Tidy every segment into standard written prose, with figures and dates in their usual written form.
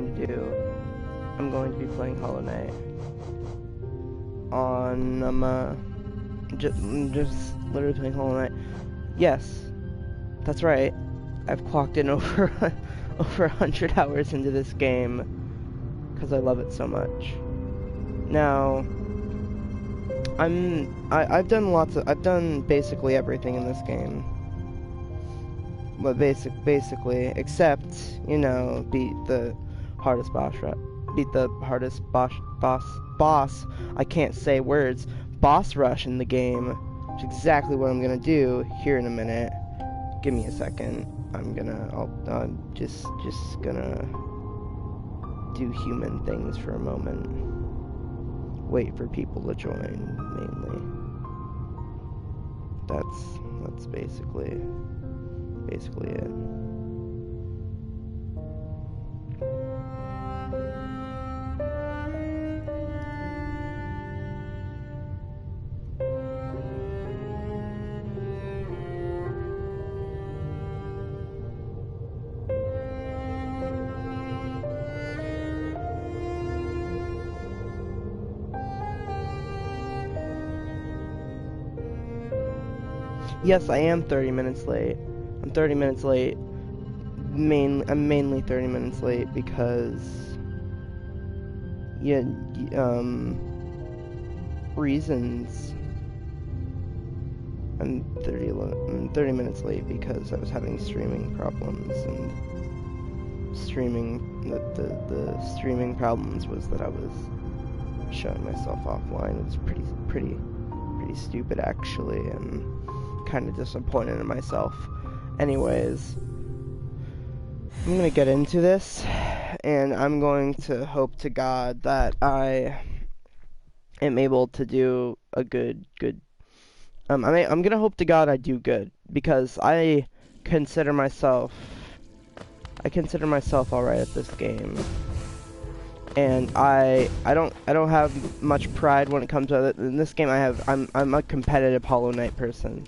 going to do. I'm going to be playing Hollow Knight on just literally playing Hollow Knight. Yes, that's right. I've clocked in over over 100 hours into this game because I love it so much. Now, I've done basically everything in this game. But basically, except, you know, beat the hardest boss. I can't say words. Boss rush in the game. Which is exactly what I'm gonna do here in a minute. Give me a second. I'm just gonna do human things for a moment. Wait for people to join, mainly. That's basically it. Yes, I am 30 minutes late. I'm 30 minutes late. I'm mainly 30 minutes late because reasons. I'm 30 minutes late because I was having streaming problems, and the streaming problems was that I was showing myself offline. It was pretty stupid, actually, and kind of disappointed in myself. Anyways, I'm gonna get into this, and I'm going to hope to God that I am able to do a good. I'm gonna hope to God I do good, because I consider myself alright at this game, and I don't have much pride when it comes to it. In this game. I'm a competitive Hollow Knight person.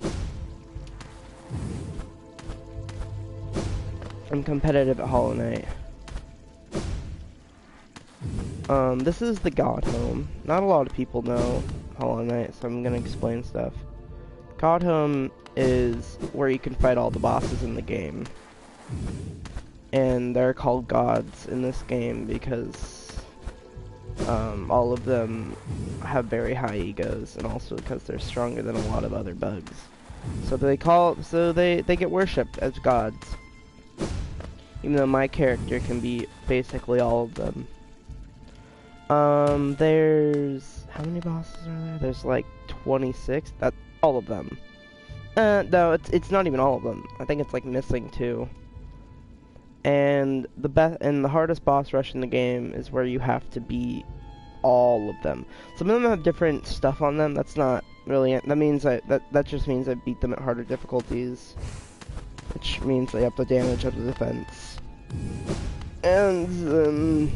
I'm competitive at Hollow Knight. This is the God Home. Not a lot of people know Hollow Knight, so I'm gonna explain stuff. God Home is where you can fight all the bosses in the game. And they're called gods in this game because all of them have very high egos, and also because they're stronger than a lot of other bugs. So they get worshipped as gods. Even though my character can be basically all of them. There's... how many bosses are there? There's like 26. That's all of them. No, it's not even all of them. I think it's like missing 2. And the hardest boss rush in the game is where you have to beat all of them. Some of them have different stuff on them. That's not really... that means that just means I beat them at harder difficulties. Which means they up the damage of the defense. And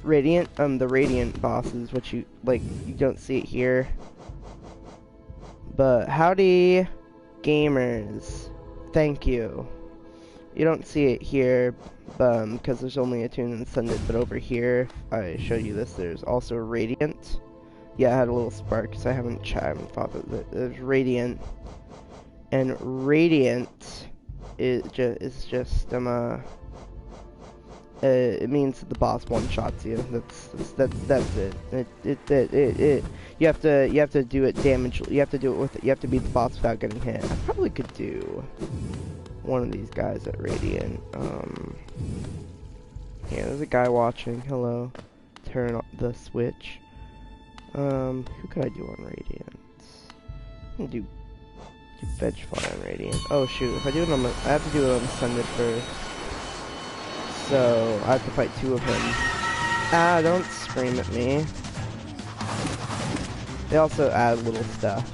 Radiant, the Radiant bosses, which you don't see it here. But howdy, gamers. Thank you. You don't see it here, because there's only a tune Ascended, but over here, I show you this, there's also Radiant. Yeah, I had a little spark, because I haven't thought that there's Radiant. And Radiant is just it means that the boss one-shots you. That's it. You have to do it damage. You have to beat the boss without getting hit. I probably could do one of these guys at Radiant. Yeah, there's a guy watching. Hello. Turn on the switch. Who could I do on Radiant? I'm gonna do Veg Fly on Radiant. Oh shoot, if I do it on I have to do it on Ascended first. So I have to fight 2 of him. Ah, don't scream at me. They also add little stuff.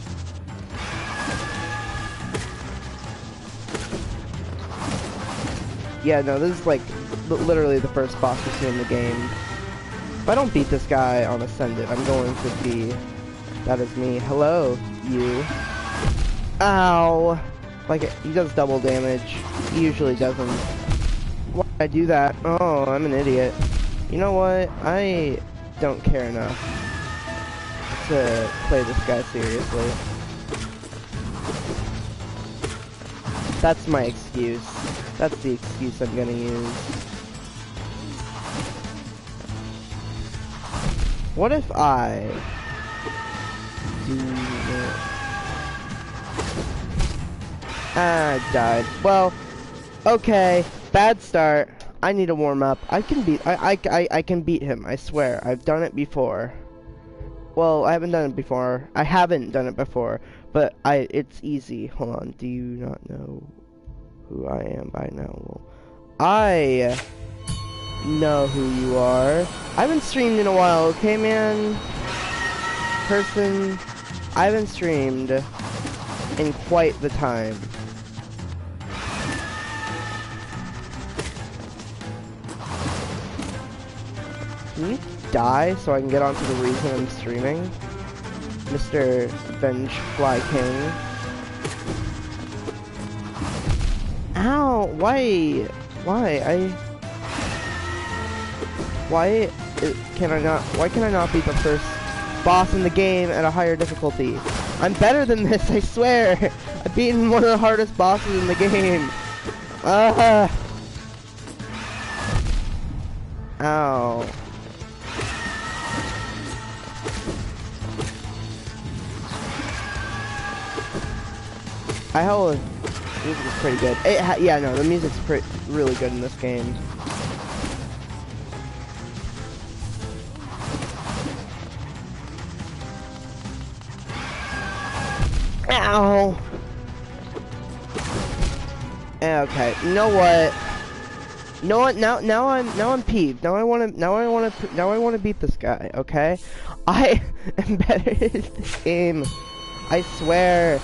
Yeah, no, this is like literally the first boss you see in the game. If I don't beat this guy on Ascended, I'm going to be... that is me. Hello, you. Ow! Like, he does double damage. He usually doesn't. Why did I do that? Oh, I'm an idiot. You know what? I don't care enough to play this guy seriously. That's my excuse. That's the excuse I'm gonna use. What if I do that? I died. Well, okay. Bad start. I need to warm up. I can beat. I can beat him. I swear. I've done it before. Well, I haven't done it before. I haven't done it before, but it's easy. Hold on. Do you not know who I am by now? Well, I know who you are. I haven't streamed in a while, okay, man? Person, I haven't streamed in quite the time. Can you die so I can get onto the reason I'm streaming? Mr. Vengefly King. Ow! Why? Why can I not beat the first boss in the game at a higher difficulty? I'm better than this, I swear! I've beaten one of the hardest bosses in the game. Ow. The music is pretty good. Yeah, no, the music's really good in this game. Ow! Okay, you know what? Now I'm peeved. Now I want to beat this guy. Okay, I am better at this game. I swear.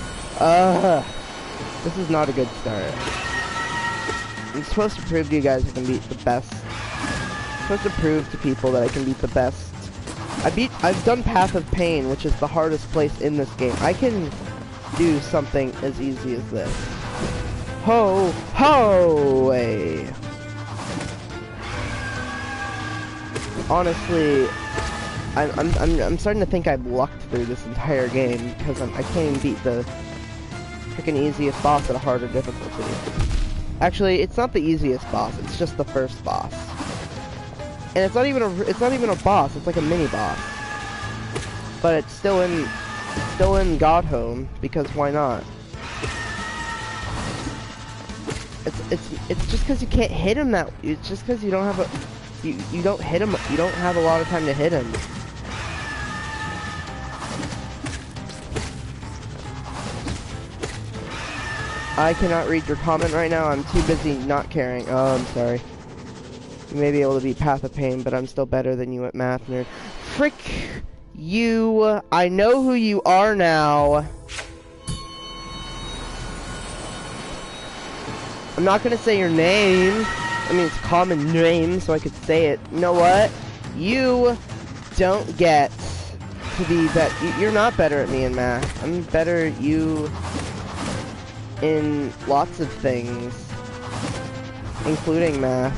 This is not a good start. I'm supposed to prove to you guys I can beat the best. I'm supposed to prove to people that I can beat the best. I've done Path of Pain, which is the hardest place in this game. I can do something as easy as this. Ho, ho, way. Honestly, I'm starting to think I've lucked through this entire game because I can't even beat the freaking easiest boss at a harder difficulty. Actually, it's not the easiest boss. It's just the first boss, and it's not even a boss. It's like a mini boss, but it's still in Godhome because why not? It's just because you can't hit him that. It's just because you don't have a you don't hit him. You don't have a lot of time to hit him. I cannot read your comment right now. I'm too busy not caring. Oh, I'm sorry. You may be able to beat Path of Pain, but I'm still better than you at math, nerd. Frick you. I know who you are now. I'm not gonna say your name. I mean, it's a common name, so I could say it. You know what? You don't get to be you're not better at me in math. I'm better at you in lots of things, including math.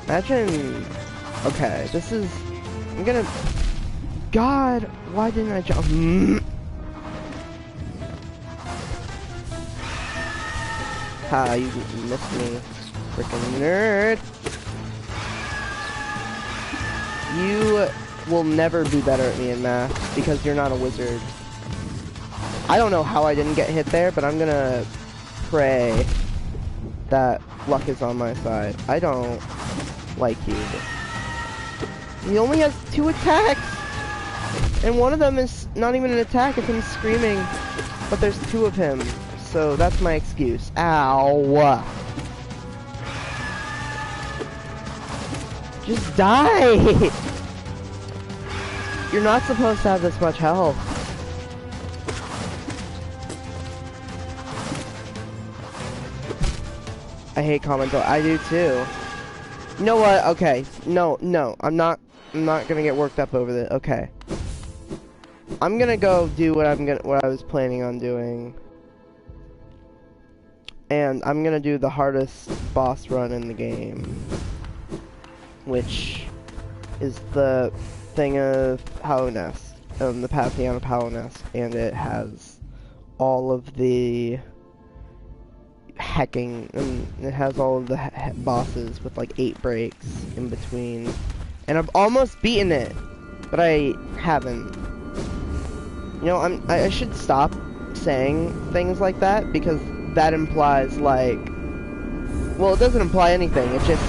Imagine, okay, this is, I'm gonna, God, why didn't I jump? Ha, you missed me, freaking nerd. You will never be better at me in math because you're not a wizard. I don't know how I didn't get hit there, but I'm gonna pray that luck is on my side. I don't like you. He only has 2 attacks, and one of them is not even an attack, it's him screaming, but there's 2 of him, so that's my excuse. Ow! Just die! You're not supposed to have this much health. I hate comments. I do too. You know what? Okay. No. I'm not gonna get worked up over this. Okay. I'm gonna go do what I was planning on doing. And I'm gonna do the hardest boss run in the game, which is the thing of Hallownest, the Pantheon of Hallownest, and it has all of the hacking, and it has all of the bosses with like 8 breaks in between, and I've almost beaten it, but I haven't. You know, I should stop saying things like that, because that implies, like, well, it doesn't imply anything, it just,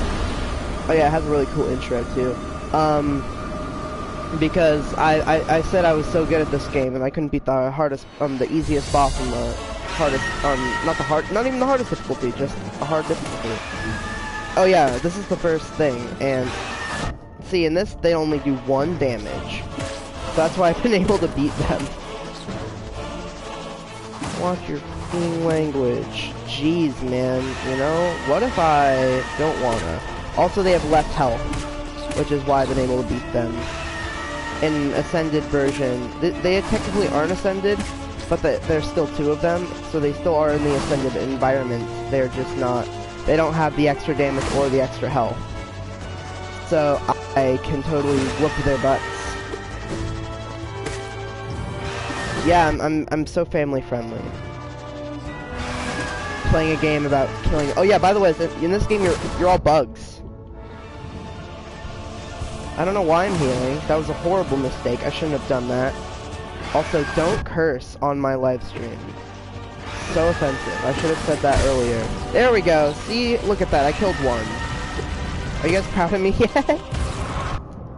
oh yeah, it has a really cool intro too, because I said I was so good at this game, and I couldn't beat the hardest, the easiest boss in the hardest, not even the hardest difficulty, just a hard difficulty. Oh yeah, this is the first thing, and, see, in this, they only do 1 damage, so that's why I've been able to beat them. Watch your language. Jeez, man, you know, what if I don't wanna? Also, they have less health, which is why I've been able to beat them. In Ascended version, they technically aren't Ascended, but there's still 2 of them, so they still are in the Ascended environment. They're just not, they don't have the extra damage or the extra health. So I can totally whoop their butts. Yeah, I'm so family friendly. Playing a game about killing. Oh yeah, by the way, in this game you're all bugs. I don't know why I'm healing. That was a horrible mistake. I shouldn't have done that. Also, don't curse on my live stream. So offensive. I should have said that earlier. There we go. See, look at that. I killed 1. Are you guys proud of me yet?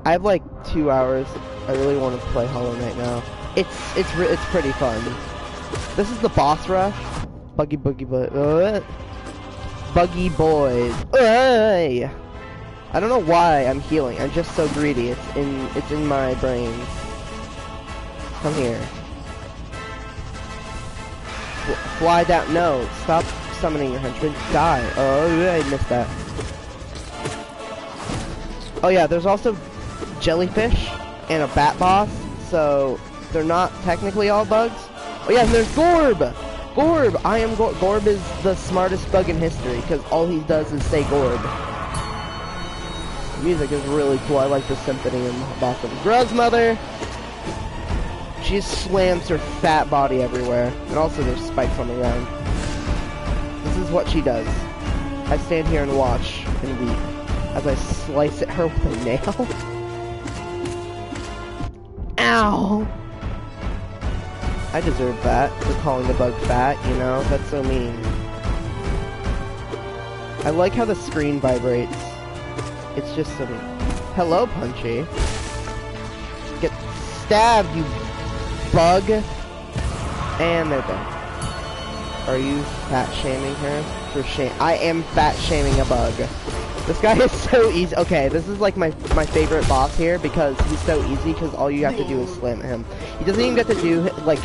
I have like 2 hours. I really want to play Hollow Knight now. It's pretty fun. This is the boss rush. Buggy Boys. I don't know why I'm healing. I'm just so greedy. It's in my brain. Come here. Fly down. No, stop summoning your henchmen. Die. Oh, I missed that. Oh yeah, there's also jellyfish and a bat boss. So they're not technically all bugs. Oh yeah, and there's Gorb! Gorb! Gorb is the smartest bug in history, because all he does is say Gorb. The music is really cool. I like the symphony in the boss of Grub's mother. She slams her fat body everywhere. And also there's spikes on the ground. This is what she does. I stand here and watch and weep as I slice at her with a nail. Ow! I deserve that for calling the bug fat, you know? That's so mean. I like how the screen vibrates. It's just so mean. Hello, Punchy. Get stabbed, you bug. And they're dead. Are you fat shaming her? For shame. I am fat shaming a bug. This guy is so easy. Okay, this is like my favorite boss here because he's so easy because all you have to do is slam at him. He doesn't even get to do, like,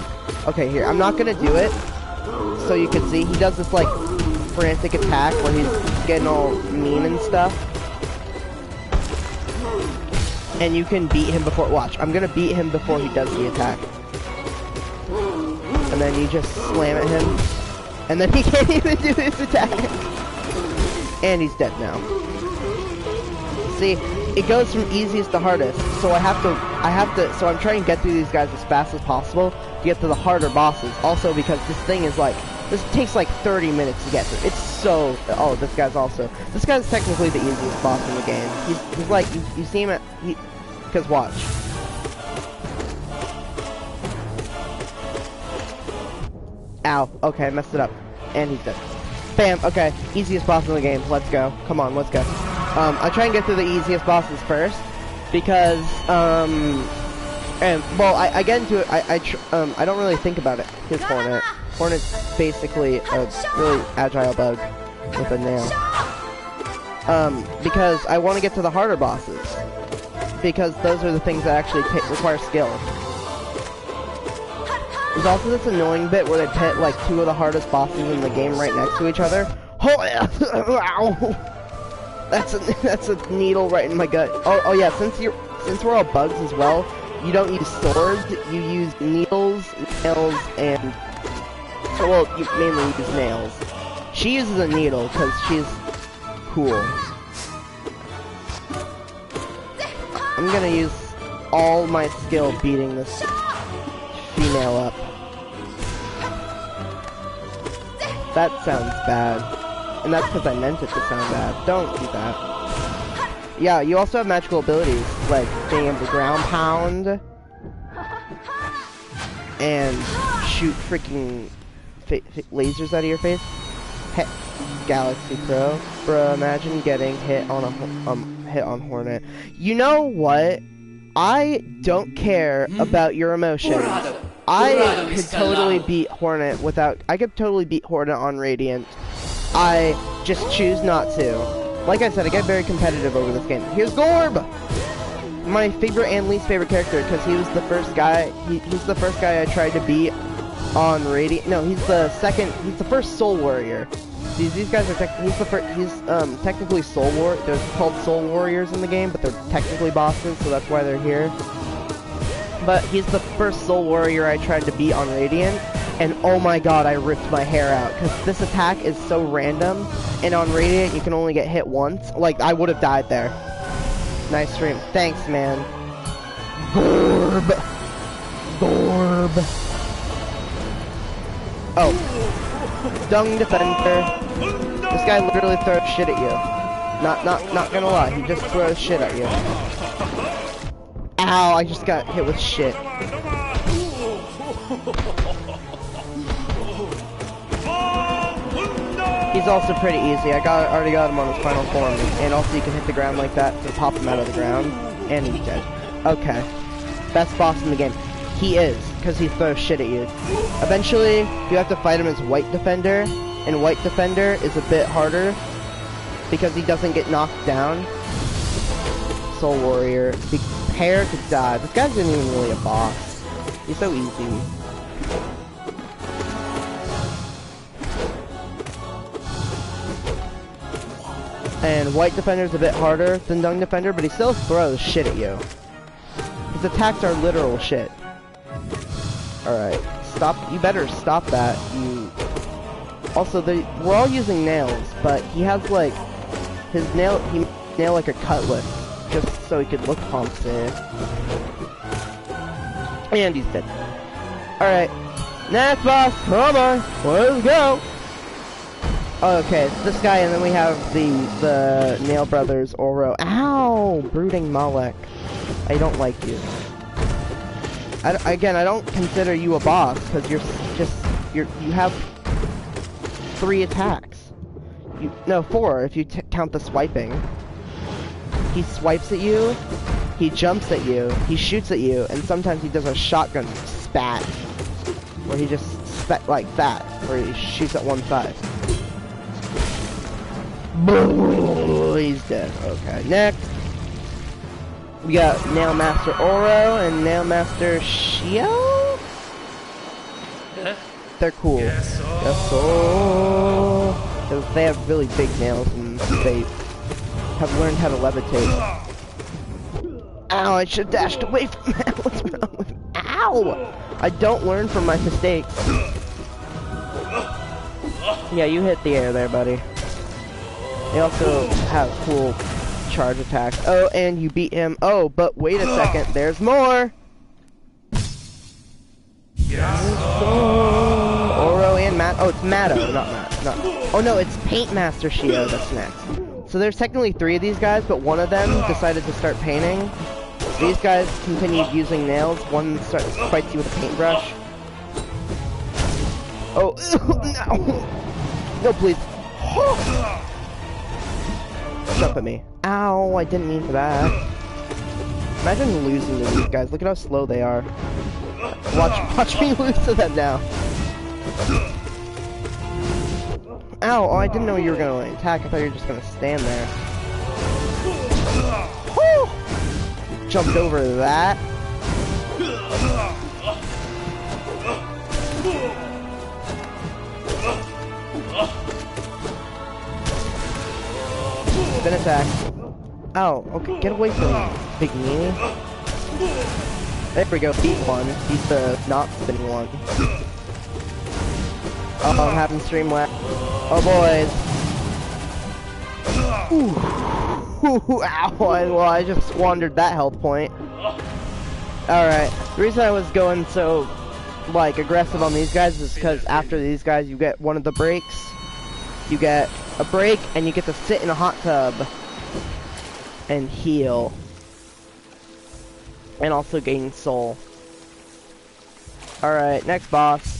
okay, here, I'm not gonna do it so you can see. He does this, like, frantic attack where he's getting all mean and stuff. And you can beat him before, watch, I'm gonna beat him before he does the attack. And then you just slam at him. And then he can't even do his attack. And he's dead now. See, it goes from easiest to hardest, so so I'm trying to get through these guys as fast as possible to get to the harder bosses. Also because this thing is like, this takes like 30 minutes to get through. It's so, oh, this guy's technically the easiest boss in the game. He's like, you see him because watch. Ow, okay, I messed it up. And he's dead. Bam, okay, easiest boss in the game, let's go. Come on, let's go. I try and get through the easiest bosses first, because, and, well, I get into it, I don't really think about it, his Hornet. Hornet's basically a really agile bug with a nail. Because I want to get to the harder bosses, because those are the things that actually require skill. There's also this annoying bit where they pit like 2 of the hardest bosses in the game right next to each other. Oh yeah! That's a needle right in my gut. Oh yeah, since we're all bugs as well, you don't use swords, you use needles, nails, and... Well, you mainly use nails. She uses a needle because she's cool. I'm gonna use all my skill beating this female up. That sounds bad. And that's because I meant it to sound bad. Don't do that. Yeah, you also have magical abilities, like being able to ground pound and shoot freaking lasers out of your face. Heck, Galaxy Pro. Bro, imagine getting hit on a hit on Hornet. You know what? I don't care about your emotions. I could totally beat Hornet without... I could totally beat Hornet on Radiant. I just choose not to. Like I said, I get very competitive over this game. Here's Gorb! My favorite and least favorite character, because he was the first guy... He's the first guy I tried to beat on Radiant. No, he's the first Soul Warrior. These guys are technically Soul Warriors. They're called Soul Warriors in the game, but they're technically bosses, so that's why they're here. But he's the first Soul Warrior I tried to beat on Radiant, and oh my god, I ripped my hair out, because this attack is so random, and on Radiant you can only get hit once. Like, I would have died there. Nice stream. Thanks, man. Gorb! Gorb! Oh. Dung Defender. This guy literally throws shit at you. Not gonna lie, he just throws shit at you. Ow, I just got hit with shit. He's also pretty easy. I already got him on his final form, and also you can hit the ground like that to pop him out of the ground, and he's dead. Okay, best boss in the game. He is, because he throws shit at you. Eventually, you have to fight him as White Defender, and White Defender is a bit harder because he doesn't get knocked down. Soul Warrior, prepare to die. This guy's not even really a boss. He's so easy. And White Defender's a bit harder than Dung Defender, but he still throws shit at you. His attacks are literal shit. Alright, stop. You better stop that. Also, we're all using nails, but he has like he nail like a cutlass, just so he could look fancy. And he's dead. Alright, next boss, come on, let's go. Okay, it's this guy, and then we have the Nail Brothers Oro. Ow, Brooding Malek. I don't like you. Again, I don't consider you a boss because you have 3 attacks. No, 4 if you count the swiping. He swipes at you, he jumps at you, he shoots at you, and sometimes he does a shotgun spat, where he just spat like that, where he shoots at one side. He's dead. Okay, next. We got Nail Master Oro and Nail Master Shio? They're cool. Yes, so. They have really big nails and they have learned how to levitate. Ow, I should have dashed away from that. What's wrong with me? Ow! I don't learn from my mistakes. Yeah, you hit the air there, buddy. They also have cool charge attacks. Oh, and you beat him. Oh, but wait a second. There's more. Oro and Matt. Oh, it's Matto, not Matt. No. Oh no, it's Paint Master Shio that's next. So there's technically 3 of these guys, but one of them decided to start painting. These guys continued using nails. One fights you with a paintbrush. Oh, no. No, please. Jump at me. Ow, I didn't mean for that. Imagine losing to these guys. Look at how slow they are. Watch me lose to them now. Ow, oh, I didn't know you were going to attack. I thought you were just going to stand there. Woo! Jumped over that. Spin attack. Ow, okay, get away from me, big meanie. There we go, beat one. He's the not spinning one. Oh, I'm having stream lag. Oh boys. Ooh. Ow, I just squandered that health point. Alright, the reason I was going so, like, aggressive on these guys is because after these guys you get one of the breaks. You get a break and you get to sit in a hot tub and heal. And also gain soul. Alright, next boss.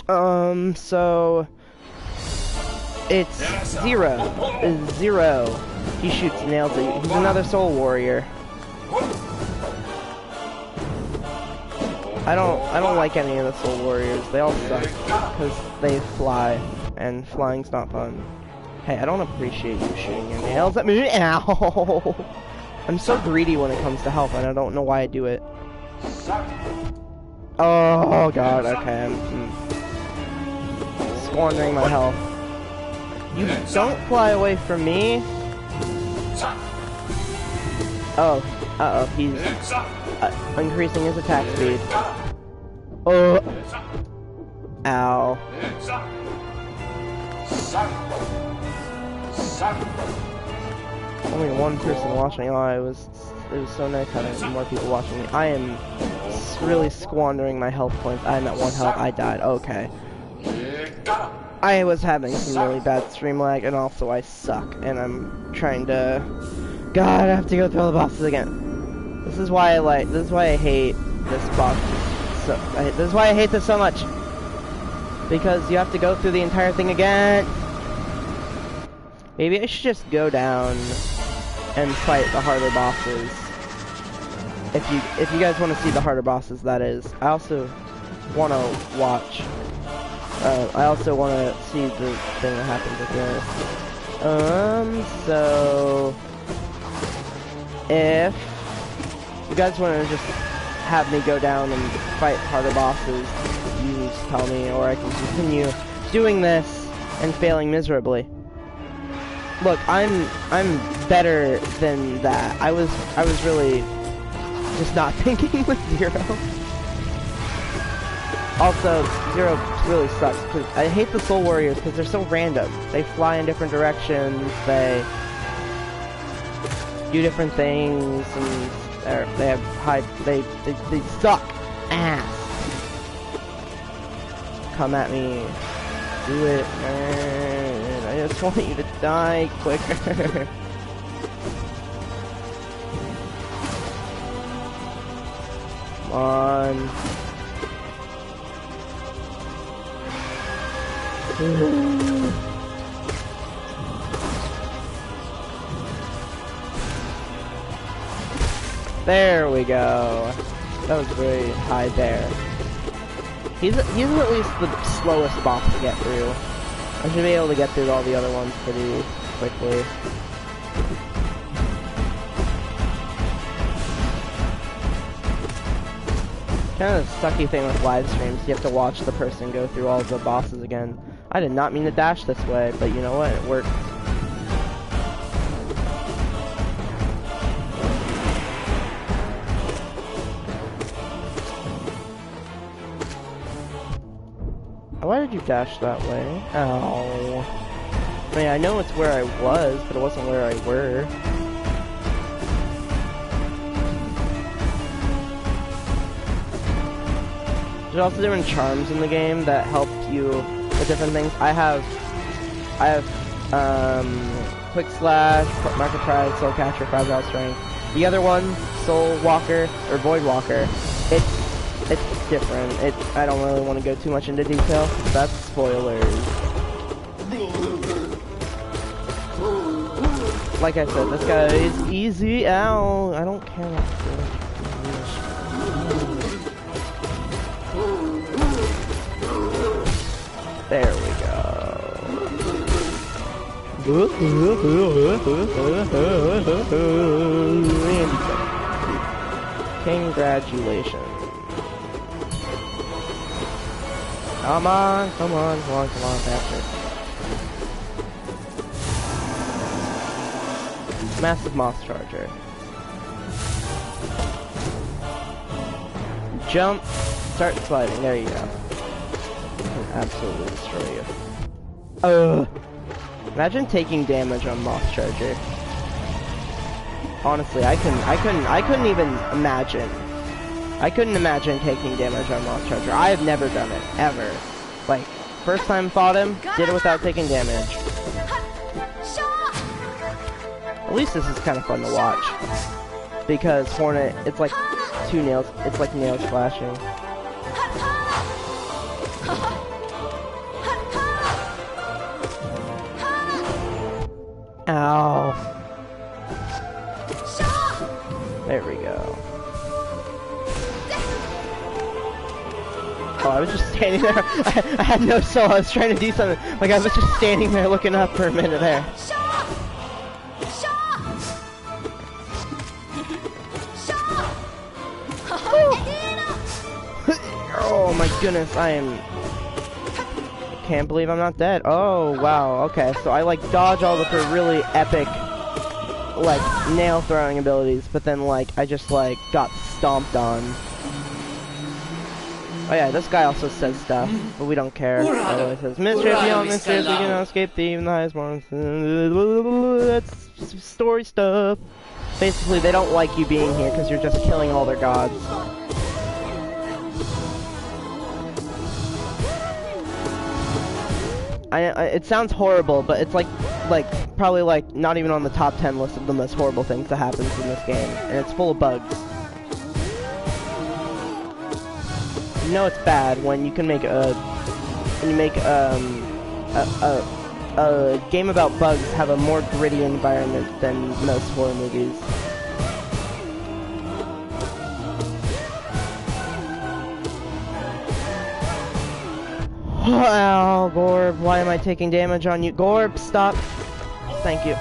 So it's Zero. He shoots nails at you. He's another soul warrior. I don't like any of the soul warriors. They all suck because they fly, and flying's not fun. Hey, I don't appreciate you shooting your nails at me. Ow! I'm so greedy when it comes to health, and I don't know why I do it. Oh god, okay, I'm squandering my health. You don't fly away from me. Oh, uh-oh, he's increasing his attack speed. Oh. Ow. Only one person watching. Oh, it was so nice having more people watching me. I am really squandering my health points. I'm at 1 health. I died. Okay. I was having some really bad stream lag, and also I suck. And I'm trying to. God, I have to go through all the bosses again. This is why I hate this boss. This is why I hate this so much. Because you have to go through the entire thing again. Maybe I should just go down and fight the harder bosses. If you guys want to see the harder bosses, that is. I also want to watch. I also want to see the thing that happens with this. So if you guys want to just have me go down and fight harder bosses, you just tell me, or I can continue doing this and failing miserably. Look, I'm better than that. I was really just not thinking with Zero. Also, Zero really sucks because I hate the Soul Warriors because they're so random. They fly in different directions. They do different things, and they have high. They suck ass. Come at me. Do it, man. I just want you to die quicker. Come on. There we go. That was very high there. He's at least the slowest boss to get through. I should be able to get through all the other ones pretty quickly. Kind of the sucky thing with live streams, you have to watch the person go through all the bosses again. I did not mean to dash this way, but you know what? It worked. Why did you dash that way? Ow. I mean, I know it's where I was, but it wasn't where I were. There's also different charms in the game that help you with different things. I have Quick Slash, Market Pride, Soul Catcher, Fragile Strength. The other one, Soul Walker, or Void Walker, it's different. I don't really want to go too much into detail. That's spoilers. Like I said, this guy is easy. Ow! I don't care what There we go. Congratulations. Come on, faster. Massive Moss Charger. jump, start sliding. There you go. I can absolutely destroy you. Imagine taking damage on Moth Charger. Honestly, I couldn't even imagine. I couldn't imagine taking damage on Moth Charger. I have never done it, ever. Like, first time fought him, did it without taking damage. At least this is kind of fun to watch. Because Hornet, it's like it's like nails flashing. Ow. There we go. Oh, I was just standing there. I had no soul. I was trying to do something. Like, I was just standing there looking up for a minute there. Oh my goodness, I can't believe I'm not dead. Oh, wow, okay. So I, like, dodge all of her really epic, like, nail throwing abilities, but then, like, I just, like, got stomped on. Oh yeah, this guy also says stuff, but we don't care. It says, Mistress, beyond Mistress, we cannot escape thee, even the highest ones. That's story stuff. Basically, they don't like you being here because you're just killing all their gods. It sounds horrible, but it's like probably like not even on the top 10 list of the most horrible things that happens in this game, and it's full of bugs. You know it's bad when you can make a game about bugs have a more gritty environment than most horror movies. Wow, Gorb, why am I taking damage on you? Gorb, stop. Thank you.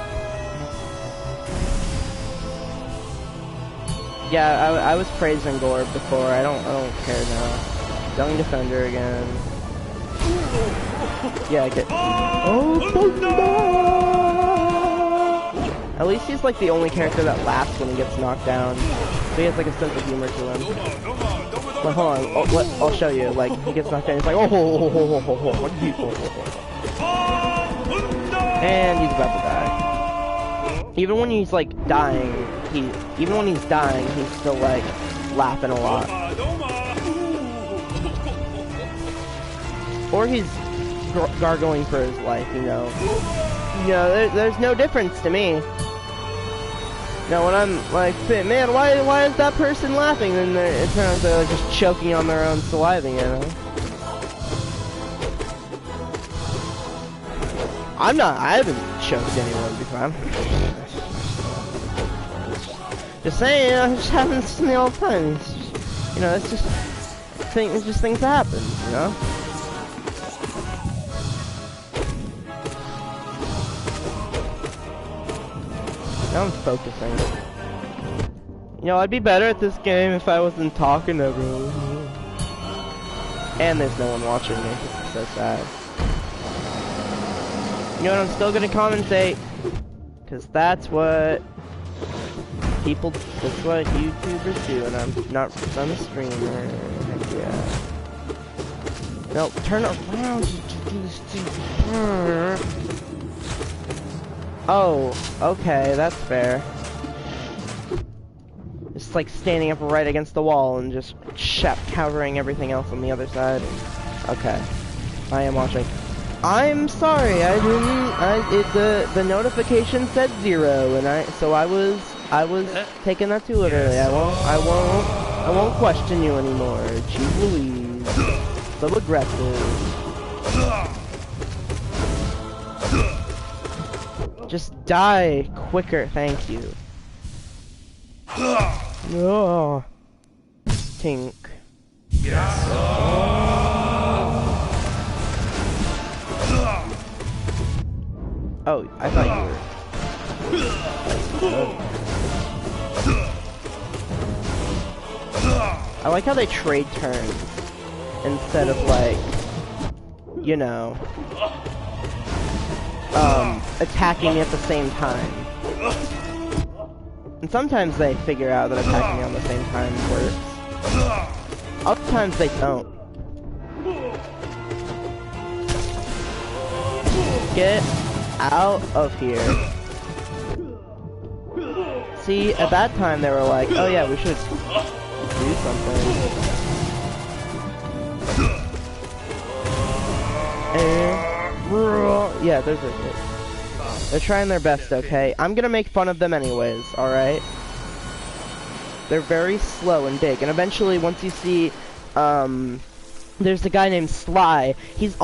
Yeah, I was praising Gorb before. I don't care now. Young Defender again. Yeah, I get. Oh, no! At least he's like the only character that laughs when he gets knocked down. So he has like a sense of humor to him. But hold on, I'll show you. Like, he gets knocked down, he's like, and he's about to die. Even when he's like dying, he's still like laughing a lot. Or he's gargling for his life, you know. You know, there's no difference to me. Now when I'm like, man, why is that person laughing? Then it turns out they're just choking on their own saliva, you know? I haven't choked anyone before. Just saying, you know, it just happens to me all the time. It's just, you know, it's just things that happen, you know? Now I'm focusing. You know, I'd be better at this game if I wasn't talking to everyone. And there's no one watching me. It's so sad. You know what, I'm still gonna commentate. Cause that's what YouTubers do, and I'm a streamer. Heck yeah. No, turn around, you stupid. Oh, okay, that's fair. Just like standing up right against the wall and just covering everything else on the other side. Okay, I am watching. I'm sorry, the notification said 0, and I was taking that too literally. I won't question you anymore. Jeez Louise, so aggressive. Just die quicker, thank you. Oh, Tink. Oh, I thought you were. I like how they trade turns instead of like, you know, attacking me at the same time. And sometimes they figure out that attacking me on the same time works. Other times they don't. Get out of here. See, at that time they were like, oh yeah, we should do something. Yeah, those are good. They're trying their best, okay? I'm gonna make fun of them anyways, alright? They're very slow and big, and eventually once you see, there's a guy named Sly. He's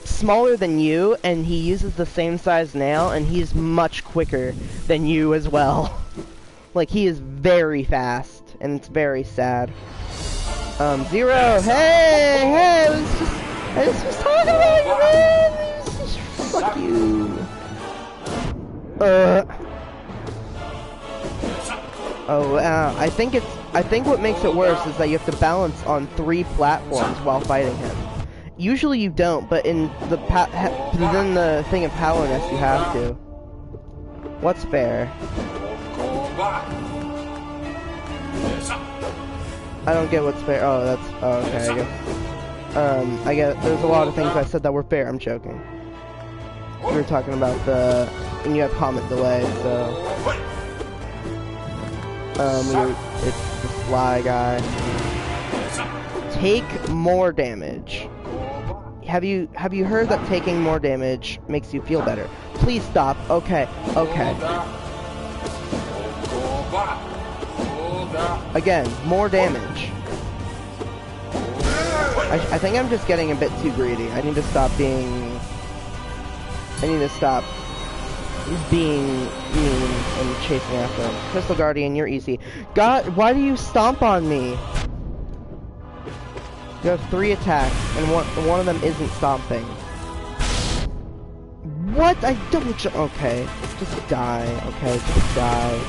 smaller than you, and he uses the same size nail, and he's much quicker than you as well. Like, he is very fast, and it's very sad. Zero, hey, I just was talking about you, man! Fuck you. I think what makes it worse is that you have to balance on 3 platforms while fighting him. Usually you don't, but in the thing of Hallownest you have to. What's fair? I don't get what's fair. Oh, okay, I guess. There's a lot of things I said that were fair. I'm joking. We were talking about and you have comment delay, so. It's the Sly guy. Take more damage. Have you heard that taking more damage makes you feel better? Please stop. Okay. Again, more damage. I think I'm just getting a bit too greedy. I need to stop being mean and chasing after him. Crystal Guardian, you're easy. God, why do you stomp on me? You have 3 attacks, and one of them isn't stomping. What? I don't. Okay, just die. Okay, just die.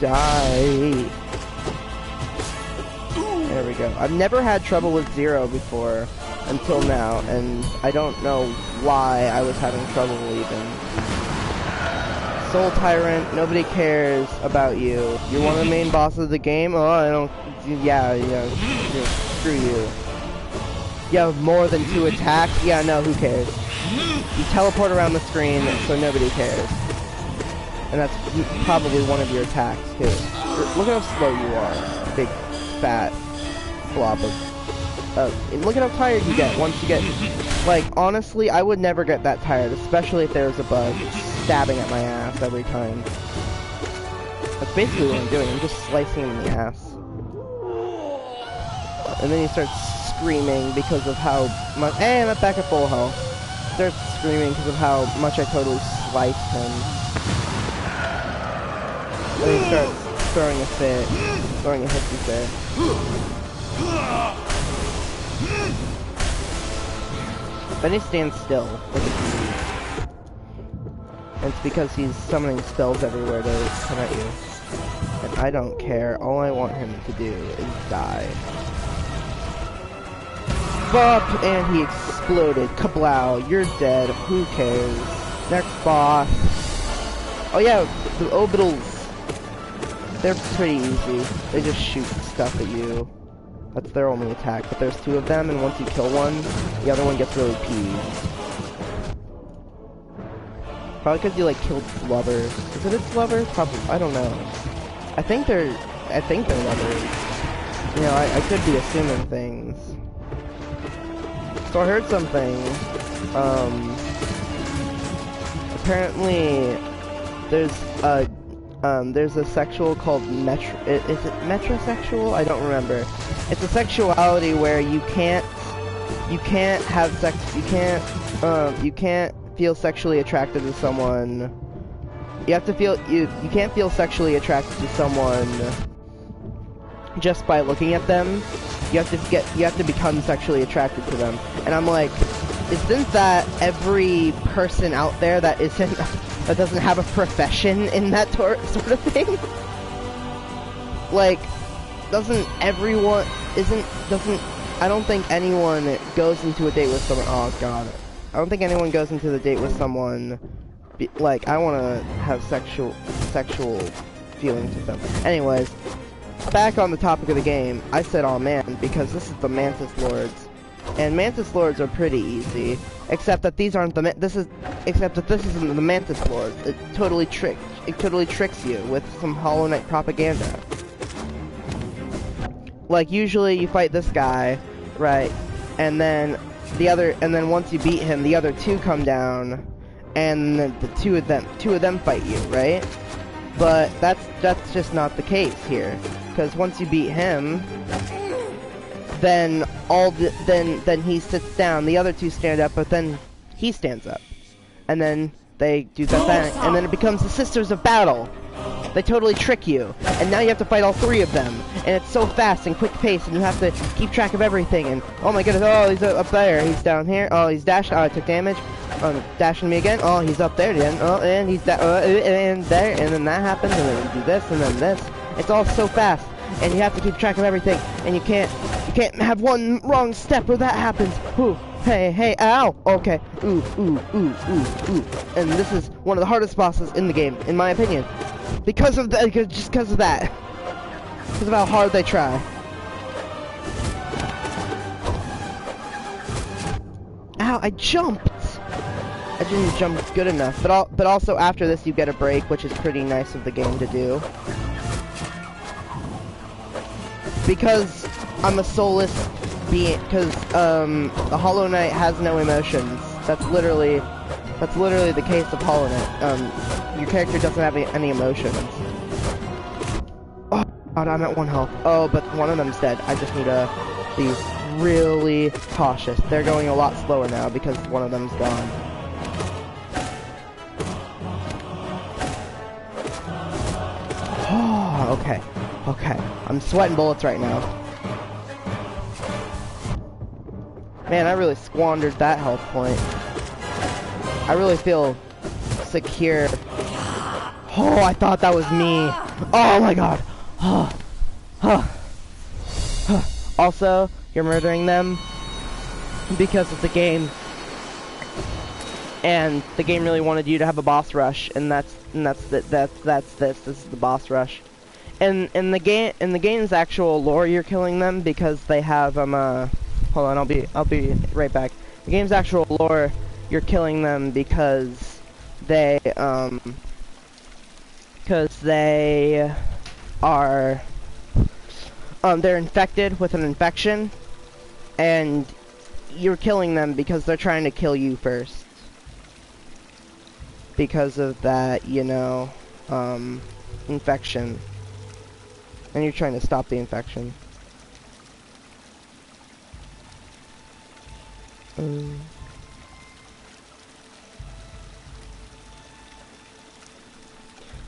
Die. There we go. I've never had trouble with Zero before until now, and I don't know why I was having trouble even. Soul Tyrant, nobody cares about you. You're one of the main bosses of the game? Oh, I don't... Yeah, screw you. You have more than 2 attacks? Yeah, no, who cares? You teleport around the screen, so nobody cares. And that's probably one of your attacks, too. Look at how slow you are. Big, fat blob of... look at how tired you get once you get... Like, honestly, I would never get that tired, especially if there was a bug stabbing at my ass every time. That's basically what I'm doing. I'm just slicing him in the ass. And then he starts screaming because of how much... Hey, I'm back at full health. Starts screaming because of how much I totally sliced him. Then he starts throwing a fit. Throwing a hissy fit. Then he stands still. And it's because he's summoning spells everywhere to come at you. And I don't care. All I want him to do is die. Bop! And he exploded. Kablow. You're dead. Who cares? Next boss. Oh yeah, the Orbitals. They're pretty easy. They just shoot stuff at you. That's their only attack, but there's 2 of them, and once you kill one, the other one gets really peeved. Probably because you, like, killed lovers. Is it its lovers? Probably. I don't know. I think they're lovers. You know, I could be assuming things. So I heard something. Apparently, there's a sexual called is it metrosexual? I don't remember. It's a sexuality where you can't have sex, you can't feel sexually attracted to someone. You have to feel, you can't feel sexually attracted to someone just by looking at them. You have to become sexually attracted to them. And I'm like, isn't that every person out there that doesn't have a profession in that sort of thing? Like, I don't think anyone goes into a date with someone, oh god. I don't think anyone goes into the date with someone, like, I want to have sexual feelings with them. Anyways, back on the topic of the game, I said, oh man, because this is the Mantis Lords. And Mantis Lords are pretty easy, except that these aren't except that this isn't the Mantis Lords. It totally tricks you with some Hollow Knight propaganda. Like, usually you fight this guy, right, and then once you beat him, the other two come down, and then the two of them fight you, right? But that's just not the case here, because once you beat him, then then he sits down, the other two stand up, but then he stands up, and then they do that thing, and then it becomes the Sisters of Battle. They totally trick you, and now you have to fight all three of them, and it's so fast and quick paced, and you have to keep track of everything, and oh my goodness, oh, he's up there, he's down here, oh, he's dashing, oh, I took damage, oh, dashing me again, oh, he's up there again, oh, and he's and there, and then that happens, and then you do this, and then this. It's all so fast, and you have to keep track of everything, and you can't have one wrong step where that happens. Ooh, hey, ow, okay, ooh, and this is one of the hardest bosses in the game, in my opinion. Because of that, because of how hard they try. Ow, I jumped! I didn't jump good enough, but also after this you get a break, which is pretty nice of the game to do. Because I'm a soulless being, because the Hollow Knight has no emotions. That's literally the case of Hollow Knight. Your character doesn't have any emotions. Oh God, I'm at 1 health. Oh, but one of them's dead. I just need to be really cautious. They're going a lot slower now because one of them's gone. Oh, okay. I'm sweating bullets right now. Man, I really squandered that health point. I really feel secure. Oh, I thought that was me. Oh my God. Also, you're murdering them because it's a game, and the game really wanted you to have a boss rush, and that's this. This is the boss rush. And in the game's actual lore, you're killing them because they have hold on, I'll be right back. The game's actual lore, you're killing them because they are they're infected with an infection, and you're killing them because they're trying to kill you first. Because of that, you know, infection. And you're trying to stop the infection.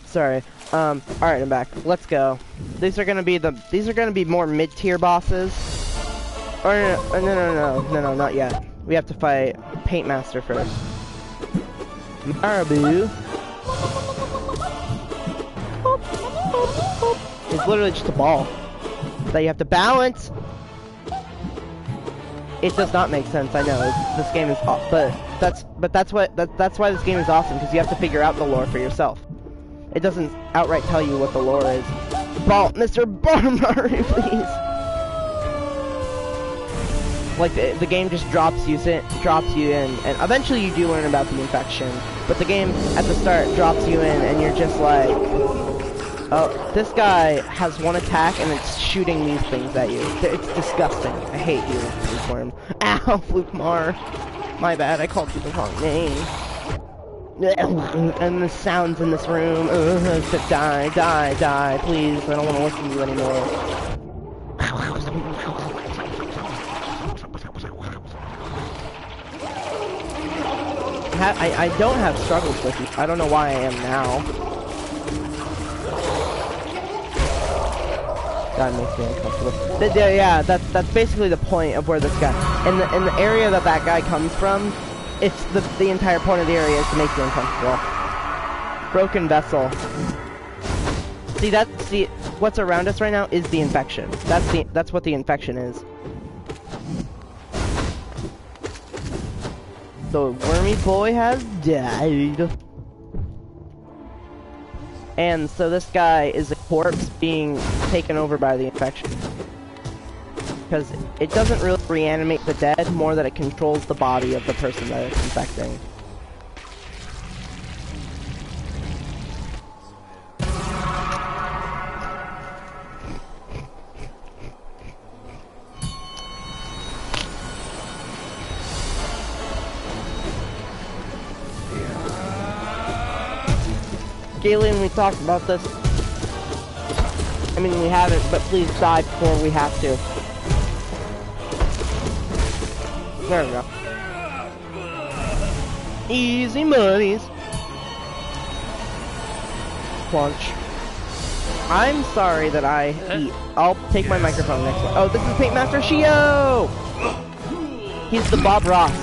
Sorry. Alright, I'm back. Let's go. These are gonna be more mid-tier bosses. Or no, not yet. We have to fight Paint Master first. Marabou. It's literally just a ball that you have to balance. It does not make sense. I know this game is, but that's why this game is awesome, because you have to figure out the lore for yourself. It doesn't outright tell you what the lore is. Ball, Mr. Barmari, please. Like the game just drops you in, and eventually you do learn about the infection. But the game at the start drops you in, and you're just like, oh, this guy has one attack and it's shooting these things at you. It's disgusting. I hate you, Flukeworm. Ow, Flukemar. My bad, I called you the wrong name. And the sounds in this room. Die, please. I don't want to listen to you anymore. I don't have struggles with you. I don't know why I am now. That makes me uncomfortable. Yeah, that's basically the point of where this guy, in the area that guy comes from, it's the entire point of the area is to make you uncomfortable. Broken vessel. See what's around us right now is the infection. That's what the infection is. The wormy boy has died. And so this guy is corpse being taken over by the infection. Because it doesn't really reanimate the dead, more that it controls the body of the person that it's infecting. Galen, we talked about this. I mean, we haven't, but please die before we have to. There we go. Easy monies. Plunch. I'm sorry that I eat. I'll take my microphone next one. Oh, this is Paint Master Shio! He's the Bob Ross.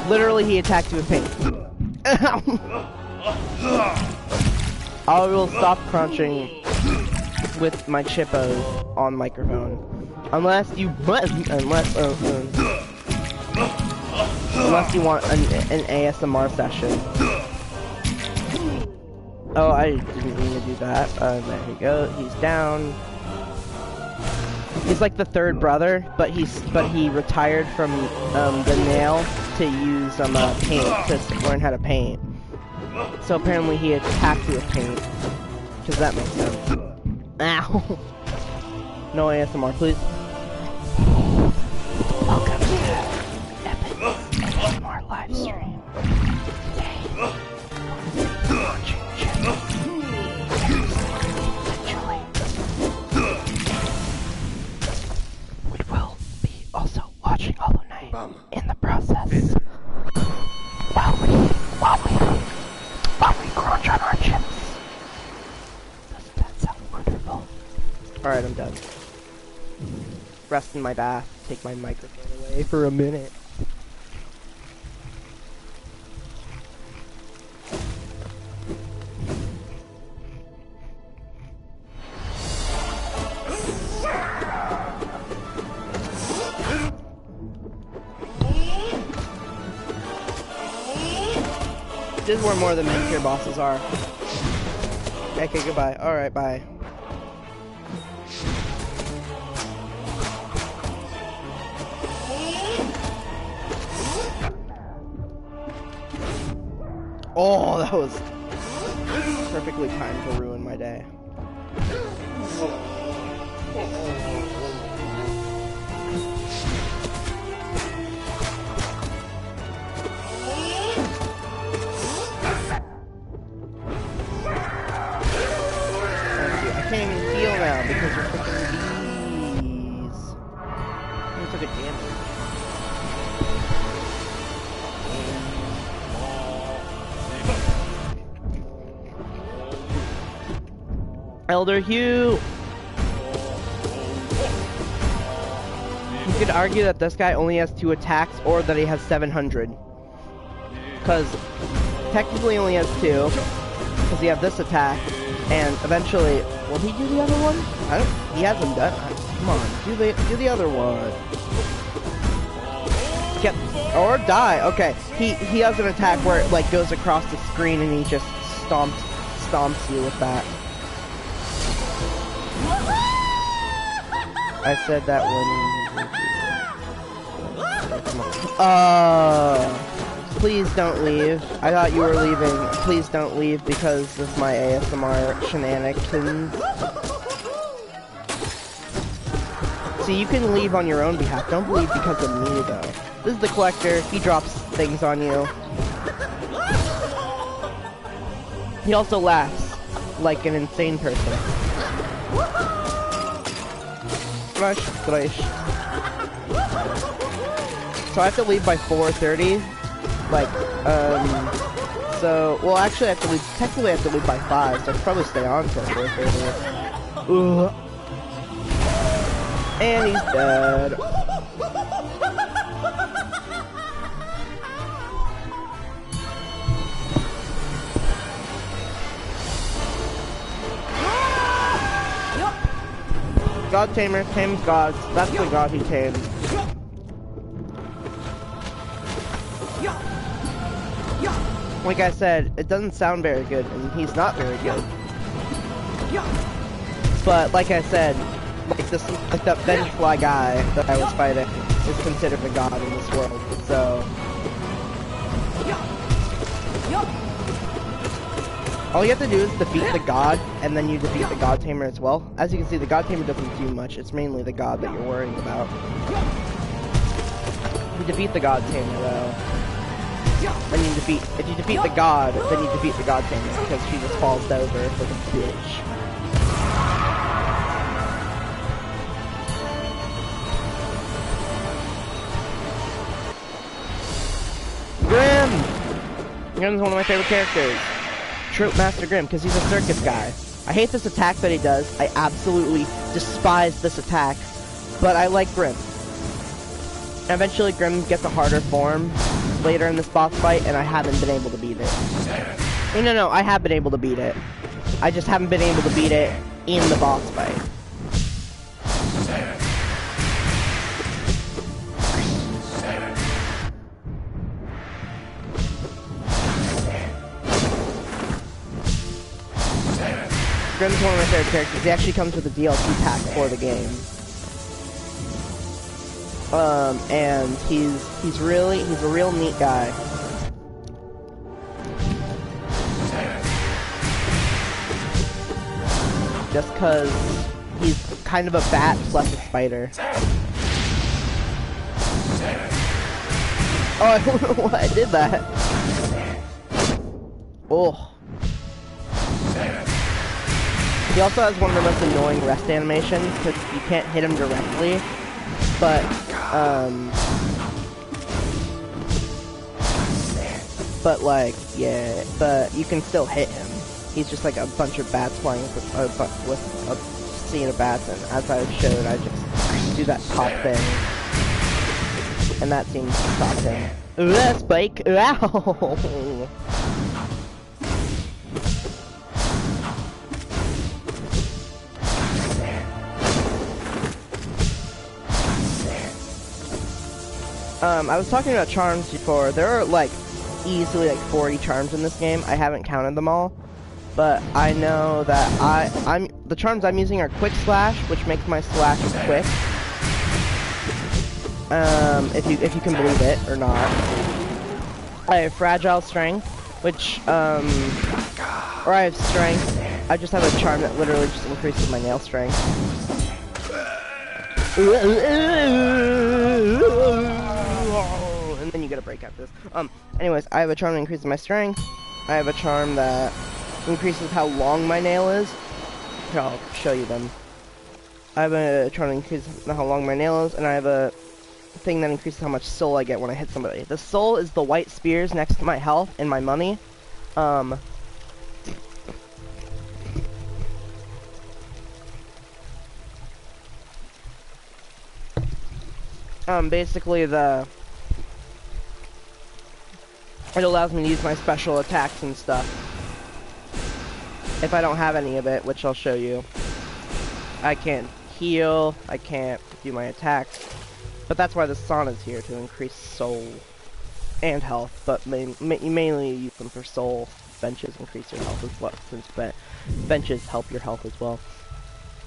Literally, he attacked you with paint. I will stop crunching with my chippos on microphone, unless you want an ASMR session. Oh, I didn't mean to do that. There you go. He's down. He's like the third brother, but he retired from the nail to use paint to learn how to paint. So apparently he attacked you with paint. Does that make sense? Ow! No ASMR, please. Welcome to Epic ASMR live stream. Today, we're watching Jimmy. Eventually, we will be also watching Hollow Knight in the process. While we crunch on our chips. Doesn't that sound wonderful? Alright, I'm done. Rest in my bath. Take my microphone away for a minute. This is where more of the mid-tier bosses are. Okay, goodbye. Alright, bye. Oh, that was perfectly timed to ruin my day. I can't even heal now because you're freaking bees. You took a damage. Elder Hugh! You could argue that this guy only has 2 attacks or that he has 700. Because technically he only has 2. Because he has this attack. And eventually, will he do the other one? He hasn't done it. Come on, do the other one. Get, or die. Okay, he has an attack where it like goes across the screen and he just stomps you with that. I said that when... please don't leave. I thought you were leaving. Please don't leave because of my ASMR shenanigans. See, you can leave on your own behalf. Don't leave because of me, though. This is the collector. He drops things on you. He also laughs like an insane person. Rush. So I have to leave by 4:30. Like, so, well, actually, technically I have to leave by 5, so I should probably stay on till 4:30. Ugh. And he's dead. God Tamer tames gods. That's the god he tames. Like I said, it doesn't sound very good, and he's not very good. But like I said, like that Vengefly guy that I was fighting is considered a god in this world. So all you have to do is defeat the god, and then you defeat the god tamer as well. As you can see, the god tamer doesn't do much. It's mainly the god that you're worrying about. If you defeat the god tamer though, then if you defeat the god, then you defeat the god tamer, because she just falls over like a bitch. Grim! Grim's one of my favorite characters. Trope Master Grim, because he's a circus guy. I hate this attack that he does. I absolutely despise this attack, but I like Grim. Eventually Grim gets a harder form later in this boss fight, and I haven't been able to beat it. No, I have been able to beat it. I just haven't been able to beat it in the boss fight. Grim's one of my favorite characters. He actually comes with a DLC pack for the game. And he's a real neat guy. Just cause he's kind of a bat plus a spider. Oh, I don't know why I did that. Oh. He also has one of the most annoying rest animations, because you can't hit him directly, but like, yeah, but you can still hit him. He's just like a bunch of bats flying with a scene of bats, and as I showed, I just do that top thing, and that seems to stop him. Ooh, Spike! Ow! I was talking about charms before. There are like easily like 40 charms in this game. I haven't counted them all, but I know that the charms I'm using are Quick Slash, which makes my slash quick. If you can believe it or not. I have Fragile Strength, which or I have Strength. I just have a charm that literally just increases my nail strength. And then you gotta break out this. Anyways, I have a charm that increases my strength. I have a charm that increases how long my nail is. Here, I'll show you them. I have a charm that increases how long my nail is, and I have a thing that increases how much soul I get when I hit somebody. The soul is the white spears next to my health and my money. Basically it allows me to use my special attacks and stuff. If I don't have any of it, which I'll show you. I can't heal, I can't do my attacks. But that's why the sauna's here, to increase soul and health, but mainly use them for soul. Benches increase your health as well, since benches help your health as well.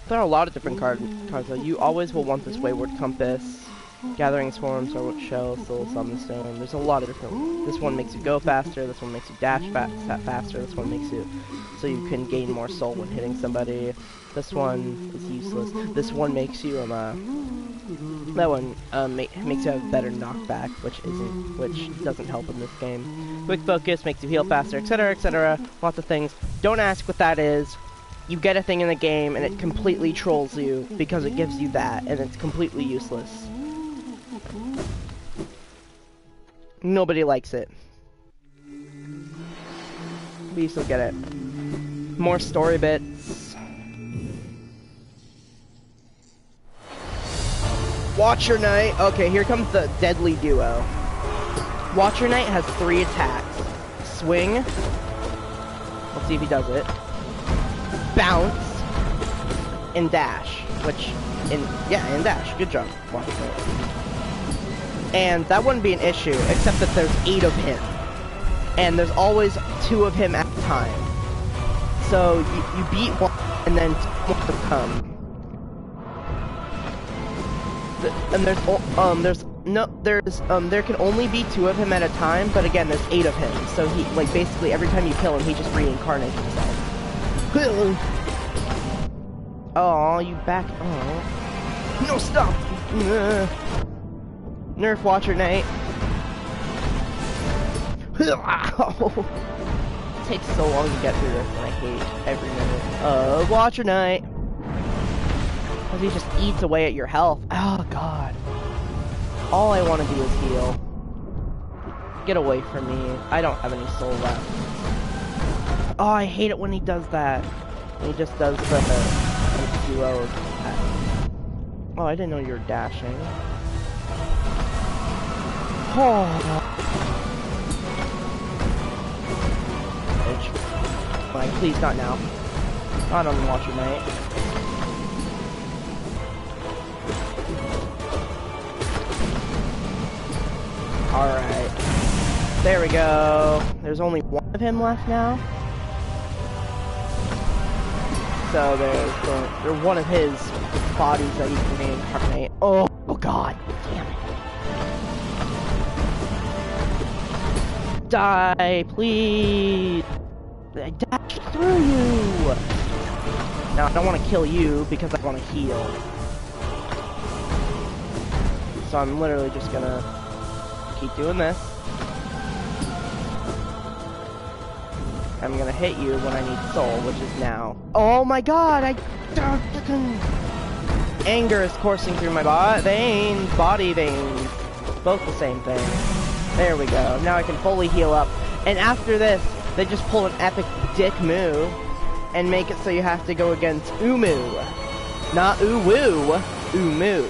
There are a lot of different cards though. You always will want this Wayward Compass. Gathering Swarms, Starwood Shell, Soul Summon Stone. There's a lot of different. This one makes you go faster, this one makes you dash faster, this one makes you so you can gain more soul when hitting somebody. This one is useless. This one makes you that one makes you have better knockback, which doesn't help in this game. Quick Focus makes you heal faster, etc., etc. Lots of things. Don't ask what that is. You get a thing in the game and it completely trolls you because it gives you that, and it's completely useless. Nobody likes it. But you still get it. More story bits. Watcher Knight. Okay, here comes the deadly duo. Watcher Knight has 3 attacks. Swing. Let's see if he does it. Bounce. And dash. And dash. Good job, Watcher Knight. And that wouldn't be an issue, except that there's 8 of him. And there's always 2 of him at a time. So you beat one, and then more to come. And there can only be 2 of him at a time, but again, there's 8 of him, so he, like, basically every time you kill him, he just reincarnates himself. Oh, you back, oh. No, stop! Nerf Watcher Knight. It takes so long to get through this, and I hate every minute of Watcher Knight. Because he just eats away at your health. Oh, God. All I want to do is heal. Get away from me. I don't have any soul left. Oh, I hate it when he does that. He just does the duo attack. Oh, I didn't know you were dashing. Oh. Fine, please, not now. Not on the Watcher Knight. Alright. There we go. There's only 1 of him left now. So there's one of his bodies that he can reincarnate. Oh God. Damn it. Die, please. I dashed through you. Now I don't want to kill you because I want to heal. So I'm literally just gonna keep doing this. I'm gonna hit you when I need soul, which is now. Oh my God! Anger is coursing through my body veins. Both the same thing. There we go. Now I can fully heal up. And after this, they just pull an epic dick move and make it so you have to go against Umu. Not Uwu, Umu.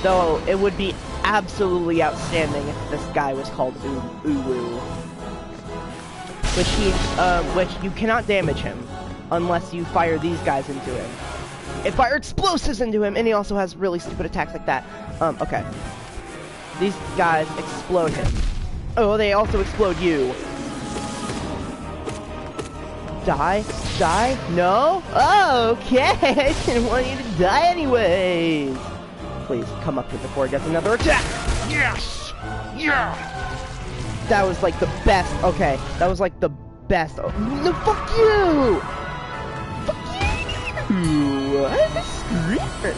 Though it would be absolutely outstanding if this guy was called Uwu. Which you cannot damage him unless you fire these guys into him. It fire explosives into him, and he also has really stupid attacks like that. Okay. These guys explode him. Oh, they also explode you. Die? Die? No? Oh, okay. I didn't want you to die anyways. Please, come up here before it gets another attack. Yes! Yeah! That was like the best. Okay, that was like the best. Oh, no, fuck you! Fuck you! I'm a screamer.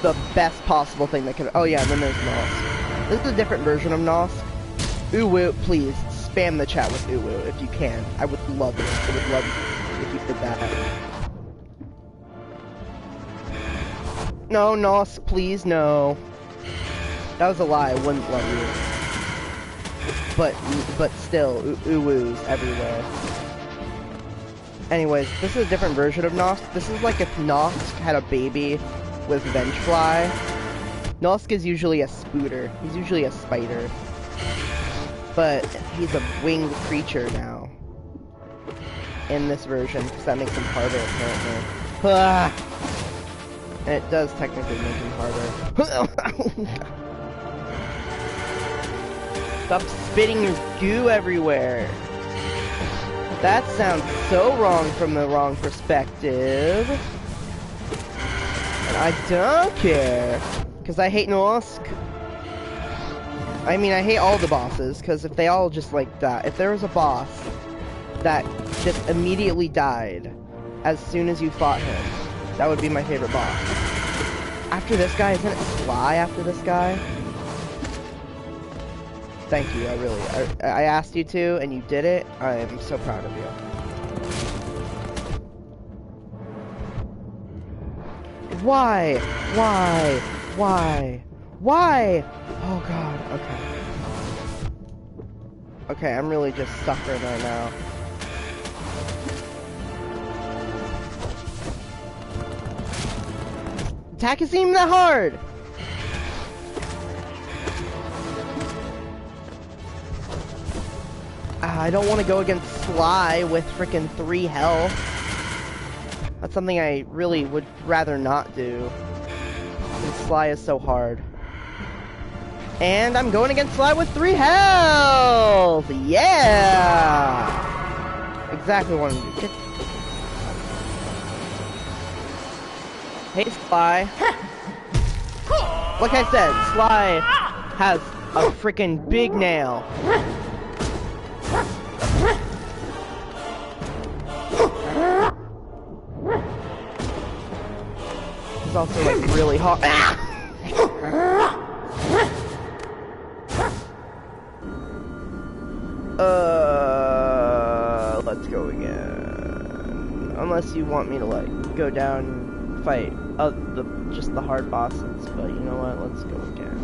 The best possible thing that could. Oh yeah, and then there's Nosk. This is a different version of Nosk. Uwu, please spam the chat with Uwu if you can. I would love it. I would love it if you did that. No, Nosk, please, no. That was a lie. I wouldn't love you. But still, Uwu's everywhere. Anyways, this is a different version of Nosk. This is like if Nosk had a baby with Vengefly. Nosk is usually a spooter. He's usually a spider. But he's a winged creature now. In this version, because that makes him harder, apparently. Ah! And it does technically make him harder. Stop spitting your goo everywhere. That sounds so wrong from the wrong perspective. And I don't care. Because I hate Nosk. I mean, I hate all the bosses, because if they all just like die, if there was a boss that just immediately died as soon as you fought him, that would be my favorite boss. After this guy, isn't it Sly after this guy? Thank you, I asked you to, and you did it. I'm so proud of you. Why? Why? Why? Why? Oh God, okay. Okay, I'm really just suffering right now. Attack isn't even that hard! I don't want to go against Sly with frickin' 3 health. That's something I really would rather not do. And Sly is so hard. And I'm going against Sly with 3 health! Yeah! Exactly what I wanted to do. Hey, Sly. Like I said, Sly has a freaking big nail. He's also like really hot. Let's go again. Unless you want me to like go down and fight just the hard bosses, but you know what? Let's go again.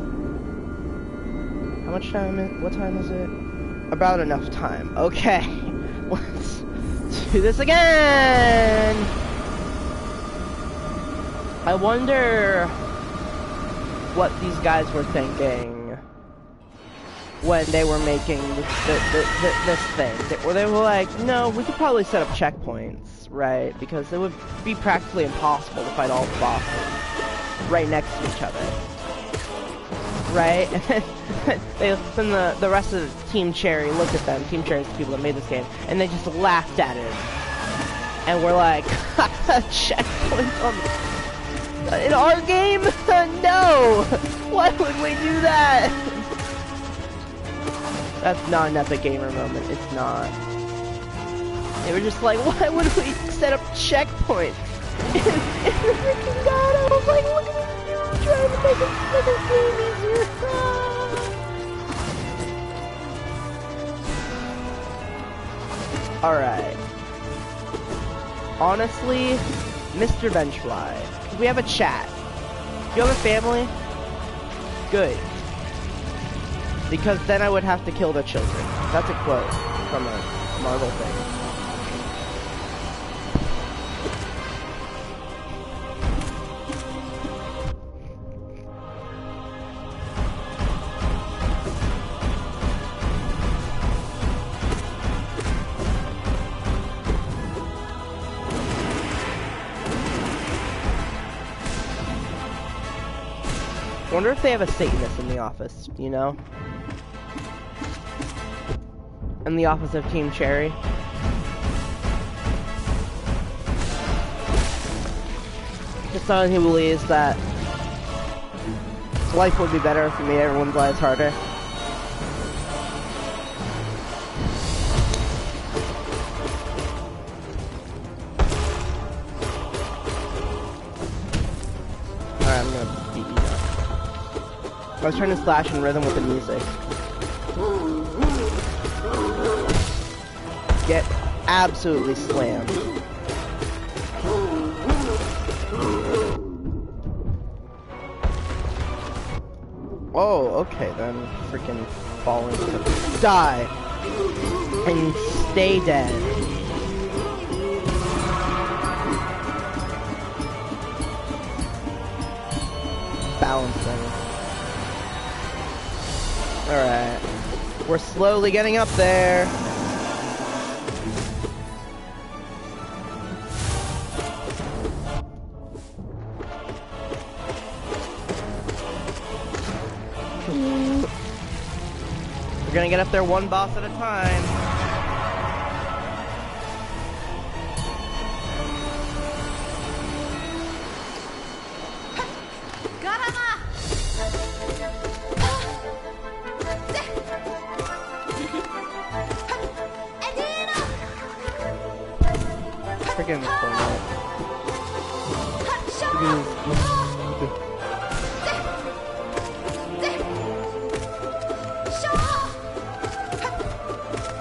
How much time is? What time is it? About enough time. Okay, let's do this again. I wonder what these guys were thinking when they were making this thing. They were like, no, we could probably set up checkpoints, right? Because it would be practically impossible to fight all the bosses right next to each other, right? Then the rest of Team Cherry looked at them. Team Cherry's the people that made this game, and they just laughed at it. And we're like, checkpoints in our game? No! Why would we do that? That's not an Epic Gamer moment. It's not. They were just like, why would we set up checkpoints? In the freaking god, I was like, look at you trying to make this game easier. Alright. Honestly, Mr. Benchfly, we have a chat. Do you have a family? Good. Because then I would have to kill the children. That's a quote from a Marvel thing. Wonder if they have a Satanist in the office, you know? In the office of Team Cherry. Just someone who believes that life would be better if we made everyone's lives harder. Alright, I'm gonna beat you up. I was trying to slash in rhythm with the music. Get absolutely slammed. Oh, okay then. Freaking fall into die and stay dead. Balancing. Alright. We're slowly getting up there. We're gonna get up there one boss at a time. Freaking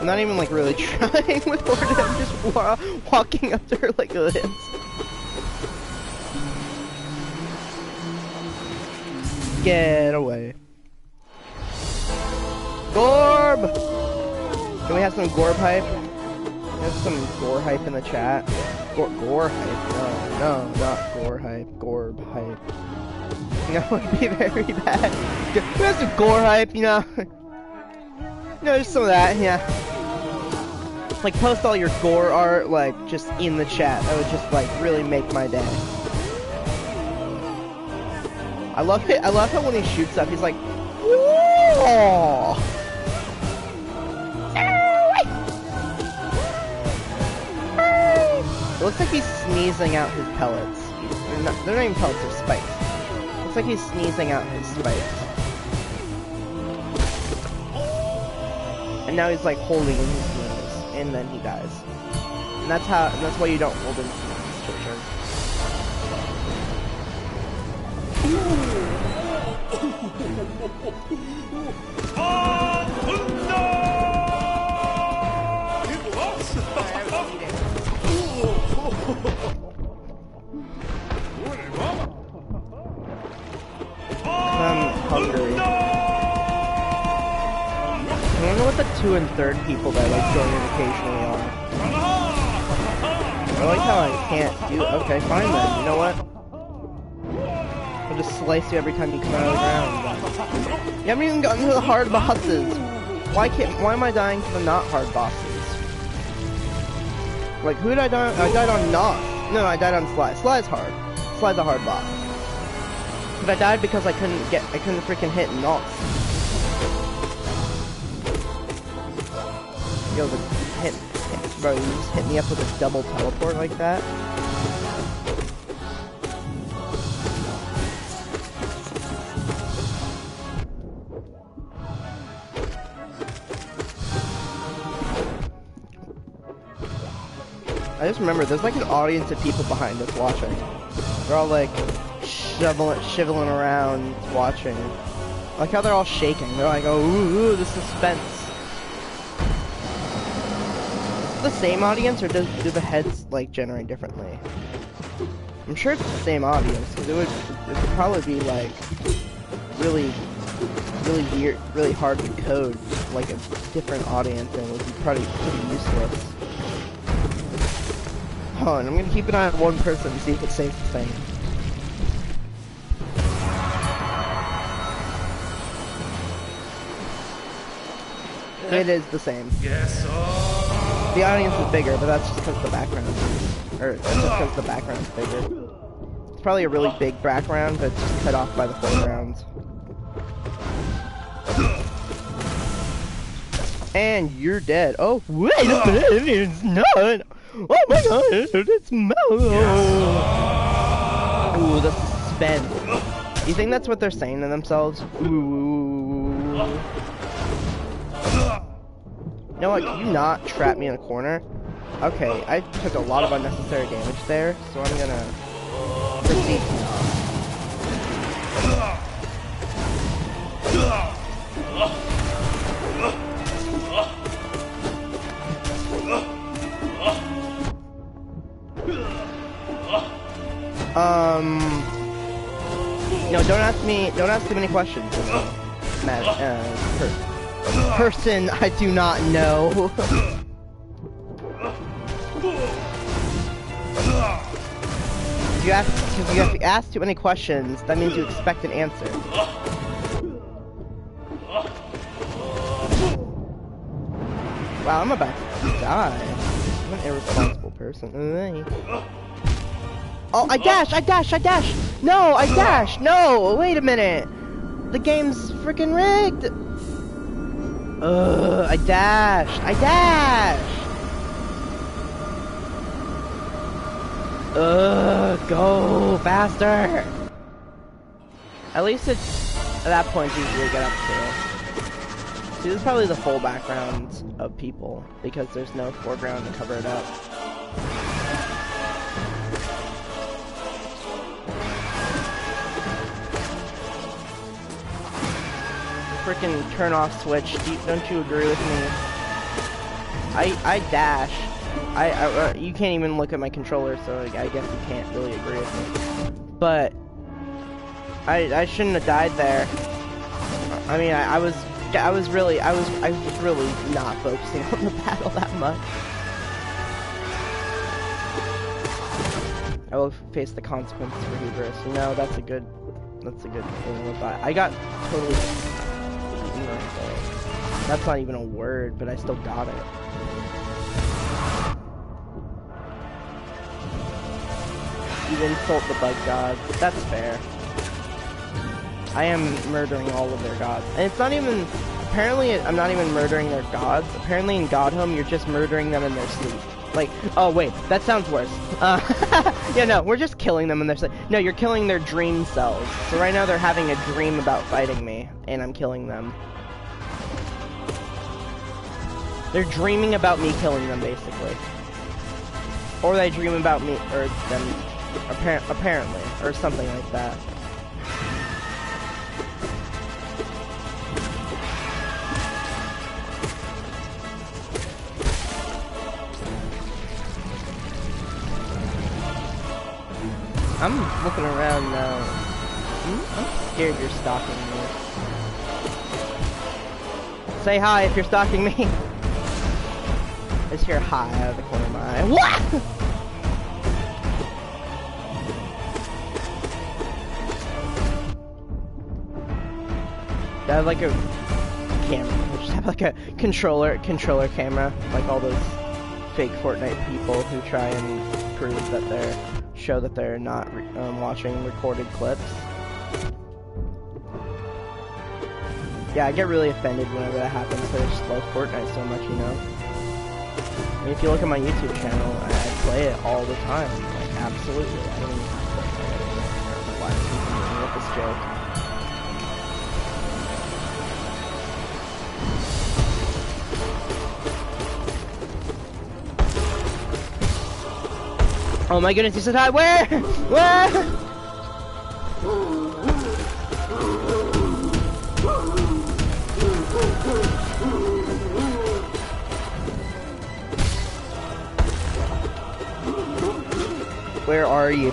I'm not even like really trying with Hornet, I'm just walking up to her like this. Get away. Gorb! Can we have some Gorb hype? There's some gore hype in the chat. Gore hype? No, not gore hype. Gorb hype. That would be very bad. We have some gore hype, you know? No, just some of that, yeah. Like, post all your gore art, like, just in the chat. That would just, like, really make my day. I love it. I love how when he shoots up, he's like, whoa! It looks like he's sneezing out his pellets. He's they're not even pellets, they're spikes. Looks like he's sneezing out his spikes. And now he's like holding in his sneeze, and then he dies. And that's why you don't hold in sneeze for sure. I'm hungry. I wonder what the 2 and 3rd people that like join in occasionally are. I like how I can't do. Okay, fine then. You know what? I'll just slice you every time you come out of the ground. You haven't even gotten to the hard bosses. Why am I dying to the not hard bosses? Like, who did I die on? I died on Not. No, I died on Sly. Sly's hard. Sly's a hard boss. But I died because I couldn't freaking hit Not. Yo, bro, you just hit me up with a double teleport like that? I just remember there's like an audience of people behind us watching. They're all like shiveling around watching. Like how they're all shaking. They're like, oh, ooh, the suspense. Is it the same audience or do the heads like generate differently? I'm sure it's the same audience because it would probably be like really weird, really hard to code like a different audience and it would be probably pretty useless. Oh, and I'm gonna keep an eye on one person and see if it says the same. It is the same. Yes. The audience is bigger, but that's just because the background is bigger. It's probably a really big background, but it's just cut off by the foreground. And you're dead. Oh, wait a minute, it's not. Oh my god, it's Mellow. Ooh, the suspense. You think that's what they're saying to themselves? Ooh. You know what, can you not trap me in a corner? Okay, I took a lot of unnecessary damage there, so I'm gonna proceed to no, don't ask too many questions. Person I do not know. If you ask too many questions, that means you expect an answer. Wow, I'm about to die. I'm an irresponsible person. Oh, I dash! No, I dash! No, wait a minute! The game's freaking rigged! I dash! Go faster! At least it's, at that point, you usually get upscale. See, this is probably the full background of people, because there's no foreground to cover it up. Freaking turn off switch. Don't you agree with me? I dash. You can't even look at my controller, so I guess you can't really agree with me. But I shouldn't have died there. I mean, I was really not focusing on the battle that much. I will face the consequences for hubris. You know, that's a good thing with that. I got totally. That's not even a word, but I still got it. You insult the bug gods. That's fair. I am murdering all of their gods. And it's not even... Apparently, I'm not even murdering their gods. Apparently in God Home, you're just murdering them in their sleep. Like, oh wait, that sounds worse. Yeah, no, we're just killing them and they're no, you're killing their dream cells. So right now they're having a dream about fighting me, and I'm killing them. They're dreaming about me killing them, basically. Or they dream about me, or them, apparently, or something like that. I'm looking around now. I'm scared you're stalking me. Say hi if you're stalking me. I just hear hi out of the corner of my eye. What? I have like a camera. I just have like a controller camera, like all those fake Fortnite people who try and prove that show that they're not watching recorded clips. Yeah, I get really offended whenever that happens, because I just love Fortnite so much, you know? I mean, if you look at my YouTube channel, I play it all the time. Like, absolutely. I don't even have Fortnite anymore. I don't know why I'm continuing with this joke. Oh my goodness, he said hi. Where? Where? Where are you?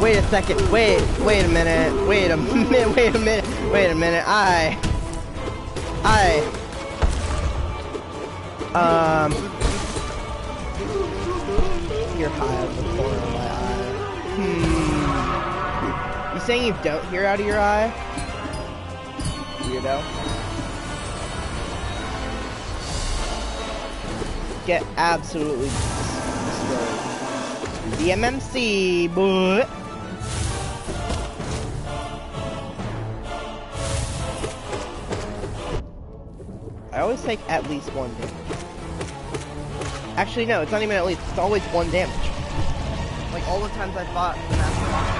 Wait a second. Wait a minute. Wait a minute. You're high out of the corner of my eye. You saying you don't hear out of your eye? Weirdo. Get absolutely destroyed. The MMC, boy. I always take at least 1 damage. Actually, no, it's not even at least. It's always 1 damage. Like, all the times I fought the Master Boss.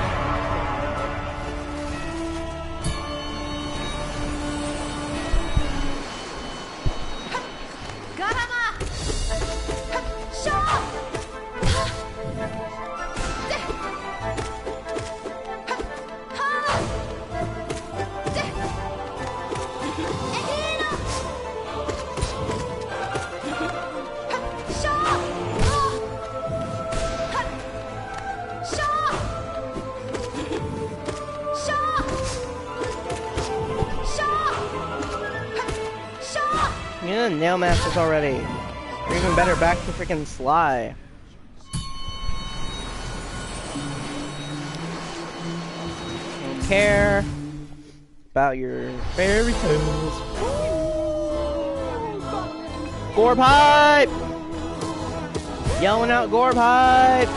Yeah, Nail Masters already. Or even better, back to freaking Sly. Don't care about your fairy tales. Gore pipe! Yelling out gore pipe!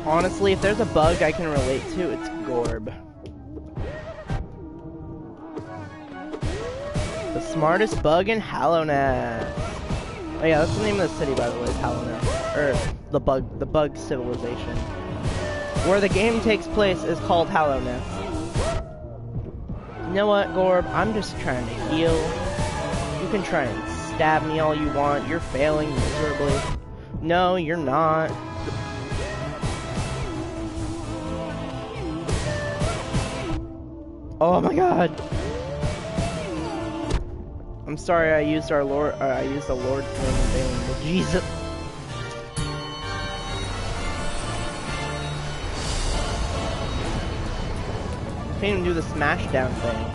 Honestly, if there's a bug I can relate to, it's Gorb. The smartest bug in Hallownest. Oh yeah, that's the name of the city, by the way, is Hallownest. Or the bug civilization. Where the game takes place is called Hallownest. You know what, Gorb? I'm just trying to heal. You can try and stab me all you want. You're failing miserably. No, you're not. Oh my god. I'm sorry I used our Lord, I used the Lord's name in vain, but Jesus. Can't even do the smash down thing.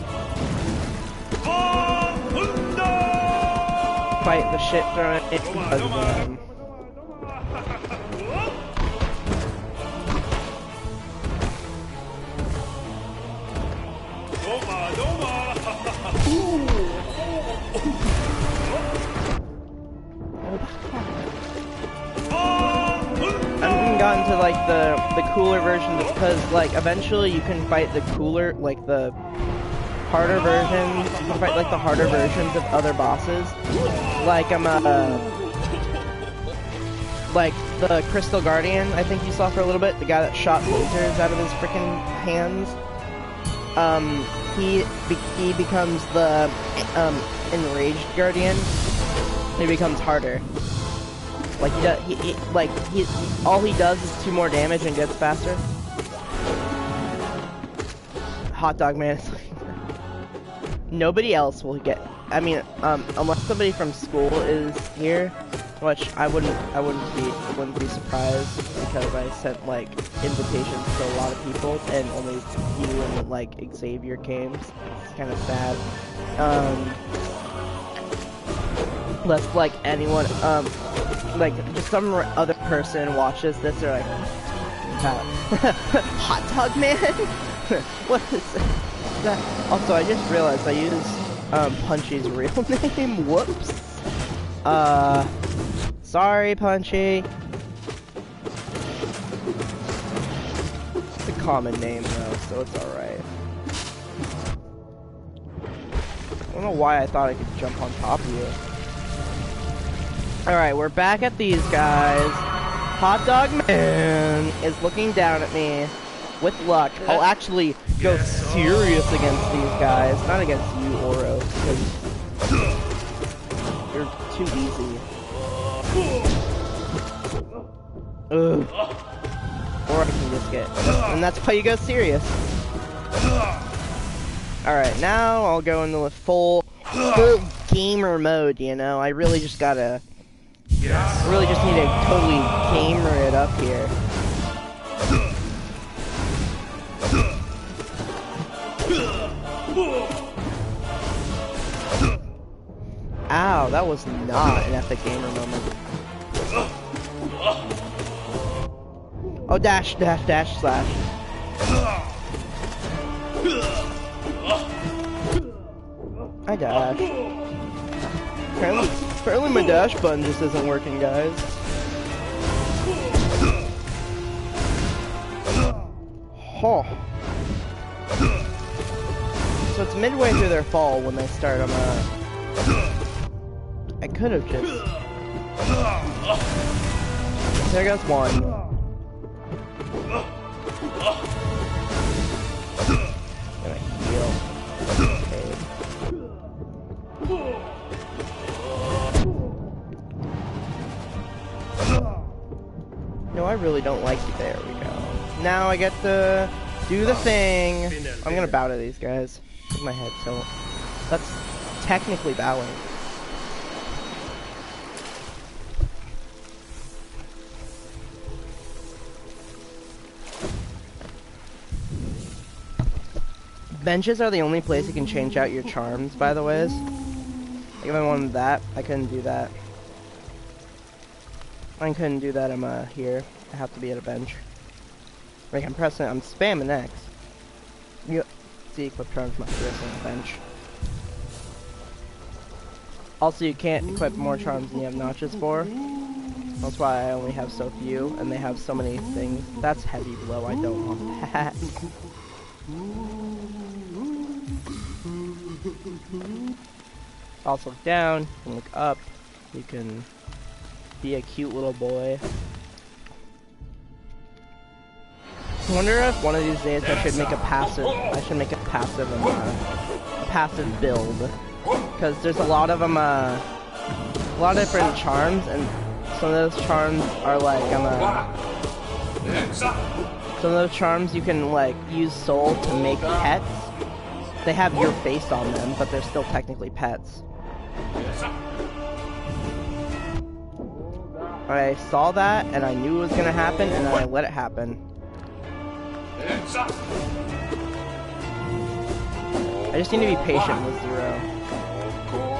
Fight the shit thrown in because of them. I haven't gotten to like the cooler version because like eventually you can fight the cooler, like the harder versions. You can fight like the harder versions of other bosses. Like like the Crystal Guardian, I think you saw for a little bit, the guy that shot lasers out of his freaking hands. He becomes the enraged Guardian. He becomes harder. Like all he does is 2 more damage and gets faster. Hot Dog Man is like, nobody else will get. I mean, unless somebody from school is here, which I wouldn't be surprised, because I sent like invitations to a lot of people and only you and like Xavier came. It's kind of sad. Unless like anyone, like just some other person watches this, they're like, Hot Dog Man. What is that? Also, I just realized I used Punchy's real name. Whoops. Sorry, Punchy. It's a common name though, so it's alright. I don't know why I thought I could jump on top of you. Alright, we're back at these guys. Hot Dog Man is looking down at me. With luck, I'll actually go serious against these guys. Not against you, Oro, because you're too easy. Ugh. Or I can just get... And that's why you go serious. Alright, now I'll go into the full gamer mode, you know? I really just gotta... really just need to totally gamer it up here. Ow, that was not an epic gamer moment. Oh, dash, dash, dash, slash. I dashed. Apparently my dash button just isn't working, guys. Oh. So it's midway through their fall when they start them I could have just... There goes one. Gonna heal. Okay. No, I really don't like you. There we go. Now I get to do the thing. I'm gonna bow to these guys. With my head tilt. That's technically bowing. Benches are the only place you can change out your charms, by the way. Like if I wanted that, I couldn't do that. I couldn't do that, I'm here. I have to be at a bench. Like I'm pressing, I'm spamming X. Yep. See, equip charms must be on the bench. Also, you can't equip more charms than you have notches for. That's why I only have so few, and they have so many things. That's heavy blow, I don't want that. Also look down, you can look up, you can be a cute little boy. I wonder if one of these days I should make a passive build. Because there's a lot of them, a lot of different charms, and some of those charms are like, some of those charms you can like use soul to make pets. They have your face on them, but they're still technically pets. I saw that, and I knew it was gonna happen, and then I let it happen. I just need to be patient with Zero.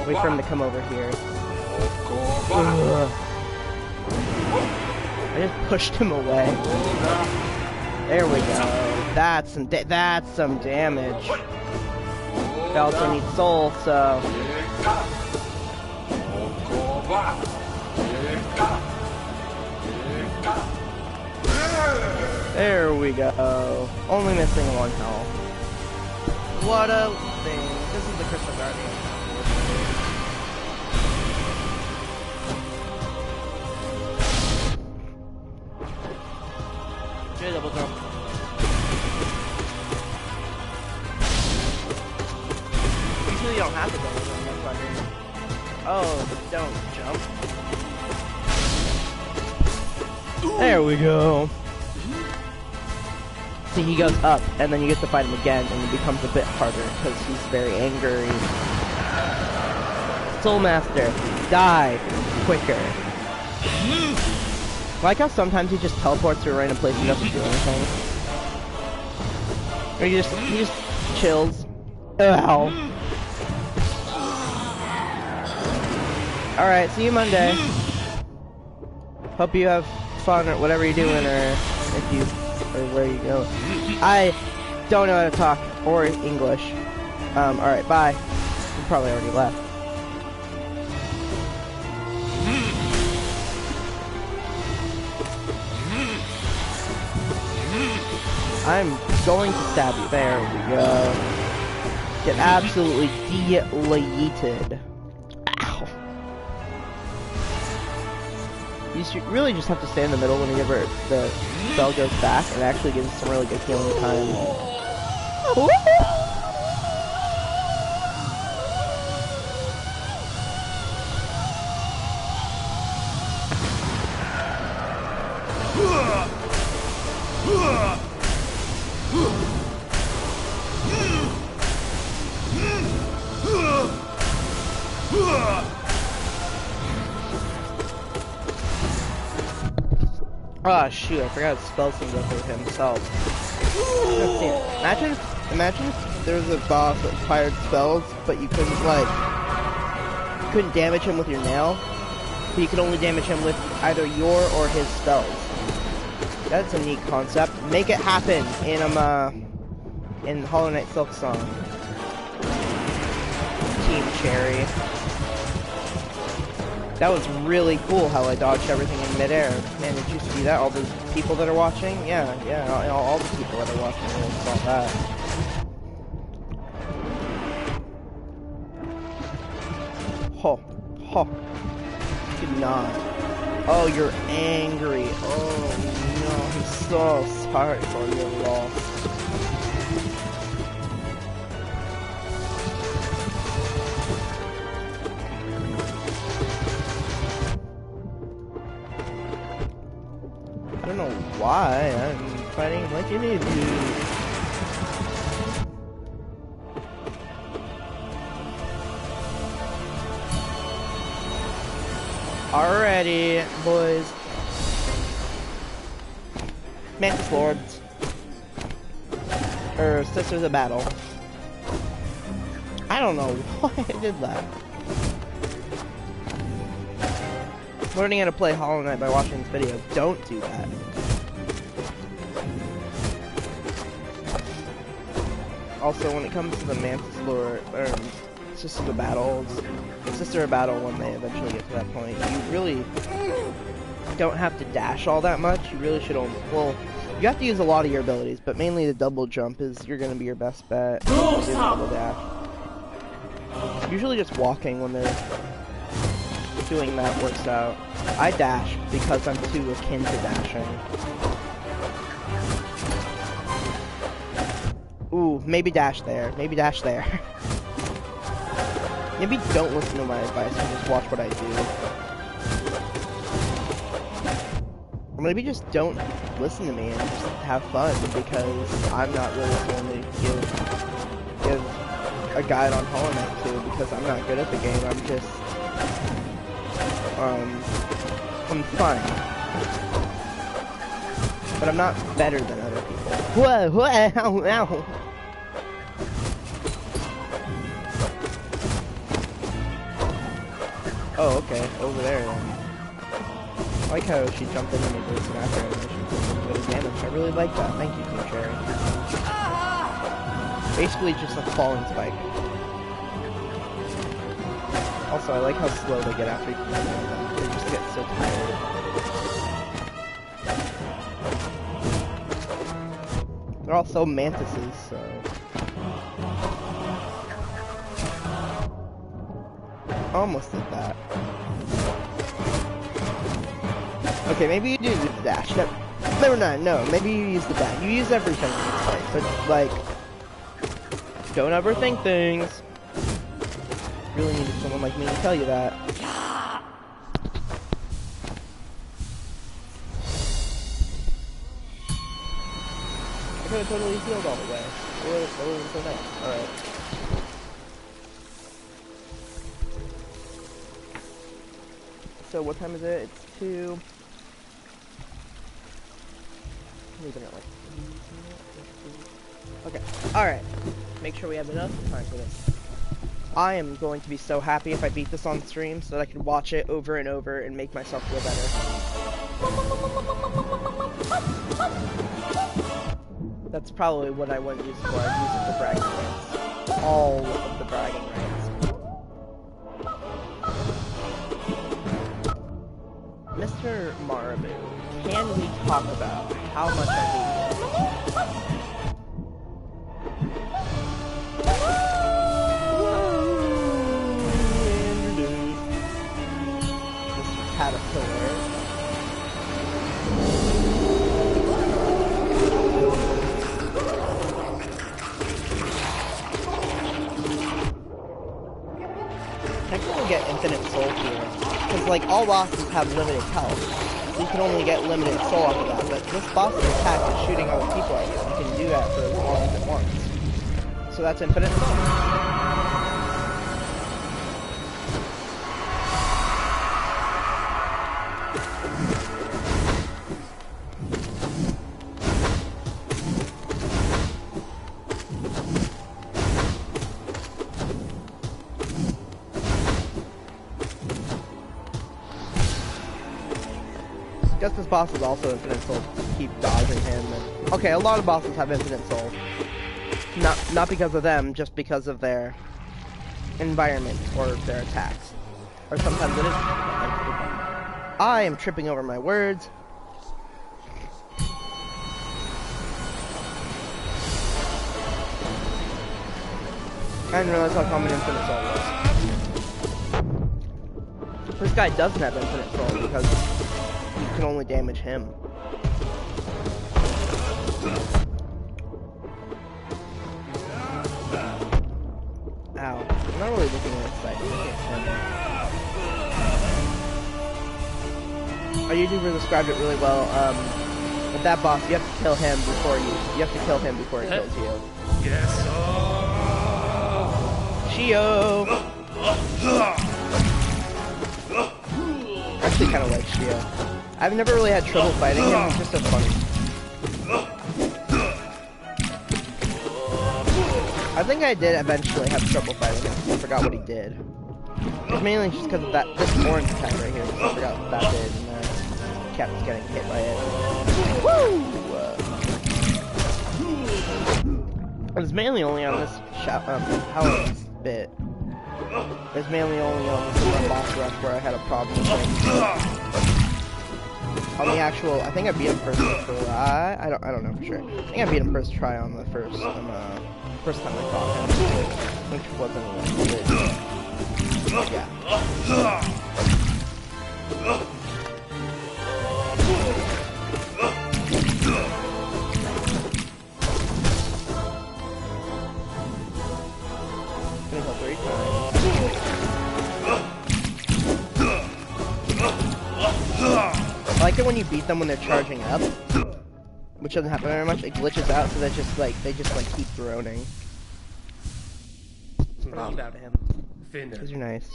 Wait for him to come over here. Ugh. I just pushed him away. There we go. That's some damage. I also need soul, so... There we go. Only missing 1 health. What a thing. This is the Crystal Guardian. J double jump. Usually you don't have to double jump, that's what I mean. Oh, but don't jump. There we go. See, he goes up, and then you get to fight him again, and it becomes a bit harder, because he's very angry. Soul Master, die quicker. Like how sometimes he just teleports to a random place and doesn't do anything. Or he just chills. Ow. Alright, see you Monday. Hope you have fun or whatever you're doing, or if you, or where you go. I don't know how to talk or English. Alright, bye. You probably already left. I'm going to stab you. There we go. Get absolutely deleted. Ow. You should really just have to stay in the middle whenever the spell goes back. It actually gives some really good healing time. Oh shoot, I forgot spell things up with himself. Imagine if there was a boss that fired spells, but you couldn't damage him with your nail, but you could only damage him with either your or his spells. That's a neat concept. Make it happen in Hollow Knight Silksong. Team Cherry. That was really cool how I dodged everything in midair. Man, did you see that? All the people that are watching? Yeah, all the people that are watching really saw that. Ho. Could not. Oh, you're angry. Oh, no, I'm so sorry for your loss. I don't know why I'm fighting like an idiot. Alrighty, boys. Mantis Lords. Or Sisters of Battle. I don't know why I did that. Learning how to play Hollow Knight by watching this video. Don't do that. Also, when it comes to the Mantis Lord, or Sister of Battles, Sister of Battle, when they eventually get to that point, you really don't have to dash all that much. You really should only, well, you have to use a lot of your abilities, but mainly the double jump is you're going to be your best bet. Double dash. Usually just walking when they're doing that works out. I dash because I'm too akin to dashing. Ooh, maybe dash there. Maybe dash there. Maybe don't listen to my advice and just watch what I do. Or maybe just don't listen to me and just have fun, because I'm not really going to give a guide on Hollow Knight to, because I'm not good at the game. I'm just I'm fun. But I'm not better than other people. Whoa, ow, ow. Oh, okay, over there then. I like how she jumped in and did some after animation for good damage. I really like that. Thank you, Team Cherry. Basically just a falling spike. Also, I like how slow they get after you can them. They just get so tired. They're also mantises, so... almost did that. Okay, maybe you do use the dash. No, never mind. No, maybe you use the dash. You use everything in this fight, but like, don't overthink things. Really needed someone like me to tell you that. I could have totally healed all the way. It would have been so nice. Alright. So what time is it? It's 2. Okay. Alright. Make sure we have enough time for this. I am going to be so happy if I beat this on stream so that I can watch it over and over and make myself feel better. That's probably what I wouldn't use it for. I'd use it for bragging rights. All of the bragging rights. Mr. Marabu, can we talk about how much I hate you? This caterpillar. I can only get infinite soul here. Because, like, all bosses have limited health. So you can only get limited soul off of that. But this boss's attack is shooting other people at you. You can do that for as long as it wants. So that's infinite soul. This boss is also infinite soul. Keep dodging him. And, okay, a lot of bosses have infinite soul. Not because of them, just because of their environment or their attacks. Or sometimes it is. I am tripping over my words. I didn't realize how common infinite soul was. This guy doesn't have infinite soul because you can only damage him. Ow. I'm not really looking at this side. Our YouTuber described it really well. With that boss, you have to kill him before you have to kill him before he kills you. Yes. Shio! I actually kind of like Shio. I've never really had trouble fighting him, he's just so funny. I think I did eventually have trouble fighting him, I forgot what he did. It's mainly just because of that, this orange attack right here, I forgot what that did, and I kept getting hit by it. Woo! It was mainly only on this power bit. It was mainly only on this one boss rush where I had a problem with it. On the actual, I think I beat him first try. I don't know for sure. I think I beat him first try on the first time I fought him, which wasn't good. Yeah. Gonna go 3 times. I like it when you beat them when they're charging up, which doesn't happen very much. It glitches out, so they just keep droning. Not out of him. Because you're nice.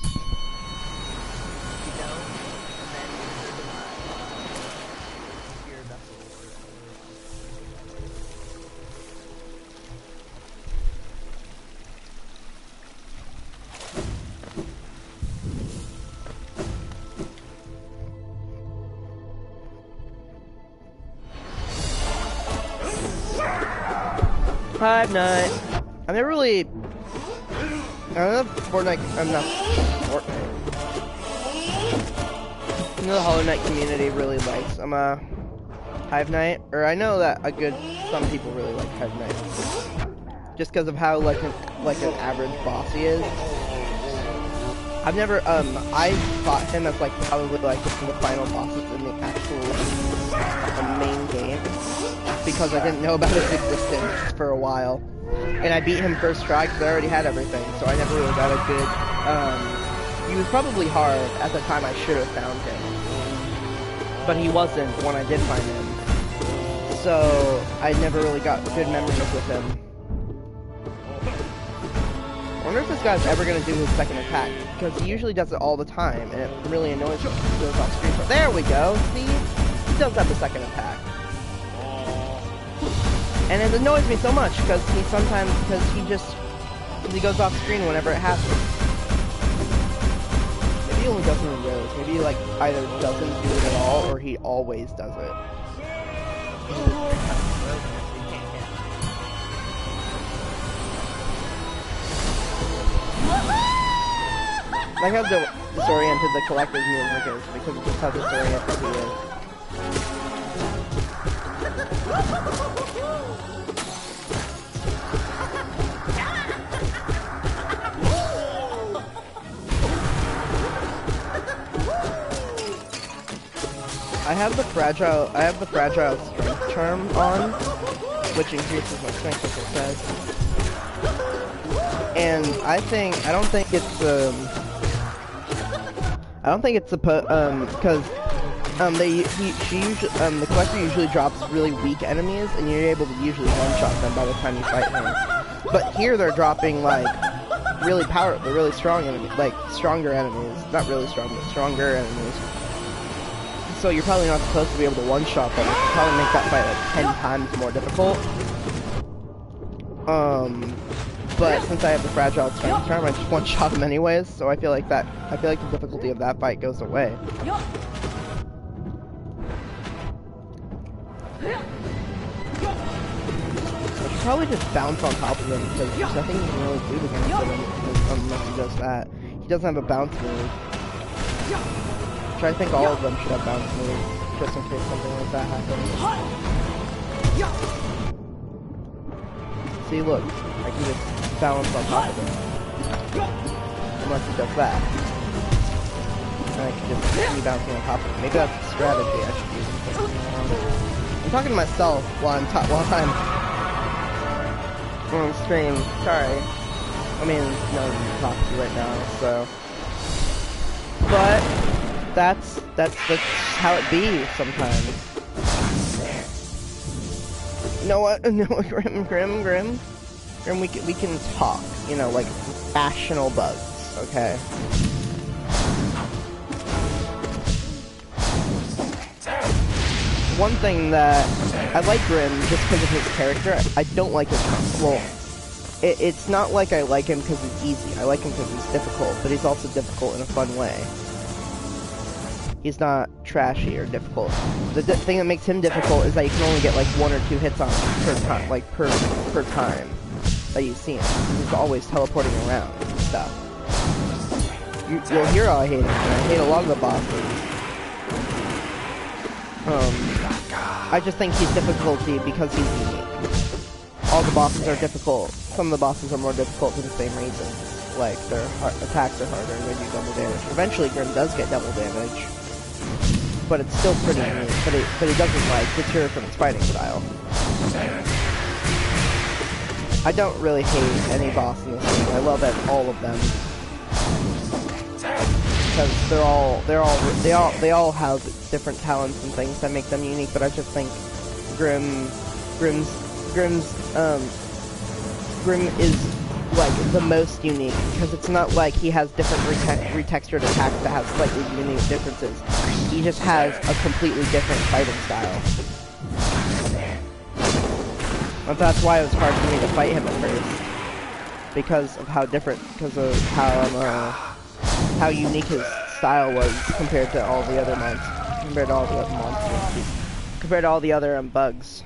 Hive Night. I'm not really. I don't know if Fortnite. I'm not Fortnite. I know the Hollow Knight community really likes Hive Night, or I know that some people really like Hive Night, just because of how like an average boss he is. I've never, I fought him as, like, probably, like, one of the final bosses in the actual main game, because I didn't know about his existence for a while. And I beat him first try because I already had everything, so I never really got a good, he was probably hard at the time I should have found him. But he wasn't when I did find him. So, I never really got good memories with him. I wonder if this guy's ever going to do his second attack, because he usually does it all the time, and it really annoys me when he goes off screen. But there we go, see? He does have the second attack. And it annoys me so much, because he goes off screen whenever it happens. Maybe he only does it in rows. Maybe he, like, either doesn't do it at all, or he always does it. Like how disoriented the collector's music is, because of just how disoriented he is. I have the fragile strength charm on, which increases my strength, as it says. And I don't think it's because the collector usually drops really weak enemies, and you're able to usually one-shot them by the time you fight him. But here they're dropping like really strong enemies, like stronger enemies, not really strong, but stronger enemies. So you're probably not supposed to be able to one-shot them, which will probably make that fight like 10 times more difficult. But since I have the fragile strength charm, I just one-shot him anyways, so I feel like the difficulty of that fight goes away. I should probably just bounce on top of him, because there's nothing you can really do against him unless he does that. He doesn't have a bounce move. Which I think all of them should have bounce moves, just in case something like that happens. See, look, I can just balance on top of him. Unless he does that. And I can just keep bouncing on top of him. Maybe that's the strategy I should use. I'm talking to myself while I'm on stream. Sorry. I mean, no one to talk to right now, so. But that's how it be sometimes. You know what? No, Grim, we can talk. You know, like rational bugs. Okay. One thing that I like Grim just because of his character. I don't like his it's not like I like him because he's easy. I like him because he's difficult, but he's also difficult in a fun way. He's not trashy or difficult. The thing that makes him difficult is that you can only get like 1 or 2 hits on him per time, like per time that you see him. He's always teleporting around and stuff. You'll hear how I hate him, and I hate a lot of the bosses. I just think he's difficulty because he's unique. All the bosses are difficult. Some of the bosses are more difficult for the same reason. Like, their attacks are harder and they do double damage. Eventually, Grim does get double damage. But it's still pretty unique. But he doesn't, like, deter from his fighting style. I don't really hate any boss in this game. I love all of them. Because they all have different talents and things that make them unique, but I just think Grim is like the most unique, because it's not like he has different retextured attacks that have slightly unique differences. He just has a completely different fighting style. And that's why it was hard for me to fight him at first. Because of how how unique his style was compared to all the other monsters, compared to all the other bugs.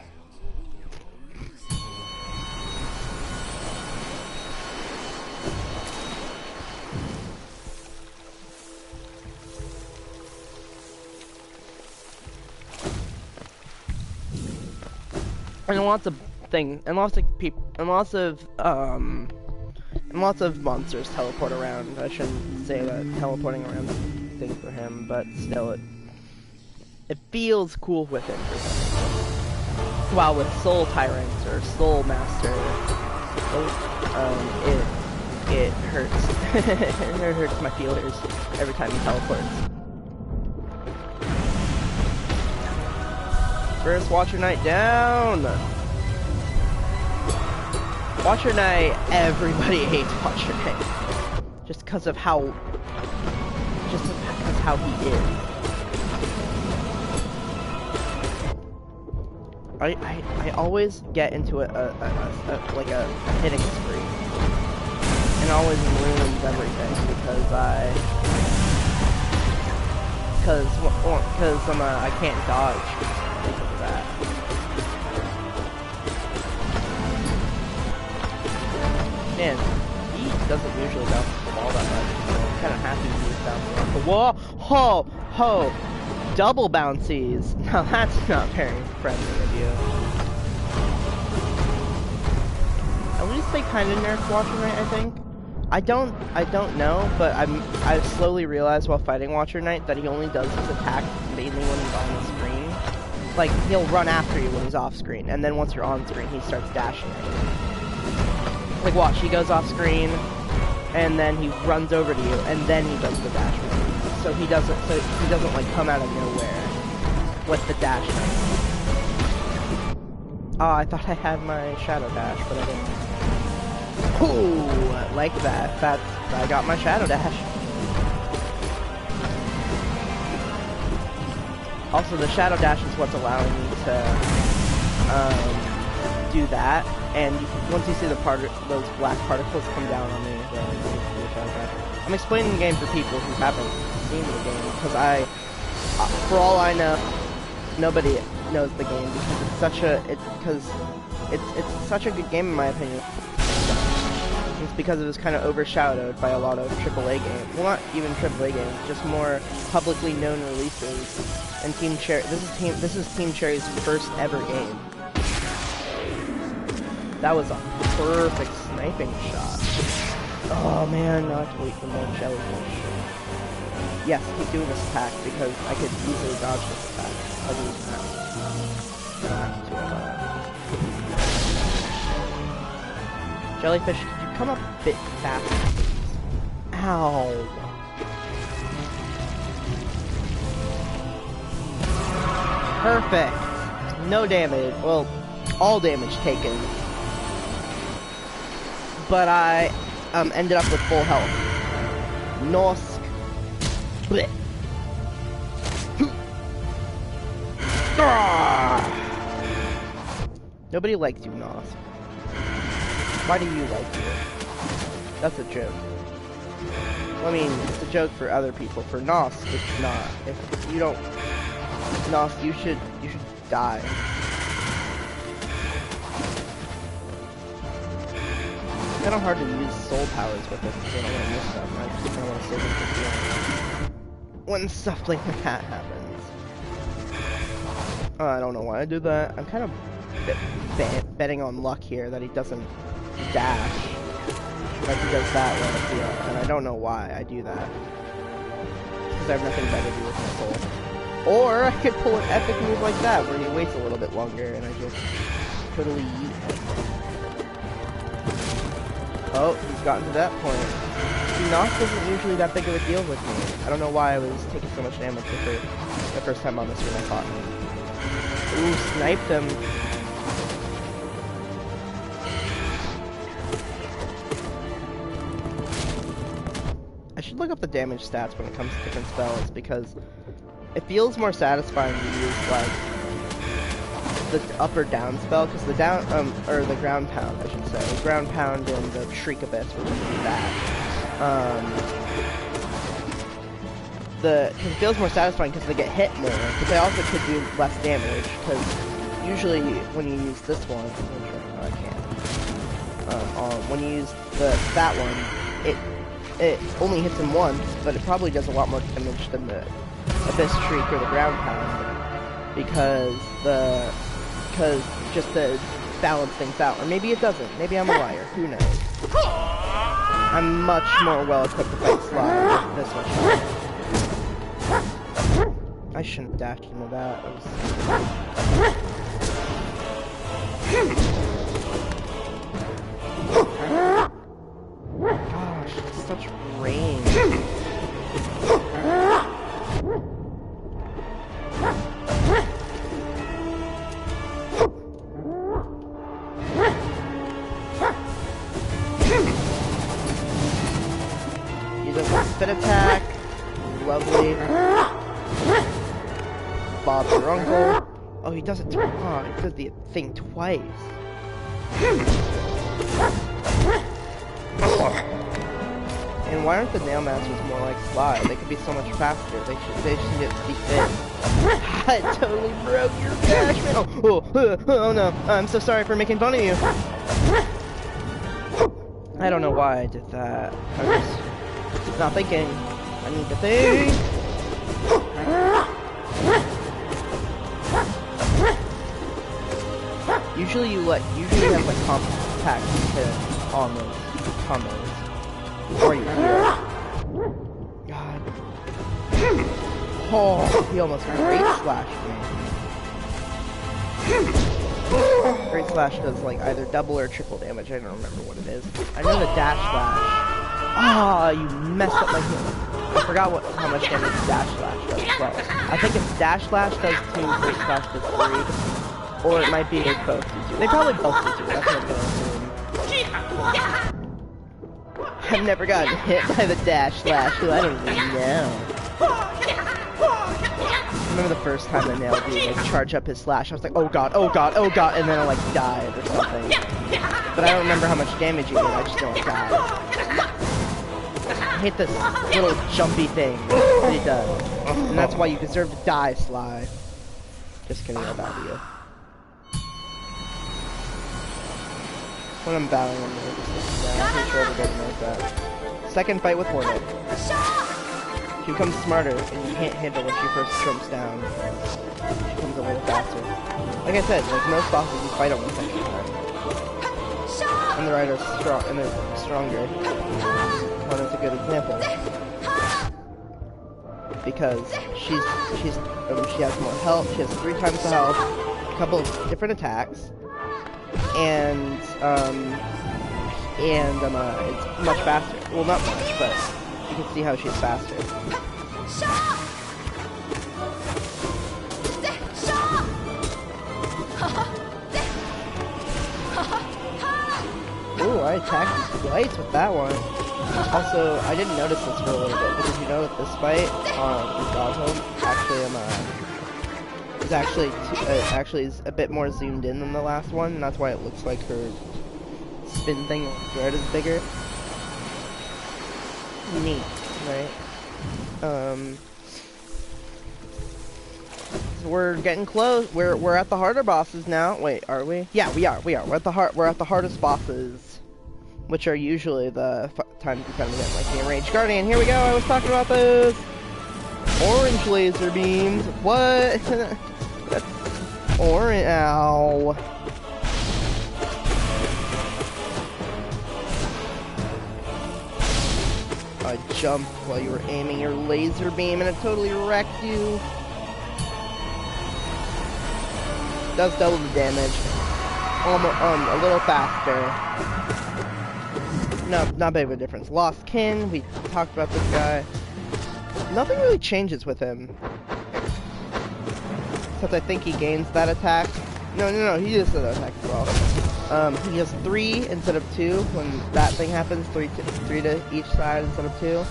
And lots of And lots of monsters teleport around. I shouldn't say that teleporting around is a thing for him, but still, it feels cool with him for some reason. While with Soul Tyrants or Soul Master, it hurts. It hurts my feelers every time he teleports. First Watcher Knight down! Watcher Knight, everybody hates Watcher Knight. Just because of how... Just because how he is. I always get into like a hitting spree. And always ruins everything because I can't dodge because of that. Man, he doesn't usually bounce the ball that much, so I'm kind of happy he's bouncing off the wall. Ho! Ho! Double bouncies! Now that's not very friendly of you. At least they kind of nerfed Watcher Knight, I think. I don't know, but I've slowly realized while fighting Watcher Knight that he only does his attack mainly when he's on the screen. Like, he'll run after you when he's off screen, and then once you're on screen, he starts dashing at you. Like, watch, he goes off screen, and then he runs over to you, and then he does the dash move. So he doesn't like come out of nowhere with the dash move. Oh, I thought I had my shadow dash, but I didn't. Ooh, like that. I got my shadow dash. Also, the shadow dash is what's allowing me to do that. And once you see those black particles come down on me, then you do the shadow dash. I'm explaining the game for people who haven't seen the game because for all I know, nobody knows the game because it's such a good game in my opinion. It's because it was kind of overshadowed by a lot of AAA games. Well, not even AAA games, just more publicly known releases. And Team Cherry, this is Team Cherry's first ever game. That was a perfect sniping shot. Oh man, now I have to wait for more jellyfish. Yes, keep doing this attack because I could easily dodge this attack. I'll use that. Jellyfish, could you come up a bit faster, please? Ow. Perfect. No damage. Well, all damage taken. But I ended up with full health. Nosk. Blech. Nobody likes you, Nosk. Why do you like it? That's a joke. Well, I mean, it's a joke for other people. For Nosk, it's not. If you don't... Nosk, you should die. It's kind of hard to use soul powers with it because I don't want to miss stuff. I just kind of want to save them for the end. When stuff like that happens. I don't know why I do that. I'm kind of betting on luck here that he doesn't dash like he does that one, and I don't know why I do that because I have nothing better to do with my soul. Or I could pull an epic move like that where he waits a little bit longer and I just totally yeet him. Oh, he's gotten to that point. See, Nosk isn't usually that big of a deal with me. I don't know why I was taking so much damage the first time on this when I fought him. Ooh, sniped him. I should look up the damage stats when it comes to different spells because it feels more satisfying to use like the up or down spell because the down or the ground pound I should say the ground pound and the Shriek Abyss were really bad. It feels more satisfying because they get hit more, but they also could do less damage because usually when you use this one, I can't. When you use that one, it only hits him once, but it probably does a lot more damage than the Abyss Shriek or the ground pound because just to balance things out, or maybe it doesn't. Maybe I'm a liar. Who knows? I'm much more well equipped to fight Sly this much time. I shouldn't have dashed into that. Gosh, it's such range. He does a spit attack. Lovely. Bob's your uncle. Oh, he does it twice. Oh, he did the thing twice. And why aren't the Nail Masters more like Sly? They could be so much faster. They should get to be fit. I totally broke your dash, man. Oh no. I'm so sorry for making fun of you. I don't know why I did that. I was not thinking. I need to think. Usually you have like compact hit on those combos. Before you heal. God. Oh, he almost Great Slashed me. Great Slash does like either double or triple damage. I don't remember what it is. I know the Dash Slash. Ah, you messed up my heal. I forgot how much damage Dash Slash does as well. I think it's Dash Slash does 2, Great Slash does 3. Or it might be they both do 2. They probably both do 2. That's what I'm gonna assume. I've never gotten hit by the Dash Slash, so I don't really know. I remember the first time I nailed you, like, charge up his slash, I was like, oh god, oh god, oh god, and then I, like, died or something. But I don't remember how much damage you did, I just know I died. I hate this little jumpy thing that he does. And that's why you deserve to die, Sly. Just kidding about you. When I'm battling him, I'm pretty sure everybody knows that. Second fight with Hornet. She becomes smarter, and you can't handle when she first jumps down. She becomes a little faster. Like I said, like most bosses, you fight on one second time. And the Rider's strong, and they're stronger. Hornet's a good example. Because she has more health. She has 3 times the health, a couple of different attacks. And it's much faster. Well, not much, but you can see how she's faster. Ooh, I attacked twice with that one. Also, I didn't notice this for a little bit, but did you know that this fight on Dog Home actually is a bit more zoomed in than the last one, and that's why it looks like her spin thing red is bigger. Neat, right? So we're getting close. We're at the harder bosses now. Wait, are we? Yeah, we are. We're at the hardest bosses, which are usually the times you kind of get like the Enraged Guardian. Here we go. I was talking about those orange laser beams. What? That's orange. Ow. I jumped while you were aiming your laser beam and it totally wrecked you. Does double the damage. Almost, a little faster. No, not big of a difference. Lost Kin, we talked about this guy. Nothing really changes with him. Except I think he gains that attack. No, he does that attack as well. He has 3 instead of 2 when that thing happens. 3 to each side instead of 2.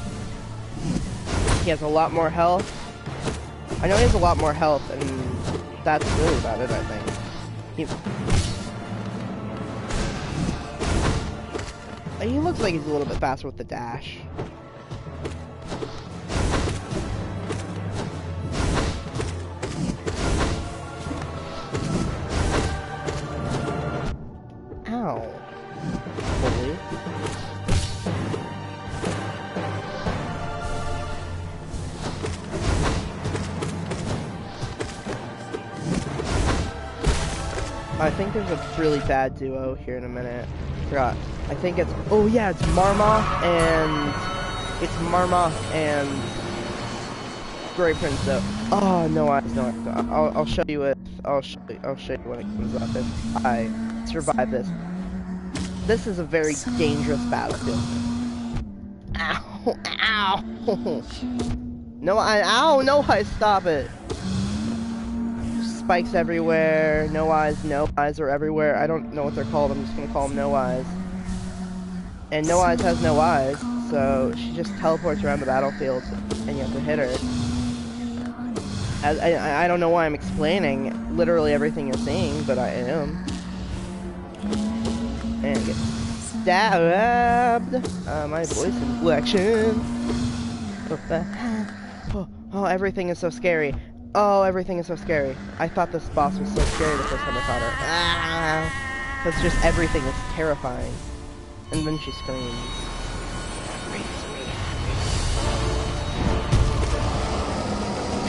He has a lot more health. I know he has a lot more health, and that's really about it, I think. He looks like he's a little bit faster with the dash. Ow. Holy. I think there's a really bad duo here in a minute. Forgot I think it's, oh yeah, it's Marmoth and Gray Prince though. Oh, no eyes, no eyes. I'll show you it. I'll show you when it comes up. If I survive this. This is a very dangerous battlefield. Ow, ow. No, no eyes, stop it. Spikes everywhere, no eyes are everywhere. I don't know what they're called, I'm just gonna call them no eyes. And no eyes has no eyes, so she just teleports around the battlefield and you have to hit her. I don't know why I'm explaining literally everything you're seeing, but I am. And get stabbed. My voice inflection. Oh, everything is so scary. Oh, everything is so scary. I thought this boss was so scary the first time I fought her. Ah! Because just everything is terrifying. And then she screams.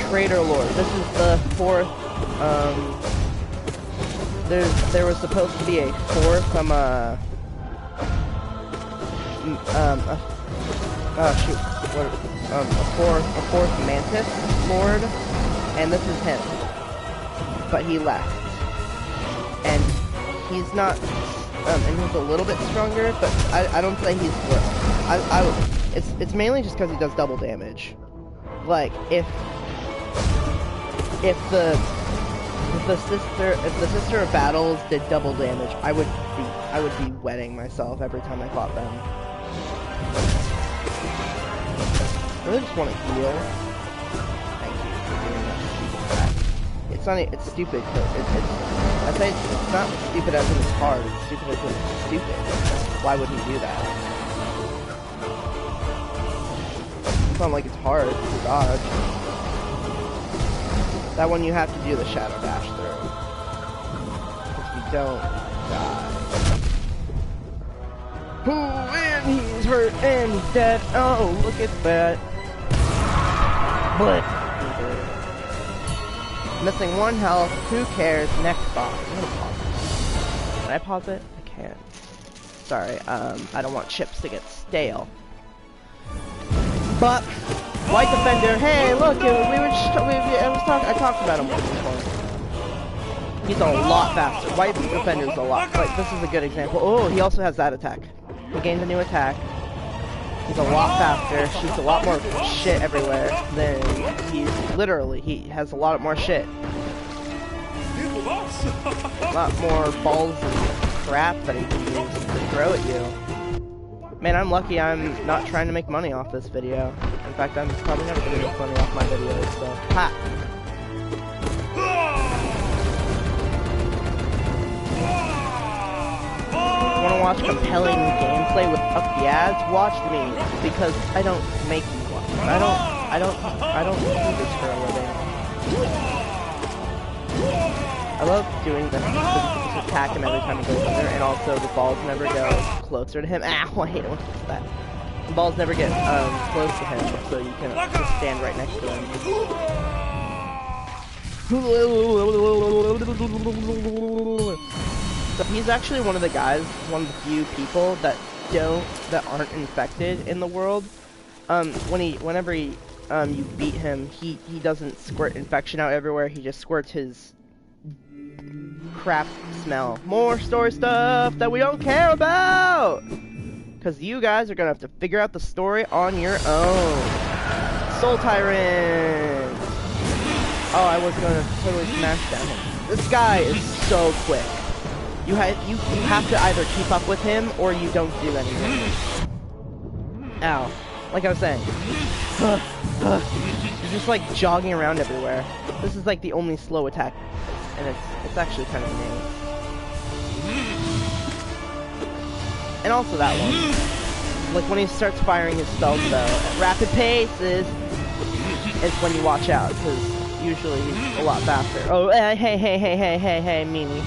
Traitor Lord. This is the fourth, there was supposed to be a fourth, a fourth Mantis Lord, and this is him. But he left. And he's not, and he's a little bit stronger, but I don't think he's worse. It's mainly just because he does double damage. Like, if the sister of battles did double damage, I would be wetting myself every time I fought them. I really just want to heal. Thank you for doing that stupid crap. It's not. It's stupid. I say it's not stupid as in it's hard. It's stupid as in it's stupid. Why would he do that? It's not like it's hard to dodge. That one you have to do the Shadow Dash through. If you don't, die. Ooh, and he's hurt and he's dead. Oh, look at that. But missing 1 health. Who cares? Next boss. I'm gonna pause it. Can I pause it? I can't. Sorry. I don't want chips to get stale. But White Defender. Hey, look. I talked about him before. He's a lot faster. White Defender's a lot. Like, this is a good example. Oh, he also has that attack. He gained a new attack. He's a lot faster, shoots a lot more shit everywhere than he has a lot more shit. A lot more balls and crap that he can use to throw at you. Man, I'm lucky I'm not trying to make money off this video. In fact, I'm probably never going to make money off my videos, so ha! Want to watch compelling gameplay without the ads? Watch me, because I don't make you watch. I don't do this for a living. I love doing this attack him every time he goes under, and also the balls never go closer to him. Ow, I hate it when he does that. The balls never get close to him, so you can just stand right next to him. So he's actually one of the guys, one of the few people that aren't infected in the world. Whenever you beat him, he doesn't squirt infection out everywhere. He just squirts his crap smell. More story stuff that we don't care about, because you guys are gonna have to figure out the story on your own. Soul Tyrant. Oh, I was gonna totally smash down him. This guy is so quick. You have to either keep up with him or you don't do anything. Ow. Like I was saying. You're just like jogging around everywhere. This is like the only slow attack. And it's actually kind of annoying. And also that one. Like when he starts firing his spells though, at rapid paces, is when you watch out, because usually he's a lot faster. Oh, hey, Mimi.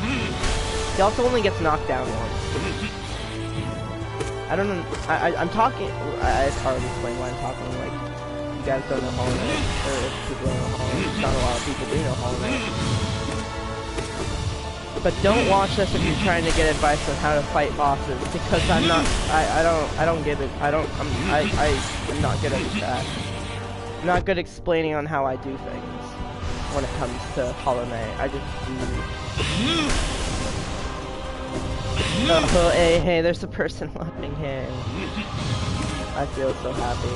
He also only gets knocked down once. I don't know. I'm talking. I've already explained why I'm talking. Like, you guys don't know Hollow Knight, or if people don't know Hollow Knight, not a lot of people do know Hollow Knight. But don't watch this if you're trying to get advice on how to fight bosses, because I'm not, I don't get it. I'm not good at that. I'm not good explaining on how I do things when it comes to Hollow Knight. I just do. Oh, hey, there's a person laughing. Hey, I feel so happy.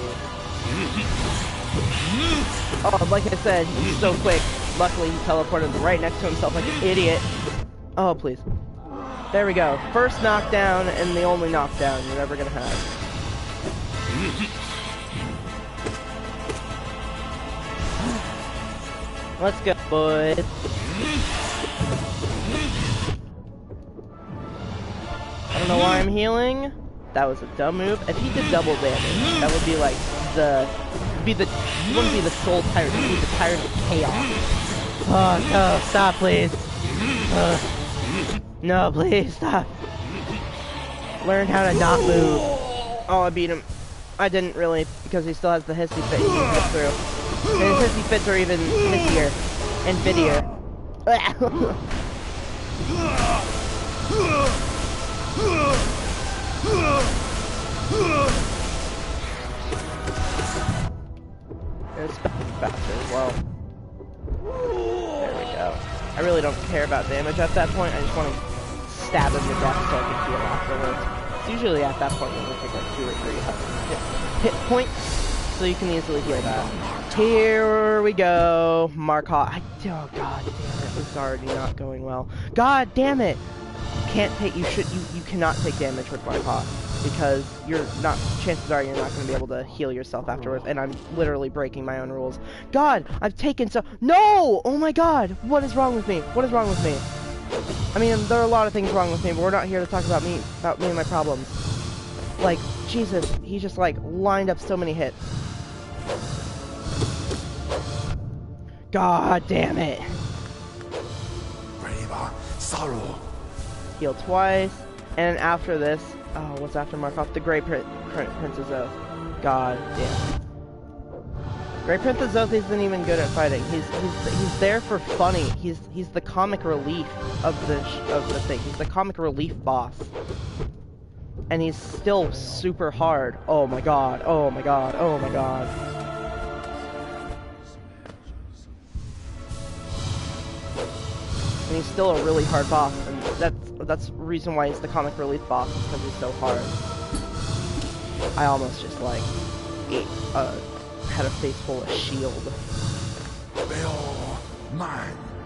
Oh, like I said, he's so quick. Luckily, he teleported right next to himself like an idiot. Oh, please. There we go. First knockdown and the only knockdown you're ever gonna have. Let's go, boys. I don't know why I'm healing. That was a dumb move. If he did double damage, that would be like he wouldn't be the soul tyrant, he'd be the tyrant of chaos. Oh, no, stop, please. No, please, stop. Learn how to not move. Oh, I beat him. I didn't really, because he still has the hissy fit he can get through. And his hissy fits are even hissier and fittier. It's faster as well. There we go. I really don't care about damage at that point. I just want to stab him to death so I can heal afterwards. It's usually at that point when we take like 2 or 3 hit points, so you can easily heal that. Here we go, Markov. Oh god damn it! It's already not going well. God damn it! You cannot take damage with Markov, because chances are you're not going to be able to heal yourself afterwards, and I'm literally breaking my own rules. God, I've taken no! Oh my god, what is wrong with me? What is wrong with me? I mean, there are a lot of things wrong with me, but we're not here to talk about me and my problems. Like, Jesus, he just like lined up so many hits. God damn it. Sorrow. Heal twice, and after this, oh, what's after Markov? The Grey Prince's Oath. God damn. Grey Prince's Oath isn't even good at fighting. He's there for funny. He's the comic relief of the thing. He's the comic relief boss, and he's still super hard. Oh my god. Oh my god. Oh my god. And he's still a really hard boss, and that's the reason why he's the comic relief boss, because he's so hard. I almost just like had a face full of shield.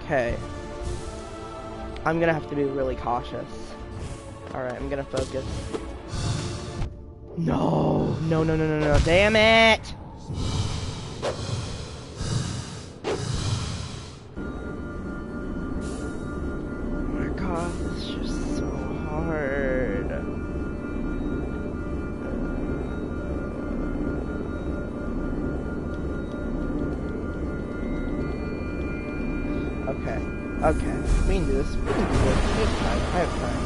Okay. I'm gonna have to be really cautious. Alright, I'm gonna focus. No, damn it! God, it's just so hard. Okay, we can do this. We have time. I have time.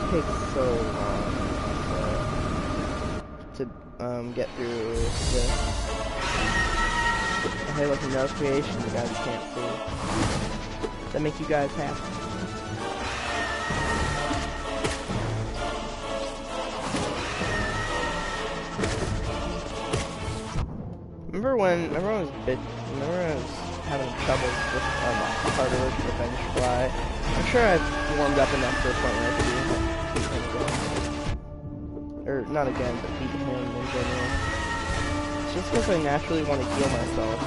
It takes so long to get through this. Okay, look, no creation, you guys can't see. That make you guys happy. Remember when I was having trouble with harder revenge fly? I'm sure I've warmed up enough to the point where I could beat him again. Or not again, but beat him in general. It's just because I naturally want to heal myself.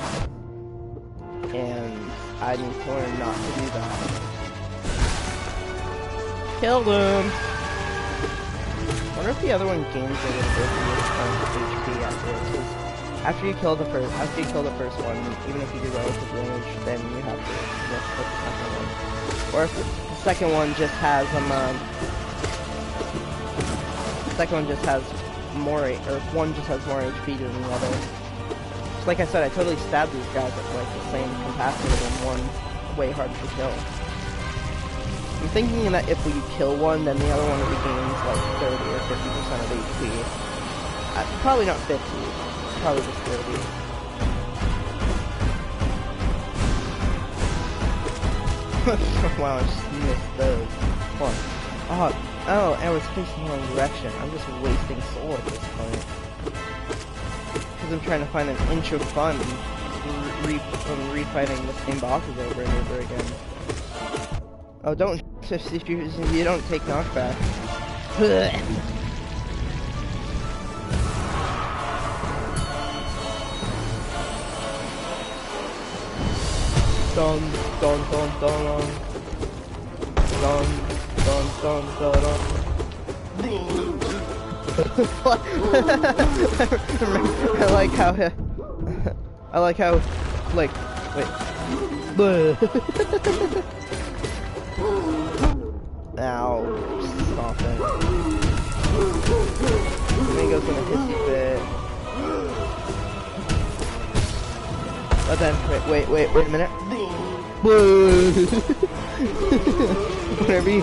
And I need to learn not to do that. Killed him! I wonder if the other one gains a little bit of HP afterwards. After you kill the first one, even if you do relative damage, then you have to put the second one. Or if the second one just has more, or one just has more HP than the other. Like I said, I totally stabbed these guys at like the same capacity, and one's way harder to kill. I'm thinking that if we kill one, then the other one regains like 30 or 50% of HP. Probably not 50, probably just 30. Wow, I just missed those. Come on. Oh, I was facing the wrong direction. I'm just wasting soul at this point. Because I'm trying to find an inch of fun refighting the same bosses over and over again. Oh, don't, if you don't take knockback. Dun dun dun dun dun dun dun dun dun. I like how like wait. Ow, stop it. Mango's gonna hit you bit. But then wait a minute. whenever he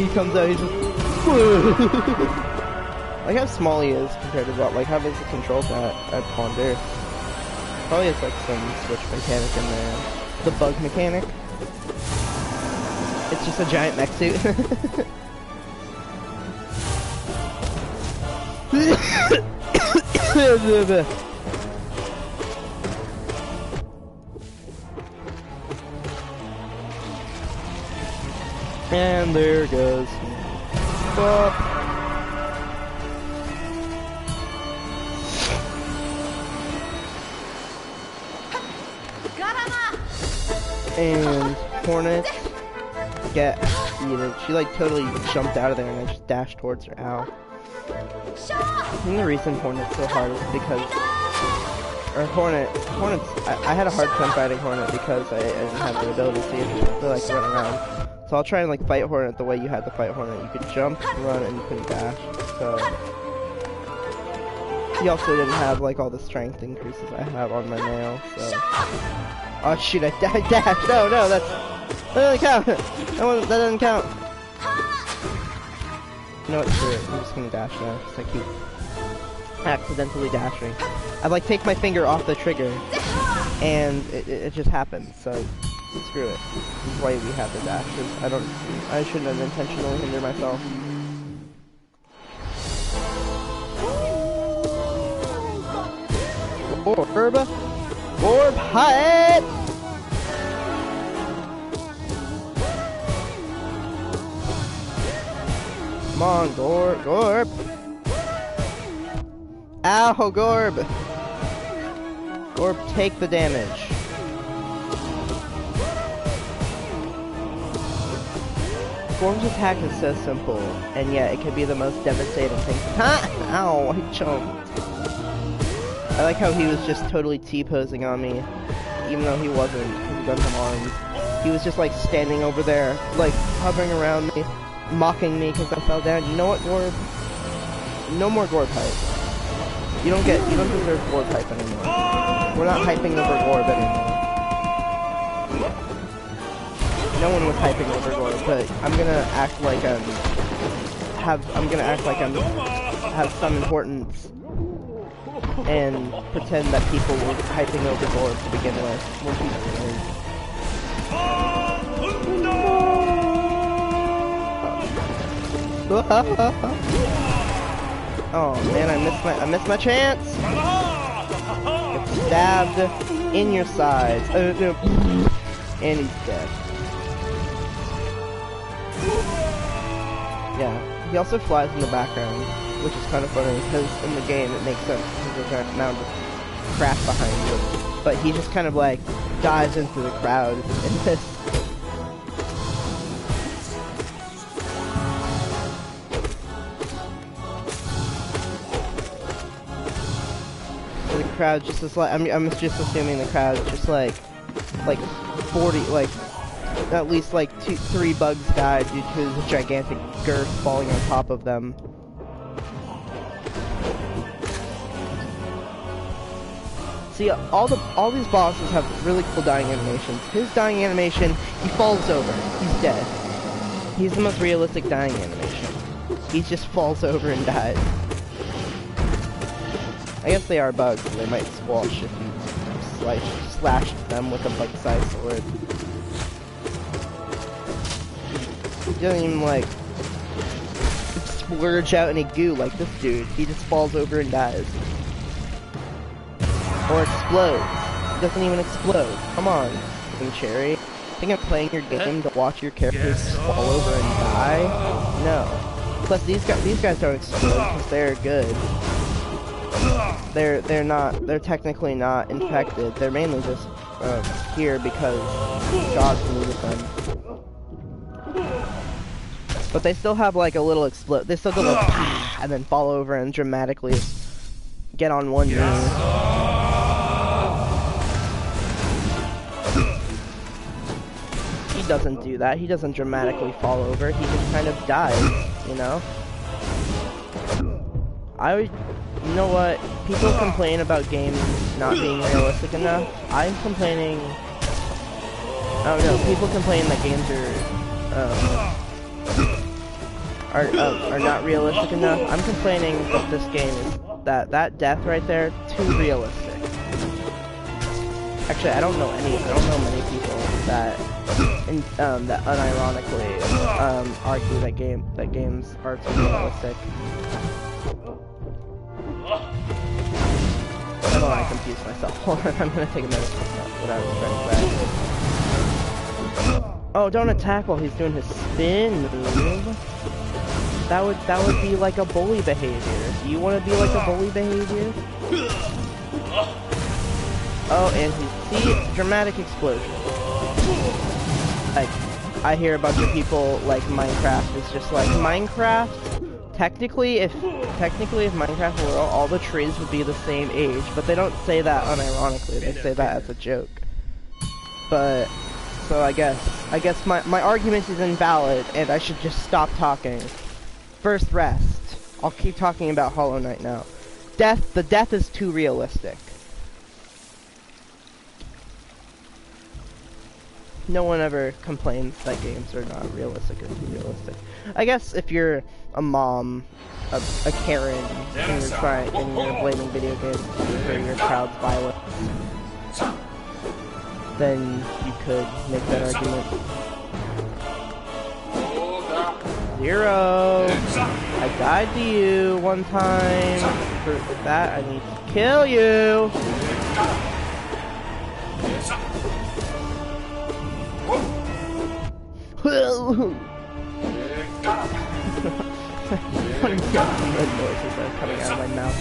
comes out, he's just like how small he is compared to like how big the controls at Ponder. Probably has like some switch mechanic in there. The bug mechanic. It's just a giant mech suit. And there it goes. Stop. And Hornet get eaten. She like totally jumped out of there and I just dashed towards her. Ow. I think the reason Hornet's so hard is because Hornet's I had a hard time fighting Hornet because I didn't have the ability to like run around. So I'll try and like fight Hornet the way you had to fight Hornet. You could jump, run, and you couldn't dash. So he also didn't have like all the strength increases I have on my nail. So oh shoot, I dashed. No, that doesn't count. That doesn't count. You know what? Screw it. I'm just gonna dash now because I keep accidentally dashing. I like take my finger off the trigger, and it just happens. So. Screw it. This is why we have the dashes. I shouldn't have intentionally hindered myself. Orb height! Come on, Gorb! Ow, Gorb! Gorb, take the damage. Gorb's attack is so simple, and yet it can be the most devastating thing. Ha! Ow, I jumped. I like how he was just totally T-posing on me, even though he wasn't, because he doesn't have arms. He was just like standing over there, like hovering around me, mocking me because I fell down. You know what, Gorb? No more Gorb hype. You don't deserve Gorb hype anymore. We're not hyping over Gorb anymore. No one was hyping over Gorb, but I'm gonna act like have some importance and pretend that people were hyping over Gorb to begin with when people Oh man, I missed my chance. Get stabbed in your sides. And he's dead. Yeah, he also flies in the background, which is kind of funny, because in the game it makes sense, because there's a giant mound of crap behind him. But he just kind of like, dives into the crowd in this. So the crowd just is like, I'm just assuming the crowd is just like 40, like, at least like 3 bugs died due to the gigantic girth falling on top of them. See, all these bosses have really cool dying animations. His dying animation, he falls over, he's dead. He's the most realistic dying animation. He just falls over and dies. I guess they are bugs, so they might squelch if you slash them with a bug-sized sword. doesn't even like splurge out any goo like this dude. He just falls over and dies. Or explodes. He doesn't even explode. Come on, Cherry. I think I'm playing your game to watch your characters fall over and die? No. Plus these guys don't explode because they're good. They're technically not infected. They're mainly just here because gods needed them. But they still have like a little explode. They still go like and then fall over and dramatically get on one knee. He doesn't do that. He doesn't dramatically fall over. He just kind of dies, you know? You know what? People complain about games not being realistic enough. I'm complaining... I don't know. People complain that games are not realistic enough. I'm complaining that this game is... That death right there, too realistic. Actually, I don't know many people that that unironically argue that games are too realistic. I don't want to confuse myself. Hold on, I'm gonna take a minute to think about what I was trying to say. Oh, don't attack while he's doing his spin move. That would be like a bully behavior. Do you want to be like a bully behavior? Oh, and see, dramatic explosion. Like, I hear a bunch of people like Minecraft is just like Minecraft. Technically, if Minecraft were all the trees would be the same age, but they don't say that unironically. They say that as a joke. But so I guess my argument is invalid, and I should just stop talking. First rest. I'll keep talking about Hollow Knight now. The death is too realistic. No one ever complains that games are not realistic or too realistic. I guess if you're a mom, a Karen, and you're blaming video games for your child's violence, then you could make that argument. 0. I died to you one time. For that, I need to kill you. What are the noises that are coming out of my mouth?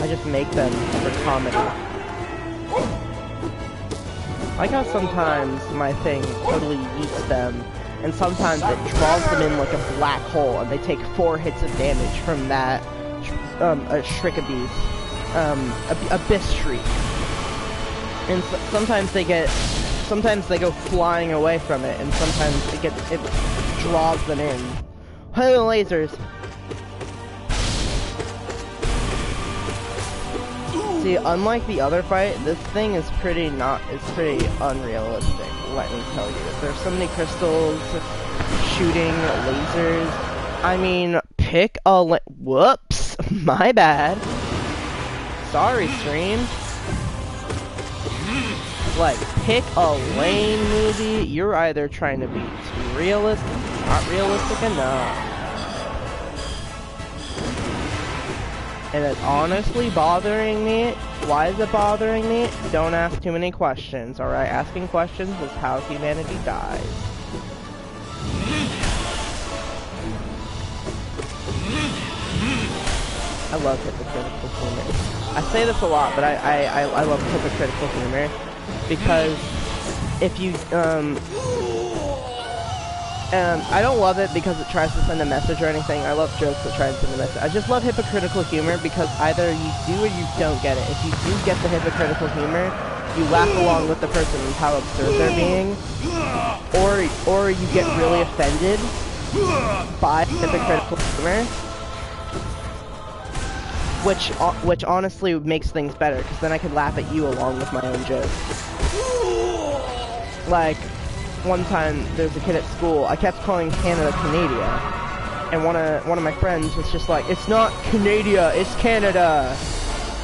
I just make them for comedy. I like how sometimes my thing totally eats them, and sometimes it draws them in like a black hole, and they take 4 hits of damage from that Shrikabeast, Abyss Shriek. And sometimes they go flying away from it, and sometimes it draws them in. Hello, lasers. See, unlike the other fight, this thing is pretty unrealistic. Let me tell you, there's so many crystals shooting lasers. I mean, pick a whoops, my bad. Sorry, stream. Like, pick a lame movie. You're either trying to be too realistic, not realistic enough. And it's honestly bothering me. Why is it bothering me? Don't ask too many questions, alright? Asking questions is how humanity dies. I love hypocritical humor. I say this a lot, but I love hypocritical humor. Because if you, I don't love it because it tries to send a message or anything. I love jokes that try and send a message. I just love hypocritical humor because either you do or you don't get it. If you do get the hypocritical humor, you laugh along with the person and how absurd they're being, or you get really offended by hypocritical humor, which honestly makes things better because then I can laugh at you along with my own jokes. Like, one time there's a kid at school, I kept calling Canada Canada, and one of my friends was just like, it's not Canada, it's Canada.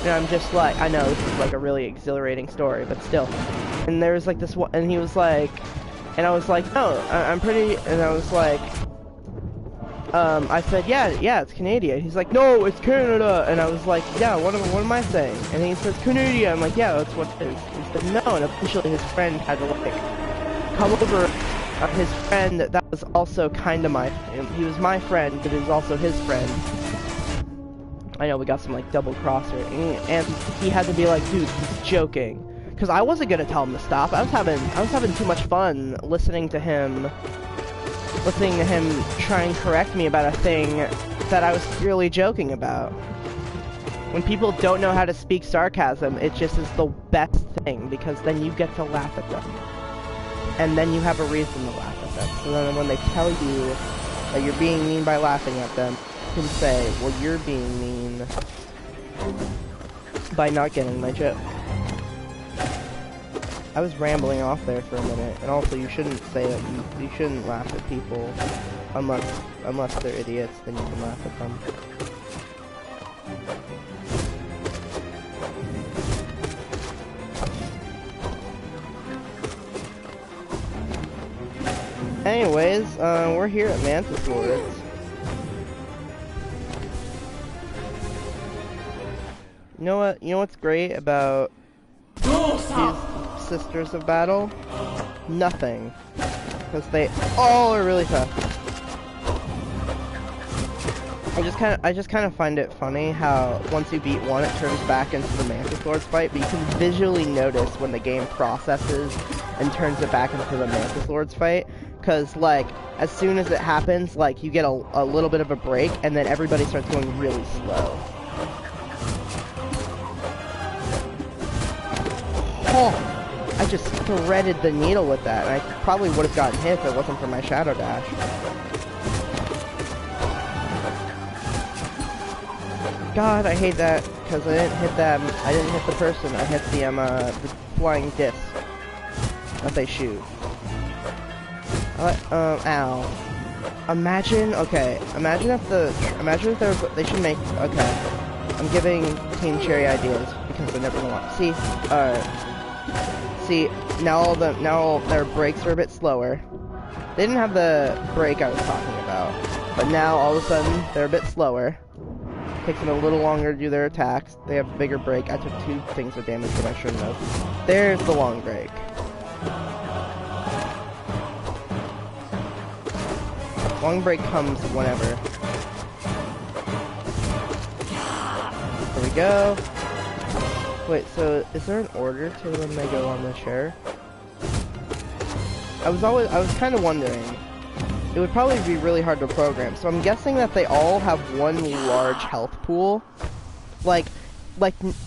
And I'm just like, I know this is like a really exhilarating story, but still. And there was like this one, and he was like, And I was like, no, I'm pretty, and I was like, I said, yeah, it's Canada. He's like, no, it's Canada. And I was like, yeah, what am I saying? And he says, Canada. I'm like, yeah, that's what it is. He said, no, and eventually his friend had to, like, come over. His friend, that was also kind of he was my friend, but he was also his friend. I know we got some, like, double crosser. And he had to be like, dude, he's joking. Because I wasn't going to tell him to stop. I was having too much fun listening to him try and correct me about a thing that I was clearly joking about. When people don't know how to speak sarcasm, it just is the best thing, because then you get to laugh at them. And then you have a reason to laugh at them. So then when they tell you that you're being mean by laughing at them, you can say, well, you're being mean by not getting my joke. I was rambling off there for a minute, and also you shouldn't say that you shouldn't laugh at people unless they're idiots, then you can laugh at them. Anyways, we're here at Mantis Lords. You know what? You know what's great about these Sisters of Battle? Nothing. Because they all are really tough. I just kind of find it funny how once you beat one, it turns back into the Mantis Lords fight, but you can visually notice when the game processes and turns it back into the Mantis Lords fight. Because, like, as soon as it happens, like, you get a little bit of a break, and then everybody starts going really slow. Oh! I just threaded the needle with that, and I probably would have gotten hit if it wasn't for my Shadow Dash. God, I hate that, because I didn't hit them. I didn't hit the person. I hit the flying disc that they shoot. Ow. Imagine if they should make, okay. I'm giving Team Cherry ideas, because they're never gonna want, see, now their brakes are a bit slower. They didn't have the brake I was talking about, but now all of a sudden they're a bit slower. Takes them a little longer to do their attacks. They have a bigger brake. I took 2 things of damage that I shouldn't have. There's the long brake. Long break comes whenever. There we go. Wait, so is there an order to when they go on the chair? I was kind of wondering. It would probably be really hard to program, so I'm guessing that they all have one large health pool. Like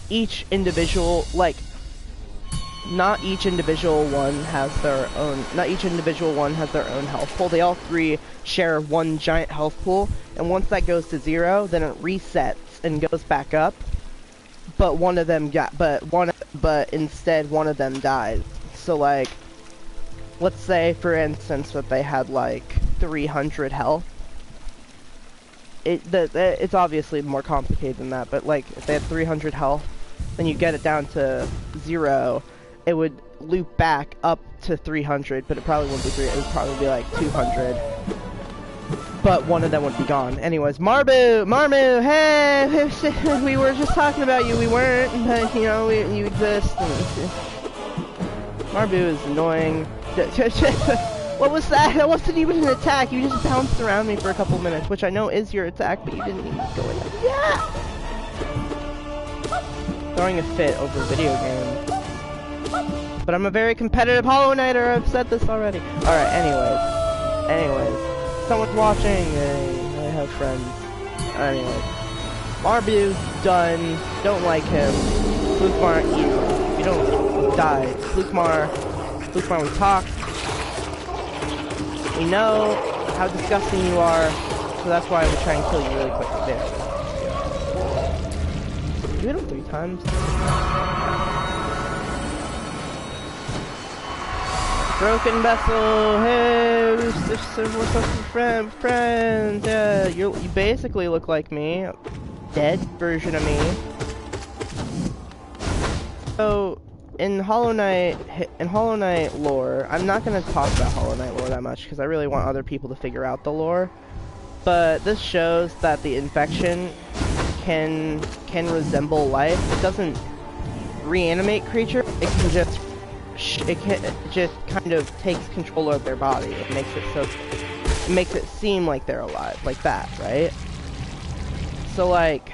each individual, like, not each individual one has their own health pool. They all 3 share one giant health pool, and once that goes to 0, then it resets and goes back up. But instead one of them dies. So, like, let's say for instance that they had like 300 health. It's obviously more complicated than that, but like if they had 300 health, then you get it down to 0. It would loop back up to 300, but it probably wouldn't be 3. It would probably be like 200. But one of them would be gone. Anyways, Marbu, hey, we were just talking about you. We weren't, but you know, you exist. Marbu is annoying. What was that? That wasn't even an attack. You just bounced around me for a couple minutes, which I know is your attack, but you didn't even go in. Yeah. Throwing a fit over video games. But I'm a very competitive Hollow Knighter. I've said this already. Alright, anyways. Someone's watching. I have friends. Anyways. Marbu's done. Don't like him. Flukemar, you don't die. Flukemar, we talked. We know how disgusting you are, so that's why I would try and kill you really quickly. There. You hit him 3 times. Broken vessel, hey, we're supposed to be friends, yeah, you basically look like me, dead version of me. So, in Hollow Knight lore, I'm not gonna talk about Hollow Knight lore that much because I really want other people to figure out the lore. But this shows that the infection can resemble life. It doesn't reanimate creatures. It can just kind of takes control of their body. It makes it seem like they're alive, like that, right? So like,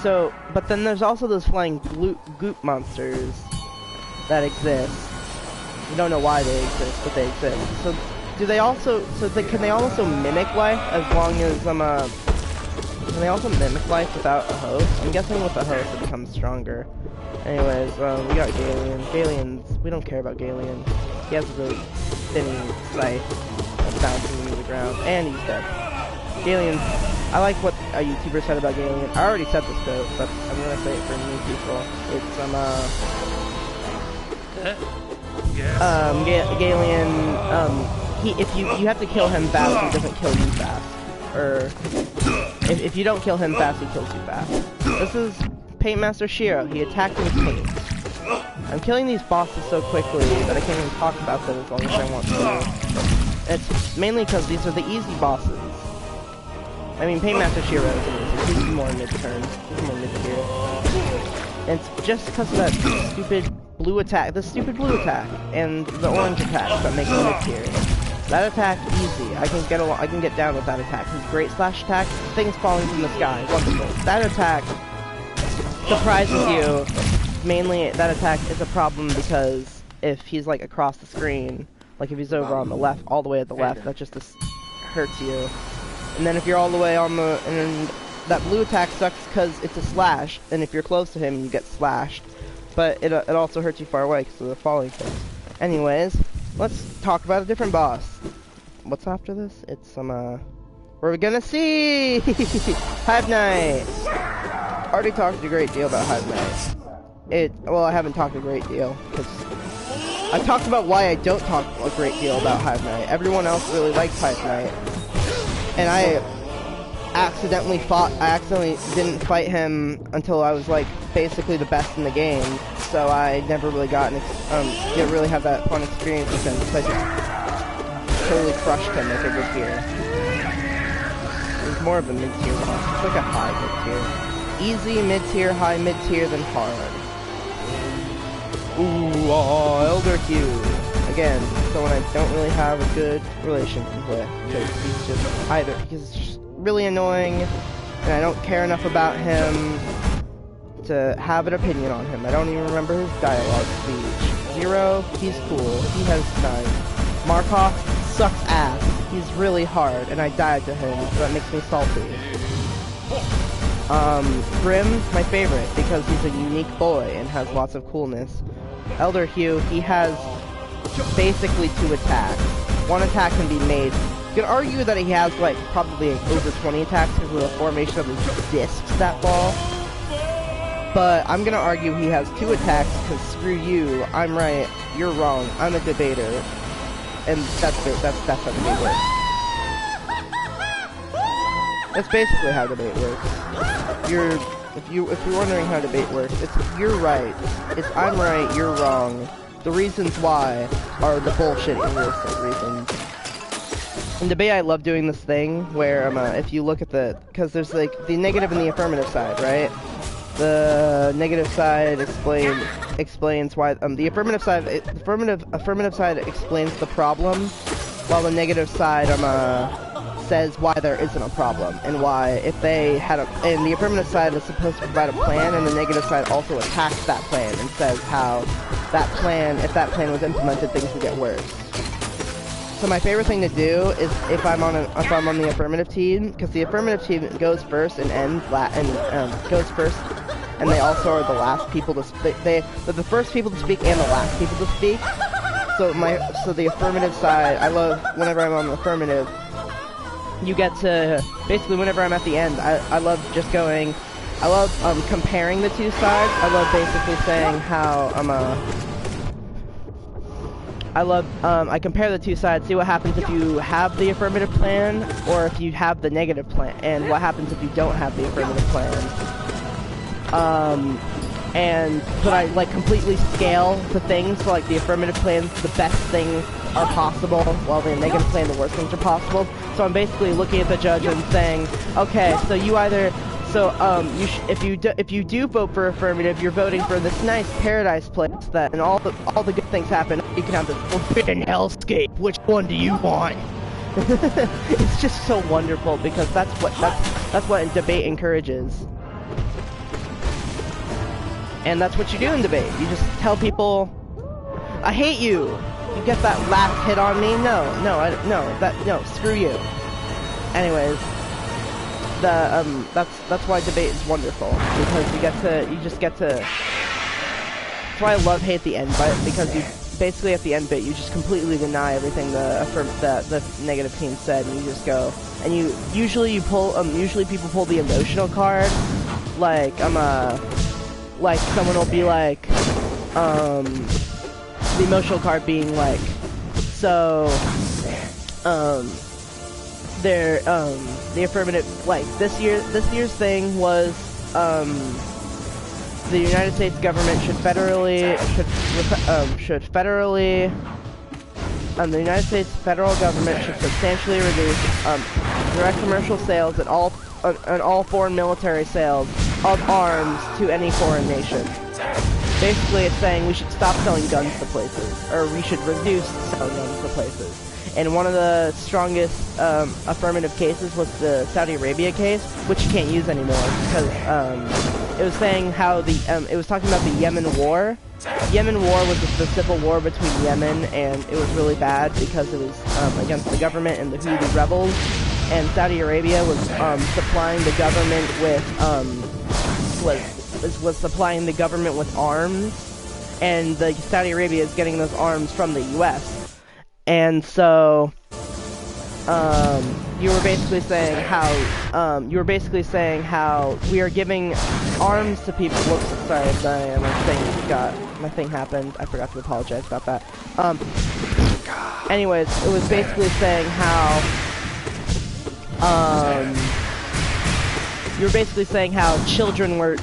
but then there's also those flying goop monsters that exist. We don't know why they exist, but they exist. So can they also mimic life as long as can they also mimic life without a host? I'm guessing with a host it becomes stronger. Anyways, we got Galien. Galien's, we don't care about Galien. He has a really spinning scythe that's bouncing into the ground, and he's dead. Galien, I like what a YouTuber said about Galien. I already said this though, but I'm gonna say it for new people. It's Galien. If you have to kill him fast, he doesn't kill you fast. Or if you don't kill him fast, he kills you fast. This is Paintmaster Shiro. He attacked me with paint. I'm killing these bosses so quickly that I can't even talk about them as long as I want to. It's mainly because these are the easy bosses. I mean, Paintmaster Shiro is easy. He's more mid-turn. He's more mid-tier. And it's just because of that stupid blue attack, and the orange attack that makes him mid-tier. That attack, easy. I can get down with that attack. His great slash attack, things falling from the sky, wonderful. That attack surprises you. Mainly, that attack is a problem because if he's like across the screen, like if he's over on the left, all the way at the left, that just hurts you. And then if you're all the way on the, and that blue attack sucks because it's a slash, and if you're close to him, you get slashed. But it also hurts you far away because of the falling thing. Anyways, let's talk about a different boss. What's after this? It's we're gonna see Hive Knight. Already talked a great deal about Hive Knight. Well, I haven't talked a great deal because I've talked about why I don't talk a great deal about Hive Knight. Everyone else really likes Hive Knight, and I accidentally didn't fight him until I was like basically the best in the game. So I never really didn't really have that fun experience with him because I just totally crushed him like a good tier. It was more of a mid-tier boss. It's like a high mid-tier. Easy mid-tier, high mid-tier, then hard. Ooh, Elder Q. Again, someone I don't really have a good relationship with because he's just really annoying, and I don't care enough about him to have an opinion on him. I don't even remember his dialogue speech. Zero, he's cool. He has time. Markov sucks ass. He's really hard, and I died to him, so that makes me salty. Grim, my favorite, because he's a unique boy and has lots of coolness. Elder Hugh, he has basically 2 attacks. One attack can be made. You could argue that he has, like, probably over 20 attacks because of the formation of his discs that fall. But I'm gonna argue he has 2 attacks because screw you, I'm right, you're wrong, I'm a debater. And that's how debate works. That's basically how debate works. If you're wondering how debate works, it's you're right, it's I'm right, you're wrong. The reasons why are the bullshit realistic reasons. In debate, I love doing this thing where if you look at because there's like the negative and the affirmative side, right? The negative side explains why the affirmative side explains the problem, while the negative side says why there isn't a problem and why if they had and the affirmative side is supposed to provide a plan, and the negative side also attacks that plan and says how that plan, if that plan was implemented, things would get worse. So my favorite thing to do is if I'm on the affirmative team, because the affirmative team goes first and goes first, and they also are the last people to speak. They're the first people to speak and the last people to speak. So the affirmative side, I love whenever I'm on the affirmative. You get to basically whenever I'm at the end, I love just going. I love comparing the 2 sides. I love basically saying how I compare the 2 sides, see what happens if you have the affirmative plan, or if you have the negative plan, and what happens if you don't have the affirmative plan. but I like completely scale the things, so like the affirmative plans, the best things are possible, while the negative plan, the worst things are possible. So I'm basically looking at the judge and saying, okay, so you either, if you do vote for affirmative, you're voting for this nice paradise place that, and all the good things happen. You can have this forbidden hellscape. Which one do you want? It's just so wonderful because that's what debate encourages. And that's what you do in debate. You just tell people, I hate you. You get that last hit on me? No, screw you. Anyways, that's why debate is wonderful, because you just get to. That's why I love hate the end bit, because you basically at the end bit you just completely deny everything the negative team said, and you just go, and usually people pull the emotional card, like like someone will be like, the emotional card being like, so, the affirmative, like, this year's thing was, the United States government the United States federal government should substantially reduce, direct commercial sales and all foreign military sales of arms to any foreign nation. Basically, it's saying we should stop selling guns to places, or we should reduce selling guns to places. And one of the strongest affirmative cases was the Saudi Arabia case, which you can't use anymore because it was saying how it was talking about the Yemen war. Yemen war was the civil war between Yemen, and it was really bad because it was against the government and the Houthi rebels. And Saudi Arabia was supplying the government with was supplying the government with arms, and Saudi Arabia is getting those arms from the U.S. And so, you were basically saying how we are giving arms to people. Whoops, sorry, my thing happened. I forgot to apologize about that. Anyways, it was basically saying how you were basically saying how children were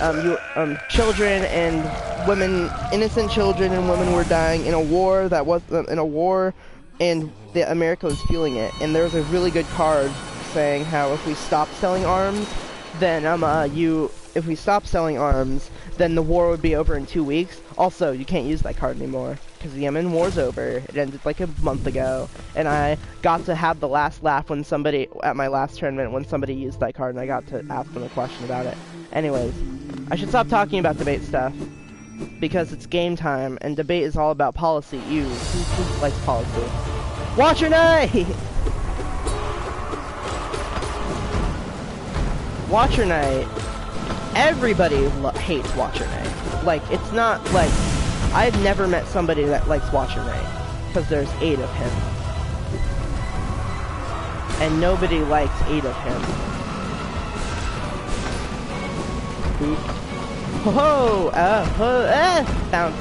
children and women, innocent children and women were dying in a war that was and America was fueling it. And there was a really good card saying how if we stop selling arms, then if we stop selling arms, then the war would be over in 2 weeks. Also, you can't use that card anymore because the Yemen war's over. It ended like a month ago, and I got to have the last laugh when somebody at my last tournament when somebody used that card, and I got to ask them a question about it. Anyways, I should stop talking about debate stuff because it's game time, and debate is all about policy. Who likes policy? Watcher Night! Watcher Night. Everybody hates Watcher Night. Like, it's not like I've never met somebody that likes Watcher Night because there's 8 of him, and nobody likes 8 of him. Oop. Ho bounce.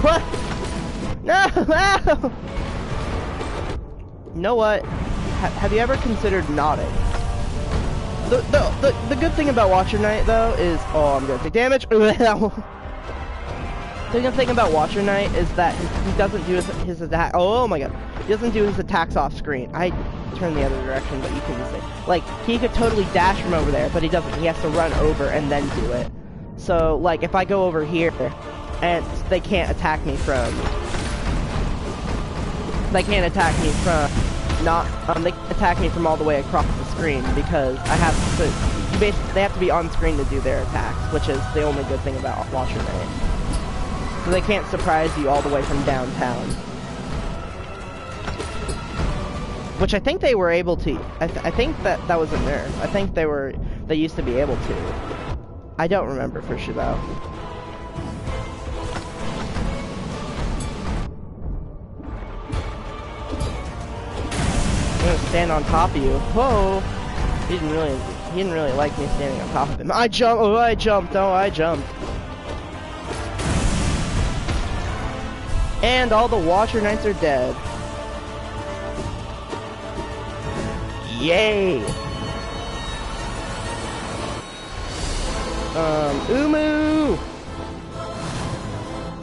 What? No! You know what? Have you ever considered nodding? The good thing about Watcher Night though is, oh, I'm gonna take damage. The good thing about Watcher Night is that he doesn't do his attack. Oh my god, he doesn't do his attacks off screen. I turn the other direction, but you can see. Like, he could totally dash from over there, but he doesn't. He has to run over and then do it. So like, if I go over here, and they can't attack me from. They can't attack me from. They attack me from all the way across the screen because I have to. They have to be on screen to do their attacks, which is the only good thing about Watcher Night. So they can't surprise you all the way from downtown, which I think they were able to. I think that was a nerf. I think they used to be able to. I don't remember for sure though. I'm gonna stand on top of you. Whoa! He didn't really like me standing on top of him. I jumped. Oh, I jumped. Oh, I jumped. And all the Watcher Knights are dead. Yay! Umu!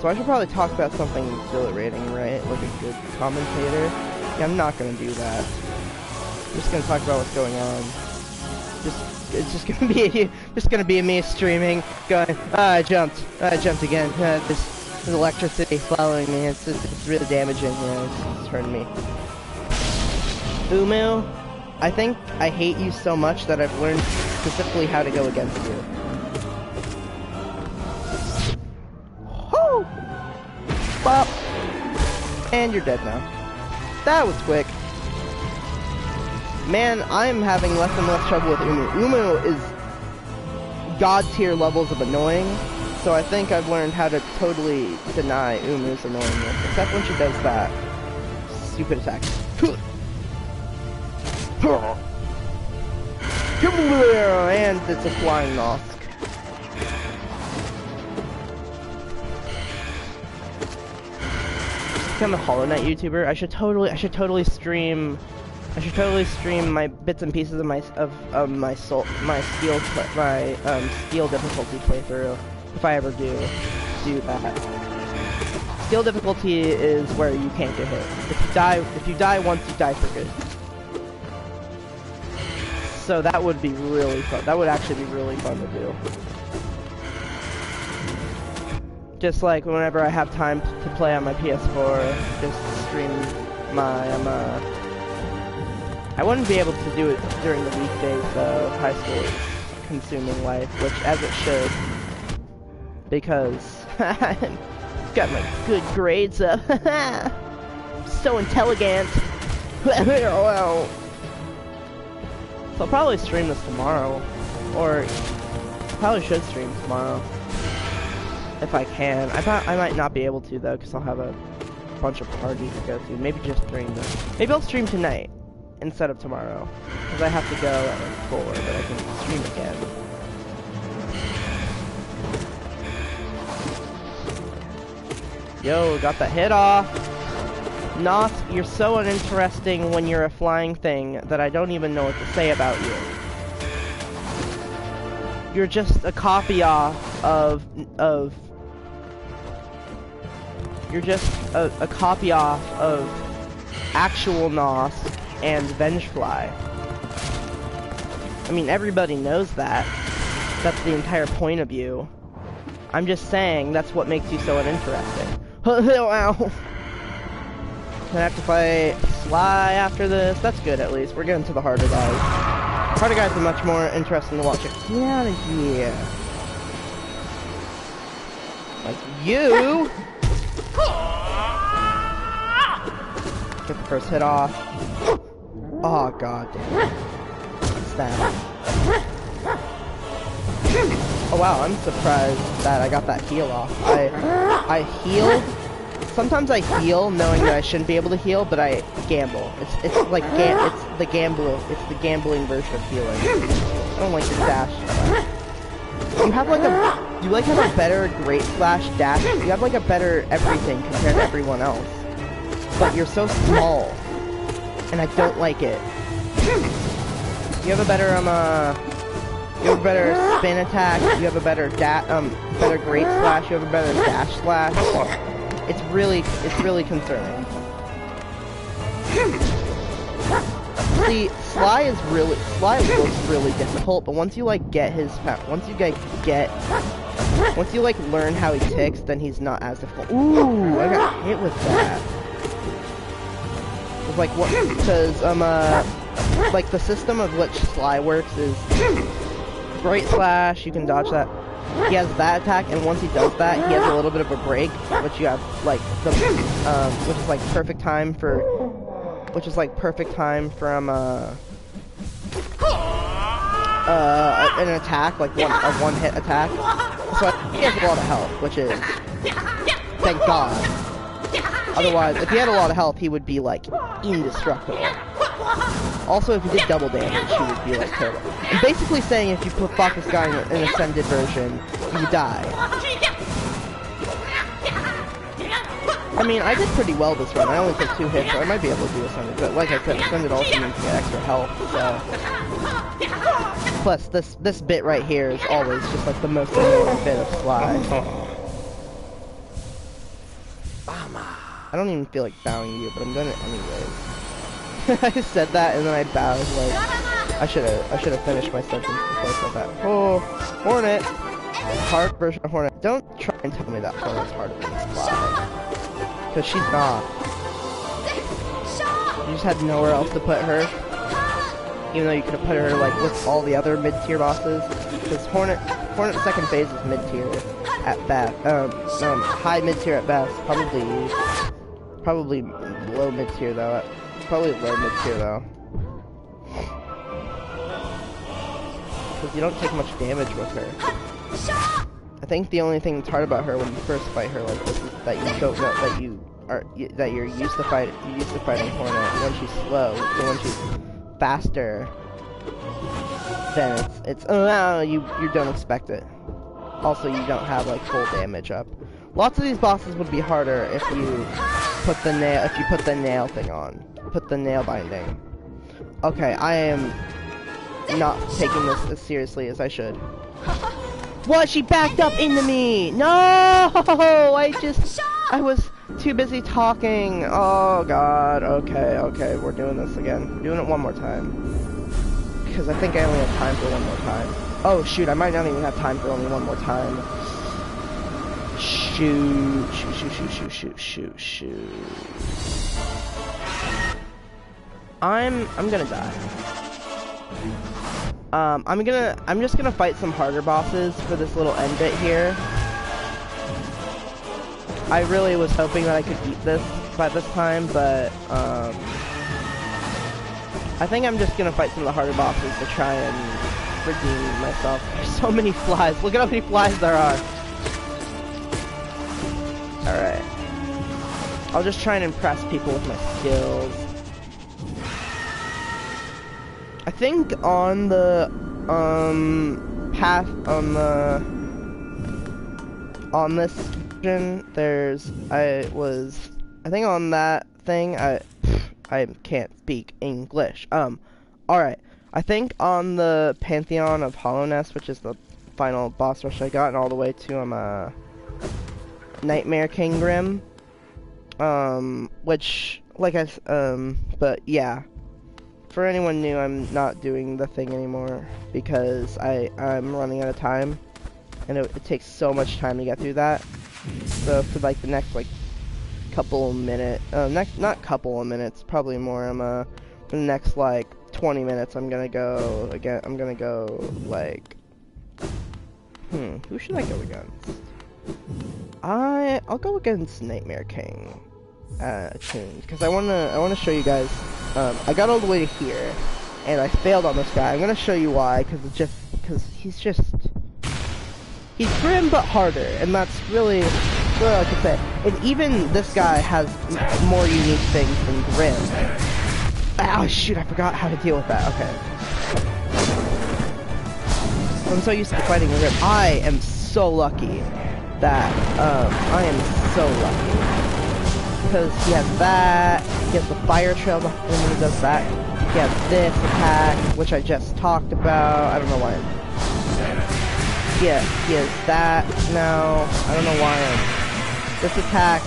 So I should probably talk about something exhilarating, right? Like a good commentator. Yeah, I'm not gonna do that. I'm just gonna talk about what's going on. It's just gonna be me streaming, going, I jumped again. This electricity following me. It's really damaging. Yeah, it's hurting me. Umu, I think I hate you so much that I've learned specifically how to go against you. Woo! Bop! And you're dead now. That was quick. Man, I'm having less and less trouble with Umu. Umu is god tier levels of annoying, so I think I've learned how to totally deny Umu's annoyingness, except when she does that stupid attack. And it's a flying Nosk. I'm a Hollow Knight YouTuber. I should totally stream my bits and pieces of my steel difficulty playthrough if I ever do that. Steel difficulty is where you can't get hit. If you die once, you die for good. So that would be really fun. That would actually be really fun to do. Just like whenever I have time to play on my PS4, just stream my, I wouldn't be able to do it during the weekdays though. High school is consuming life, which as it should. Because I've got my good grades up. So intelligent. So I'll probably stream this tomorrow. Or probably should stream tomorrow. If I can. I might not be able to though, because I'll have a bunch of parties to go to. Maybe just stream them. Maybe I'll stream tonight instead of tomorrow, because I have to go at like 4, but I can stream again. Yo, got the hit off. Not, you're so uninteresting when you're a flying thing that I don't even know what to say about you. You're just a copy off of you're just a copy off of actual Nosk and Vengefly. I mean, everybody knows that. That's the entire point of you. I'm just saying that's what makes you so uninteresting. Ow! Gonna have to fight Sly after this. That's good, at least. We're getting to the harder guys. Harder guys are much more interesting to watch. Get out of here. Like you! Get the first hit off. Oh god damn. What's that? Oh wow, I'm surprised that I got that heal off. I healed. Sometimes I heal knowing that I shouldn't be able to heal, but I gamble. It's like it's the gambling version of healing. I don't like the dash. You have like have a better great slash dash. You have like a better everything compared to everyone else. But you're so small, and I don't like it. You have a better spin attack. You have a better better great slash. You have a better dash slash. It's really concerning. See, Sly looks really difficult, but once you like get his once you like learn how he ticks, then he's not as difficult. Ooh, I got hit with that. It's like what? Because like the system of which Sly works is great slash. You can dodge that. He has that attack, and once he does that, he has a little bit of a break, which you have like the which is like perfect time from an attack, like a one-hit attack. So he has a lot of health, which is thank God. Otherwise, if he had a lot of health, he would be like indestructible. Also, if he did double damage, he would be like terrible. I'm basically saying if you fuck this guy in an ascended version, you die. I mean, I did pretty well this run. I only took 2 hits, so I might be able to do ascended. But like I said, ascended also means to get extra health, so Plus, this bit right here is always just like the most annoying bit of Sly. I don't even feel like bowing you, but I'm doing it anyways. I said that and then I bowed like I should have finished my sentence before I said that. Oh, Hornet, hard version of Hornet. Don't try and tell me that Hornet's harder than Sly, because she's not. You just had nowhere else to put her, even though you could have put her like with all the other mid-tier bosses. Because Hornet's second phase is mid-tier at best. High mid-tier at best. Probably low mid-tier though. Probably low mid-tier though. Because you don't take much damage with her. I think the only thing that's hard about her when you first fight her like this is that you don't know that you're used to fighting Hornet when she's slow. So when she's faster, then you don't expect it. Also, you don't have like full damage up. Lots of these bosses would be harder if you put the nail thing on. Put the nail binding. Okay, I am not taking this as seriously as I should. What? She backed up into me! No! I was too busy talking. Oh god. Okay, we're doing this again. We're doing it one more time. Because I think I only have time for one more time. Oh shoot, I might not even have time for only one more time. Shoot. I'm gonna die. I'm just gonna fight some harder bosses for this little end bit here. I really was hoping that I could beat this by this time, but I think I'm just gonna fight some of the harder bosses to try and redeem myself. There's so many flies. Look at how many flies there are. Alright. I'll just try and impress people with my skills. I think on the path on this version I think on that thing I can't speak English. Alright. I think on the Pantheon of Hallownest, which is the final boss rush I got, and all the way to Nightmare King Grim. Which but yeah. For anyone new, I'm not doing the thing anymore because I'm running out of time, and it takes so much time to get through that. So for like the next like couple minutes, not couple of minutes, probably more. For the next like 20 minutes, I'm gonna go again. I'm gonna go like, who should I go against? I'll go against Nightmare King. Tuned, because I wanna show you guys. I got all the way to here, and I failed on this guy. I'm gonna show you why, because he's grim but harder, and that's really all I can say. And even this guy has more unique things than Grim. Oh shoot! I forgot how to deal with that. Okay. I'm so used to fighting Grim. I am so lucky that I am so lucky. Because he has that, he has the fire trail behind him when he does that, he has this attack, which I just talked about, I don't know why. Yeah, he has that now, I don't know why. This attack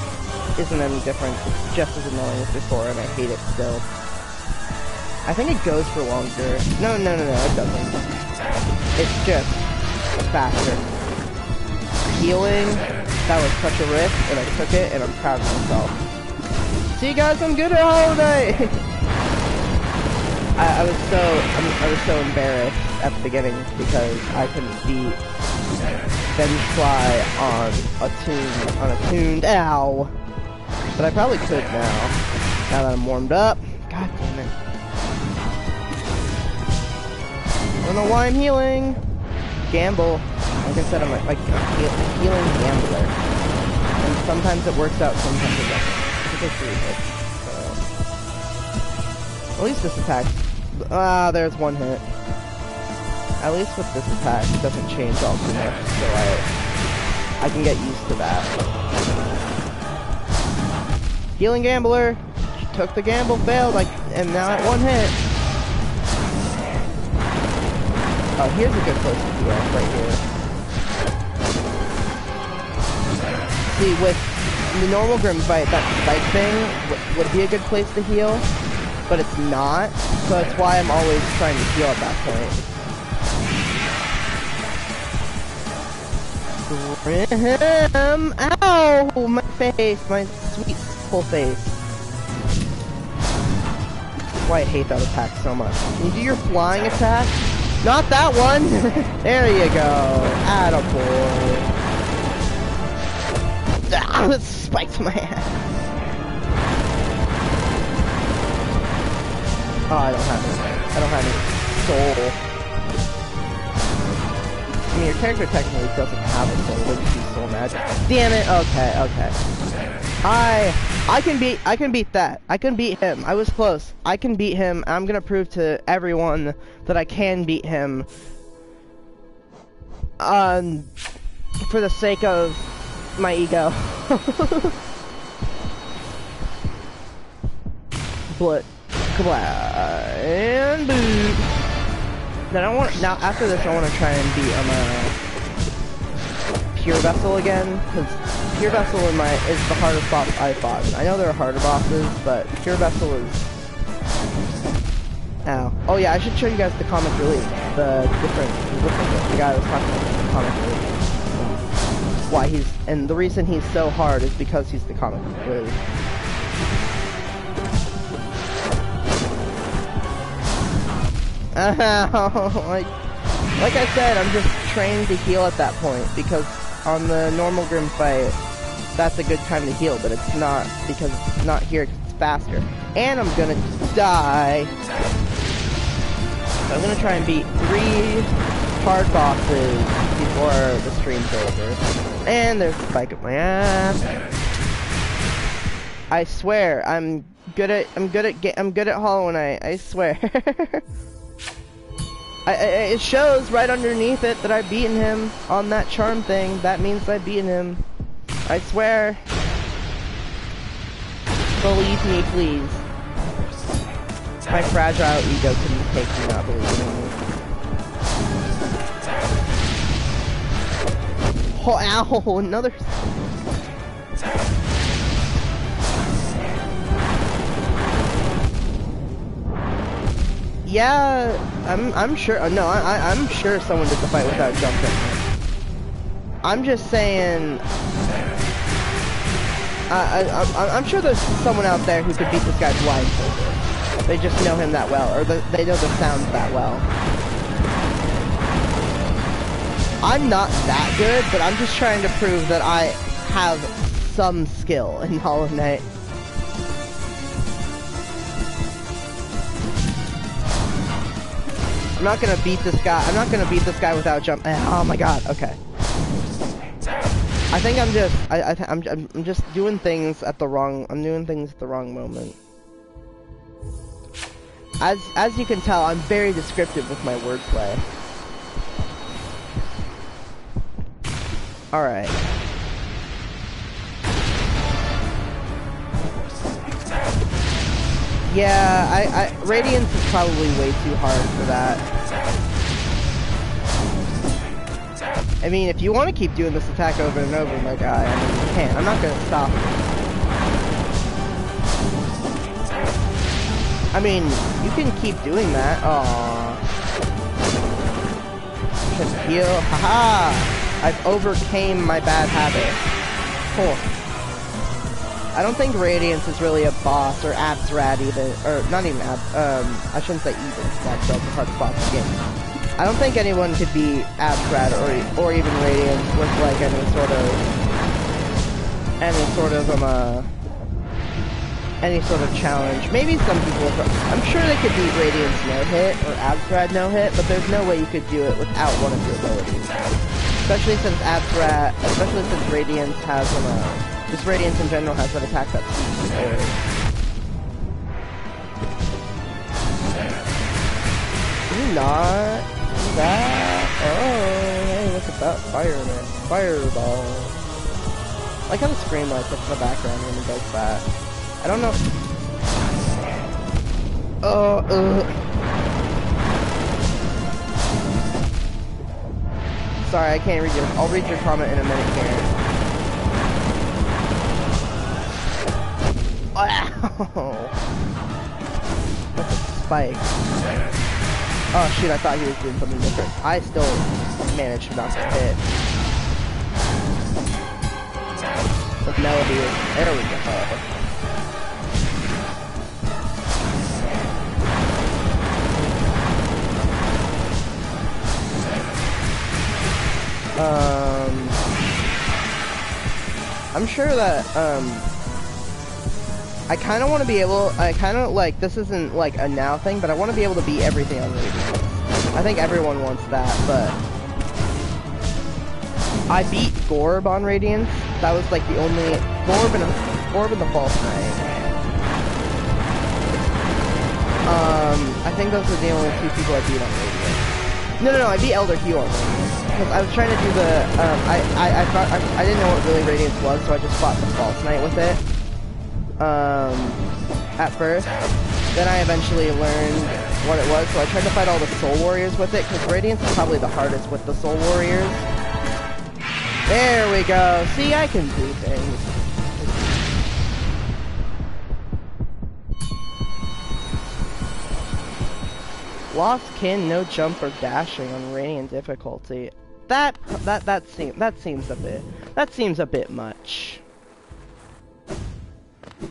isn't any different, it's just as annoying as before, and I hate it still. I think it goes for longer. No, it doesn't. It's just faster. Healing, that was such a risk, and I took it, and I'm proud of myself. See guys, I'm good at Hollow Knight! I was so embarrassed at the beginning because I couldn't beat Vengefly on a tuned ow. But I probably could now that I'm warmed up. God damn it. I don't know why I'm healing. Gamble. Like I said, I'm like a healing gambler. And sometimes it works out, sometimes it doesn't. At least this attack. There's one hit. At least with this attack, it doesn't change all too much, so I can get used to that. Healing gambler. She took the gamble, failed, and now at one hit. Oh, here's a good place to heal, right here. See, with the normal Grim fight, that spike thing would be a good place to heal, but it's not, so that's why I'm always trying to heal at that point. Grim! Ow! My face! My sweet, full face. That's why I hate that attack so much. Can you do your flying attack? Not that one! There you go! Attaboy. Ah, it spiked my ass. Oh, I don't have any soul. I mean, your character technically doesn't have a soul, they just use soul magic. Damn it! Okay. I can beat that. I can beat him. I was close. I can beat him. I'm gonna prove to everyone that I can beat him. For the sake of my ego. But and boot. Now after this I want to try and beat Pure Vessel again, because Pure Vessel is the hardest boss I fought. I know there are harder bosses, but Pure Vessel is... Ow. Oh yeah, I should show you guys the comic relief. The guy was talking about the comic relief. Why and the reason he's so hard is because he's the comic relief. Like I said, I'm just trained to heal at that point, because on the normal Grim fight, that's a good time to heal, but it's not, because it's not here, because it's faster. And I'm gonna die. So I'm gonna try and beat 3 hard bosses before the stream's over. And there's a spike up my ass. I swear, I'm good at Hollow Knight, I swear. It shows right underneath it that I've beaten him on that charm thing. That means I've beaten him. I swear. Believe me, please. My fragile ego couldn't take me not believing me. Oh, ow! Another... Yeah, I'm sure. No, I'm sure someone did the fight without jumping. I'm just saying. I'm sure there's someone out there who could beat this guy blindfolded. They just know him that well, or they know the sounds that well. I'm not that good, but I'm just trying to prove that I have some skill in Hollow Knight. I'm not gonna beat this guy. I'm not gonna beat this guy without jump. Oh my god. Okay. I think I'm just. I'm just doing things at the wrong. I'm doing things at the wrong moment. As you can tell, I'm very descriptive with my wordplay. All right. Yeah, Radiance is probably way too hard for that. I mean, if you want to keep doing this attack over and over, my guy, I mean, you can. I'm not gonna stop you. I mean, you can keep doing that. Aww. Just heal. Haha! I've overcame my bad habit. Cool. I don't think Radiance is really a boss, or Absrad even, or not even I shouldn't say even, that's the hardest boss in the game. I don't think anyone could beat Absrad or even Radiance with like any sort of challenge. Maybe some people, I'm sure they could beat Radiance no-hit, or Absrad no-hit, but there's no way you could do it without one of your abilities. Especially since Radiance has just Radiance in general has an attack that's forward. Can you not do that? Oh, hey, look at that fireball. I like how the screen lights up in the background when he does that. I don't know. sorry, I can't read your. I'll read your comment in a minute here. Wow! That's a spike. Oh shoot, I thought he was doing something different. I still managed to not get hit. With Melody, there we go. I'm sure that, I kind of want to be able, like, this isn't, like, a now thing, but I want to be able to beat everything on Radiance. I think everyone wants that, but I beat Gorb on Radiance. That was, like, the only, Gorb and the False Knight. I think those are the only two people I beat on Radiance. No, I beat Elder Hugh on Radiance. Because I was trying to do the, I didn't know what really Radiance was, so I just fought the False Knight with it. At first. Then I eventually learned what it was, so I tried to fight all the Soul Warriors with it, because Radiance is probably the hardest with the Soul Warriors. There we go. See, I can do things. Lost kin, no jump or dashing on Radiant difficulty. That seems a bit much.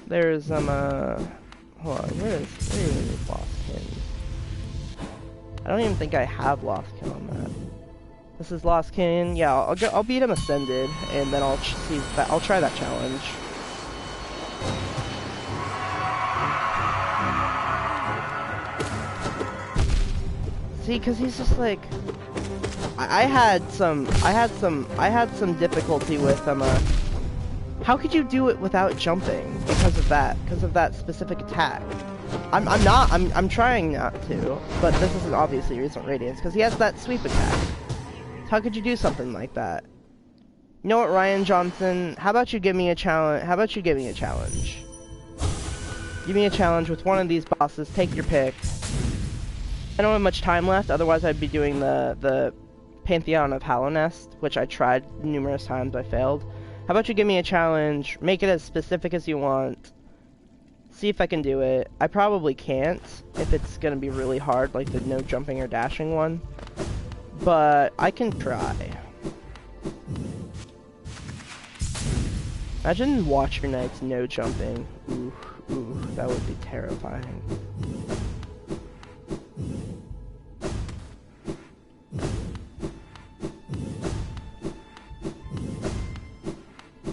There's hold on, where is Lost kin? I don't even think I have Lost kin on that. This is Lost kin. Yeah, I'll beat him Ascended, and then I'll try that challenge. See, cause he's just like, I had some difficulty with how could you do it without jumping because of that specific attack? I'm trying not to, but this isn't obviously Recent Radiance, because he has that sweep attack. How could you do something like that? You know what, Ryan Johnson? How about you give me a challenge? Give me a challenge with one of these bosses. Take your pick. I don't have much time left, otherwise I'd be doing the Pantheon of Hallownest, which I tried numerous times, I failed. How about you give me a challenge, make it as specific as you want, see if I can do it. I probably can't, if it's gonna be really hard, like the no jumping or dashing one, but I can try. Imagine Watcher Knight's no jumping. Ooh, that would be terrifying.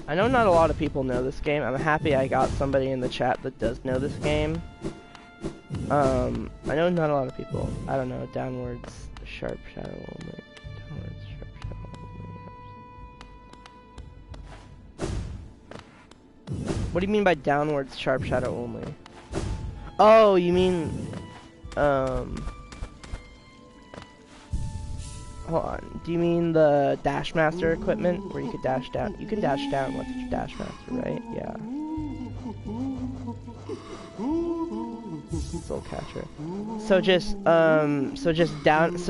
I know not a lot of people know this game. I'm happy I got somebody in the chat that does know this game. I know not a lot of people. I don't know. Downwards, Sharp Shadow only. Downwards, Sharp Shadow only. What do you mean by downwards, Sharp Shadow only? Oh, you mean, hold on. Do you mean the Dash Master equipment where you could dash down? You can dash down with Dash Master, right? Yeah. Soul Catcher. So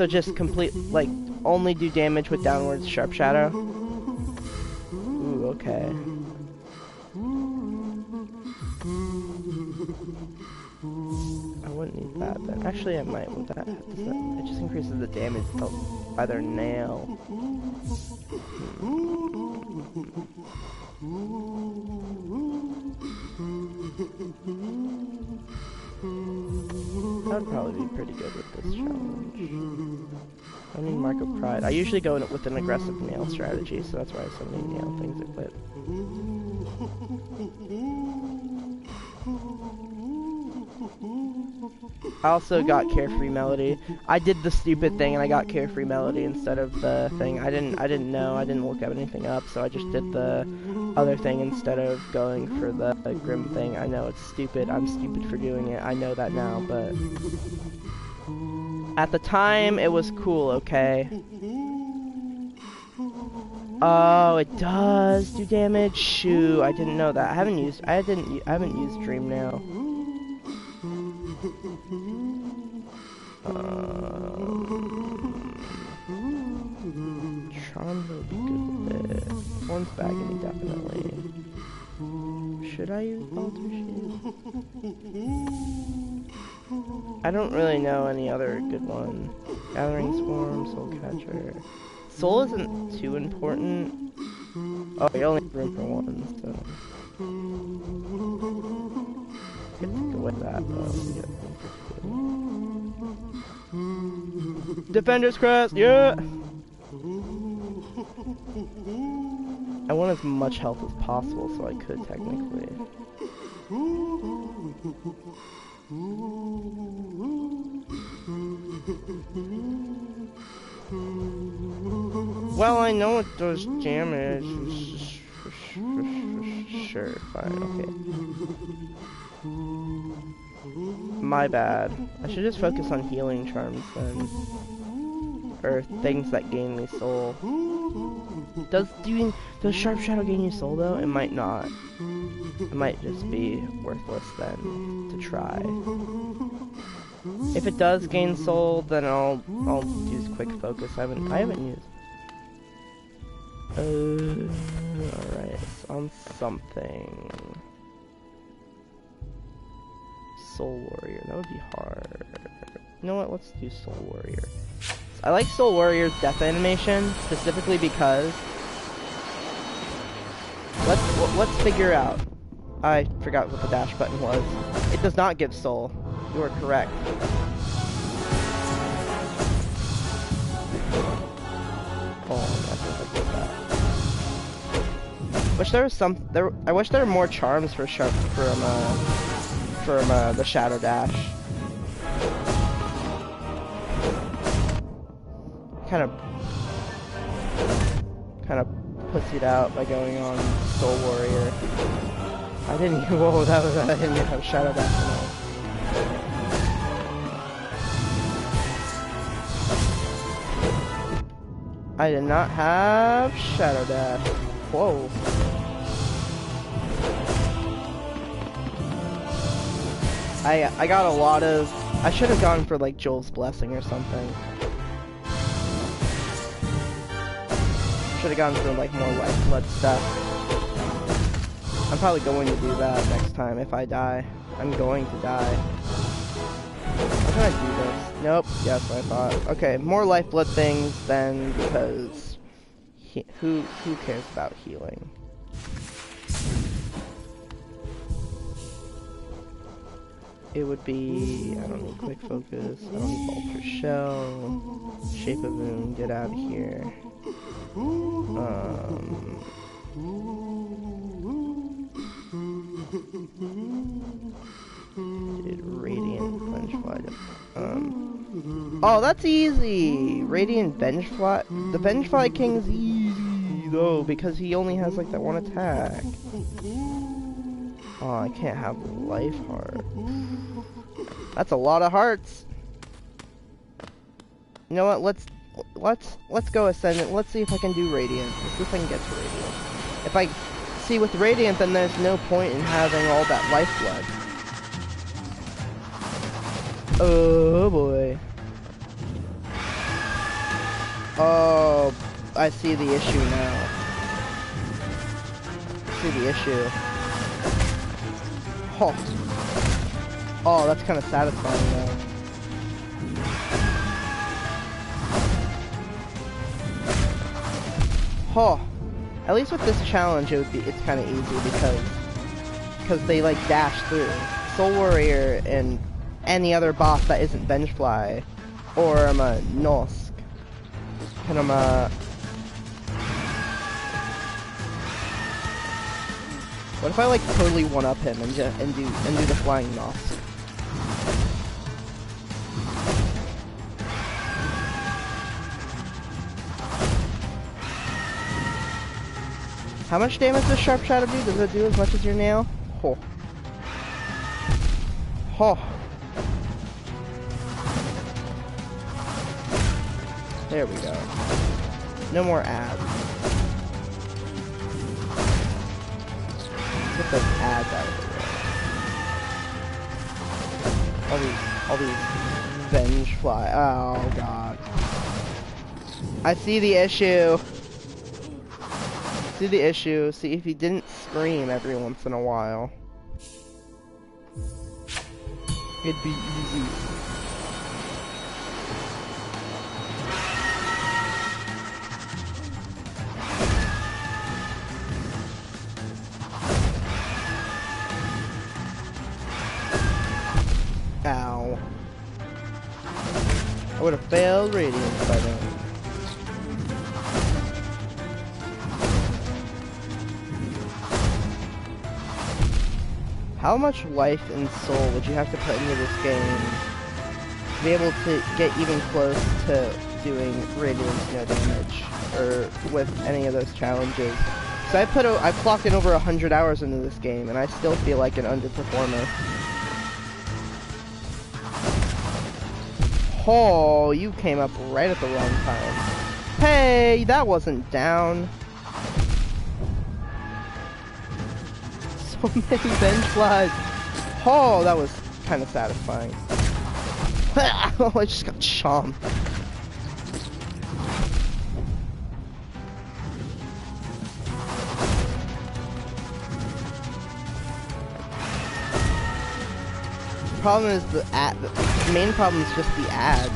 just complete, like, only do damage with downwards Sharp Shadow. Ooh, okay. I wouldn't need that then. Actually, I might want that. It just increases the damage by their nail. That would probably be pretty good with this challenge. I need Mark of Pride. I usually go with an aggressive nail strategy, so that's why I have so many nail things equipped. I also got Carefree Melody. I did the stupid thing and I got Carefree Melody instead of the thing. I didn't know. I didn't look anything up, so I just did the other thing instead of going for the Grim thing. I know it's stupid. I'm stupid for doing it. I know that now, but at the time it was cool, okay? Oh, it does do damage. Shoo, I didn't know that. I haven't used Dream Nail. Alonzo would be good with it. One spaghetti, definitely. Should I use Alter Shield? I don't really know any other good one. Gathering Swarm, Soul Catcher. Soul isn't too important. Oh, you only have room for one, so... Get to go with that, though. Defender's Crest, yeah! I want as much health as possible, so I could technically. Well, I know it does damage. Sure, fine, okay. My bad. I should just focus on healing charms then. Or things that gain me soul. Does Sharp Shadow gain you soul though? It might not. It might just be worthless then to try. If it does gain soul, then I'll use quick focus. I haven't used. Alright, on something. Soul Warrior, that would be hard. You know what? Let's do Soul Warrior. I like Soul Warrior's death animation specifically because let's figure out. I forgot what the dash button was. It does not give soul. You are correct. Oh, I think I did that. Wish there was I wish there were more charms for the Shadow Dash. Kind of pussied out by going on Soul Warrior. I didn't even, whoa, I didn't even have Shadow Dash at all. I did not have Shadow Dash. Whoa. I got a lot of, I should have gone for like Joel's Blessing or something. Should have gone for like more lifeblood stuff. I'm probably going to do that next time if I die. I'm going to die. How can I do this? Nope. Yes, I thought. Okay, more lifeblood things then, because who cares about healing? It would be, I don't need quick focus, I don't need Alter Shell, Shape of Moon, get out of here. Did Radiant Vengefly. Oh, that's easy! Radiant Vengefly. The Vengefly King's easy, though, because he only has, like, that one attack. Oh, I can't have Life Heart. That's a lot of hearts. You know what? Let's go Ascendant. Let's see if I can do Radiant. Let's see if I can get to Radiant. If I see with Radiant, then there's no point in having all that lifeblood. Oh boy. Oh, I see the issue now. I see the issue. Oh. Oh, that's kind of satisfying though. Oh. At least with this challenge, it's kind of easy because they like dash through. Soul Warrior and any other boss that isn't Vengefly or Nosk. And what if I like totally one-up him and do the flying Nosk? How much damage does Sharp Shadow do? Does it do as much as your nail? Oh. Oh. There we go. No more ads. Get those ads out of the way. All these Vengefly. Oh god. I see the issue. see the issue, see if he didn't scream every once in a while. It'd be easy. Ow. I would have failed Radiance by then. How much life and soul would you have to put into this game to be able to get even close to doing Radiance no damage, or with any of those challenges? So I clocked in over 100 hours into this game, and I still feel like an underperformer. Oh, you came up right at the wrong time. Hey, that wasn't down. So many bench flies. Oh, that was kind of satisfying. Oh, I just got chomped. The problem is the main problem is just the ads.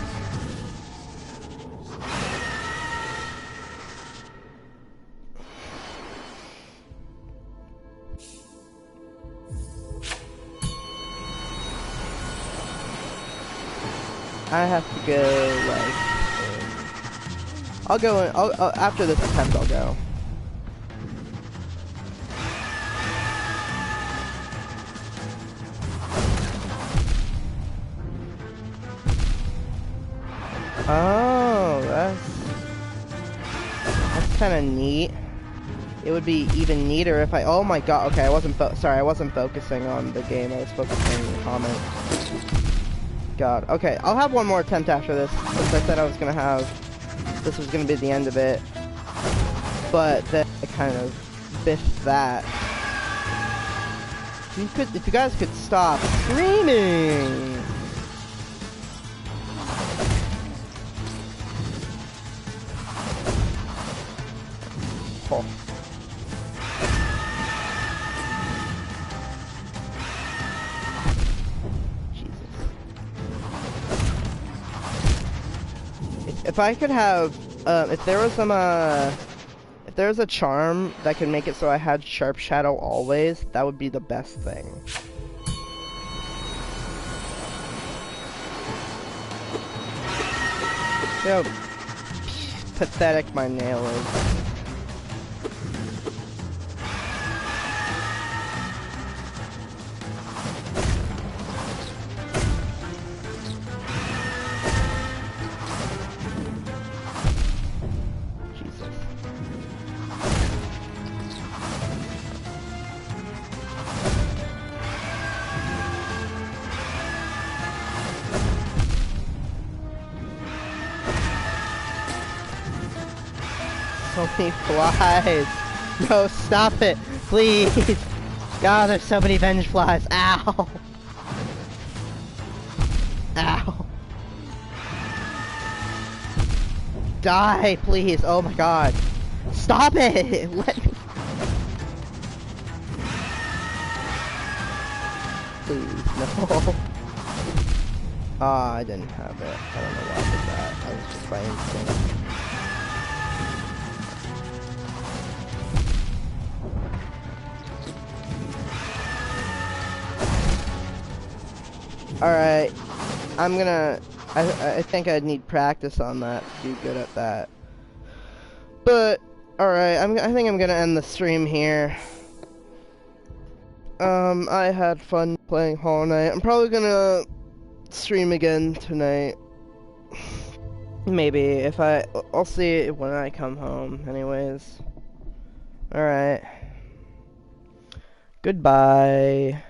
I have to go, like, I'll go in, after this attempt I'll go. Oh, that's kind of neat. It would be even neater if I, oh my god, okay, I wasn't focusing on the game, I was focusing on the comments. God, okay, I'll have one more attempt after this, since I said I was gonna have, this was gonna be the end of it, but then I kind of biffed that. If you guys could stop screaming! Oh. If I could have, if there was a charm that could make it so I had Sharp Shadow always, that would be the best thing. See how pathetic my nail is. So many flies. No, stop it, please. God, there's so many venge flies. Ow. Ow. Die, please. Oh my god. Stop it. Let me. Please, no. Ah, I didn't have it. I don't know why I did that. I was just by instinct. Alright, I think I'd need practice on that to do good at that. But, alright, I think I'm gonna end the stream here. I had fun playing Hollow Knight. I'm probably gonna stream again tonight. Maybe, I'll see when I come home, anyways. Alright. Goodbye.